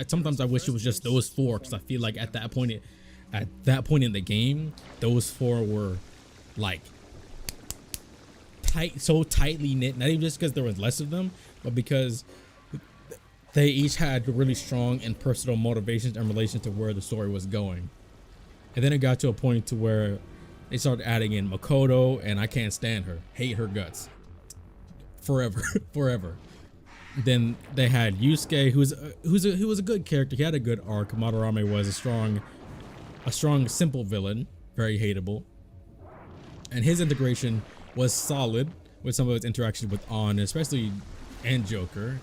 sometimes I wish it was just those four, because I feel like at that point in the game, those four were like so tightly knit. Not even just because there was less of them, but because they each had really strong and personal motivations in relation to where the story was going. And then it got to a point to where they started adding in Makoto, and I can't stand her. Hate her guts. Forever. Then they had Yusuke, who was a good character. He had a good arc. Madarame was a strong, simple villain, very hateable. And his integration was solid with some of his interactions with An, especially, and Joker.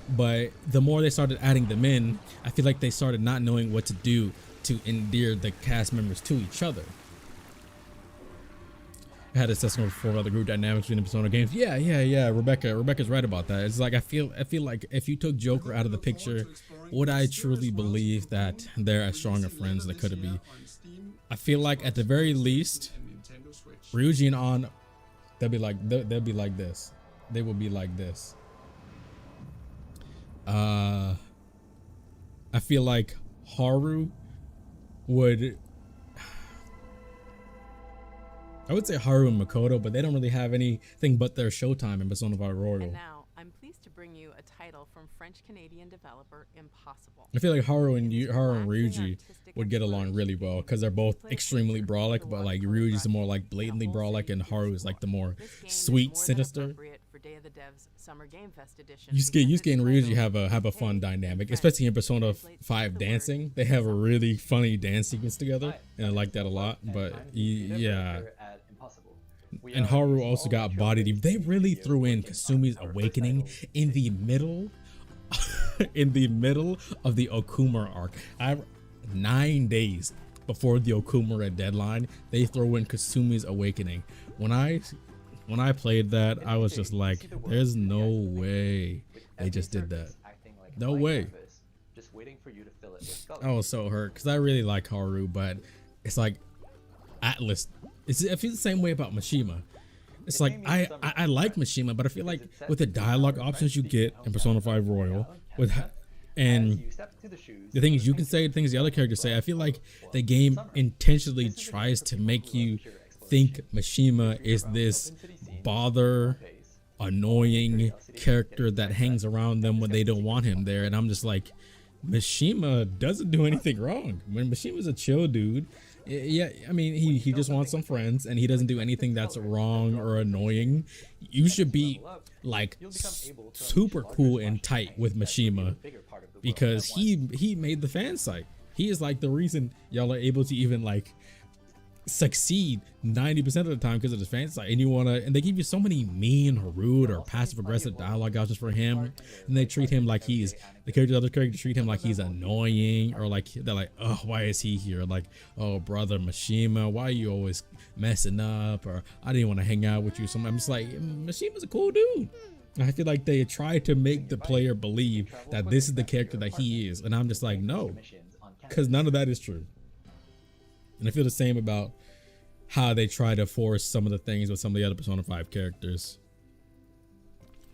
But the more they started adding them in, I feel like they started not knowing what to do to endear the cast members to each other. I had a discussion before about the group dynamics between the Persona games. Yeah. Rebecca's right about that. It's like I feel like if you took Joker out of the picture, would I truly believe that they're as strong of friends as they could be? I feel like at the very least, Ryuji and An, they'll be like this. They will be like this. I feel like Haru would. I would say Haru and Makoto, but they don't really have anything but their showtime in Persona 5 Royal. And now, I'm pleased to bring you a title from French-Canadian developer Impossible. I feel like Haru and Ryuji would get along really well because they're both extremely brawlic, but like Ryuji's the more like blatantly brawlic, and Haru is like the more sweet, sinister. Yusuke and Ryuji have a fun dynamic, especially in Persona 5 dancing. They have a really funny dance sequence together, and I like that a lot. But yeah. And Haru also got bodied. They really threw in Kasumi's awakening in the middle of the Okumura arc. 9 days before the Okumura deadline, they throw in Kasumi's awakening. When I played that, I was just like, there's no way they just did that. No way. I was so hurt because I really like Haru, but it's like Atlus. I feel the same way about Mishima. It's like I like Mishima, but I feel like with the dialogue options you get in Persona 5 Royal, and the things you can say, the things the other characters say, I feel like the game intentionally tries to make you think Mishima is this annoying character that hangs around them when they don't want him there, and I'm just like, Mishima doesn't do anything wrong. When Mishima's a chill dude. Yeah, I mean, he just wants some friends, and he doesn't do anything that's wrong or annoying. You should be like super cool and tight with Mishima because he made the fan site. He is like the reason y'all are able to even like succeed 90% of the time because of the fan site. And they give you so many mean or rude or passive aggressive dialogue options for him, and they treat him like other characters treat him like he's annoying, or like they're like, oh, why is he here? Like, oh, brother Mishima, why are you always messing up? Or I didn't want to hang out with you. So I'm just like, Mishima's a cool dude. I feel like they try to make the player believe that this is the character that he is, and I'm just like, no, because none of that is true. And I feel the same about how they try to force some of the things with some of the other Persona 5 characters.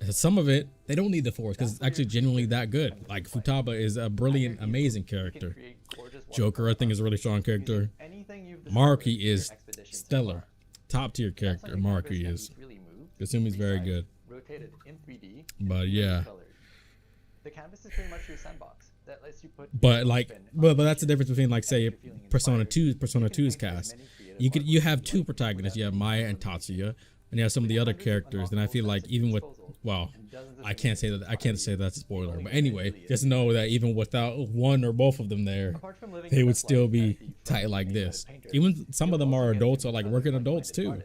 Some of it, they don't need the force because it's actually genuinely that good. Like, Futaba is a brilliant, amazing character. Joker, I think, is a really strong character. Maruki is stellar. Top tier character, Maruki is. Kasumi's very good. But yeah. The canvas is pretty much your sandbox. That lets you put but like, but that's the difference between, like, say, Persona 2's cast. You have two protagonists. You have Maya and Tatsuya, and you have some of the other characters. And I feel like even with, well, I can't say that's a spoiler. But anyway, just know that even without one or both of them there, they would still be tight like this. Even some of them are adults, or like working adults too,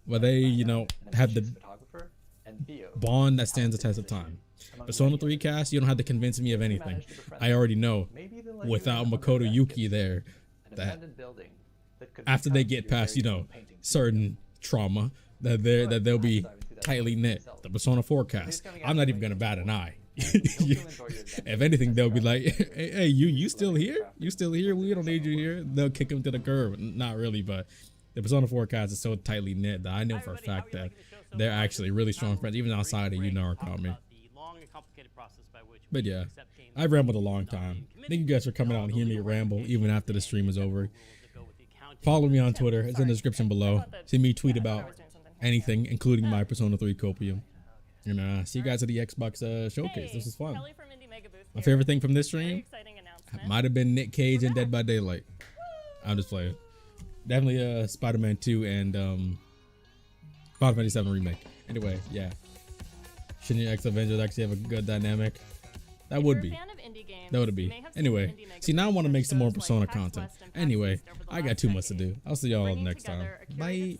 but they, you know, have the bond that stands the test of time. Persona 3 cast, you don't have to convince me of anything. I already know without Makoto Yuki there that after they get past, you know, certain trauma, that they'll be tightly knit. The Persona 4 cast, I'm not even gonna bat an eye. If anything, they'll be like, hey, you still here? You still here? We don't need you here. They'll kick them to the curb. Not really, but the Persona 4 cast is so tightly knit that I know for a fact that they're actually really strong friends, even outside of Narukami. But yeah, I've rambled a long time. Thank you guys for coming out and hearing me ramble even after the stream is over. Follow me on Twitter. It's in the description below. See me tweet about anything, including my Persona 3 copium. And see you guys at the Xbox showcase. This is fun. My favorite thing from this stream might have been Nick Cage and Dead by Daylight. I'm just playing. Definitely Spider-Man 2 and Final Fantasy 7 Remake. Anyway, yeah. Shinya X Avengers actually have a good dynamic. That would be. That would be. Anyway, see, now I want to make some more Persona content. Anyway, I got too much to do. I'll see y'all next time. Bye.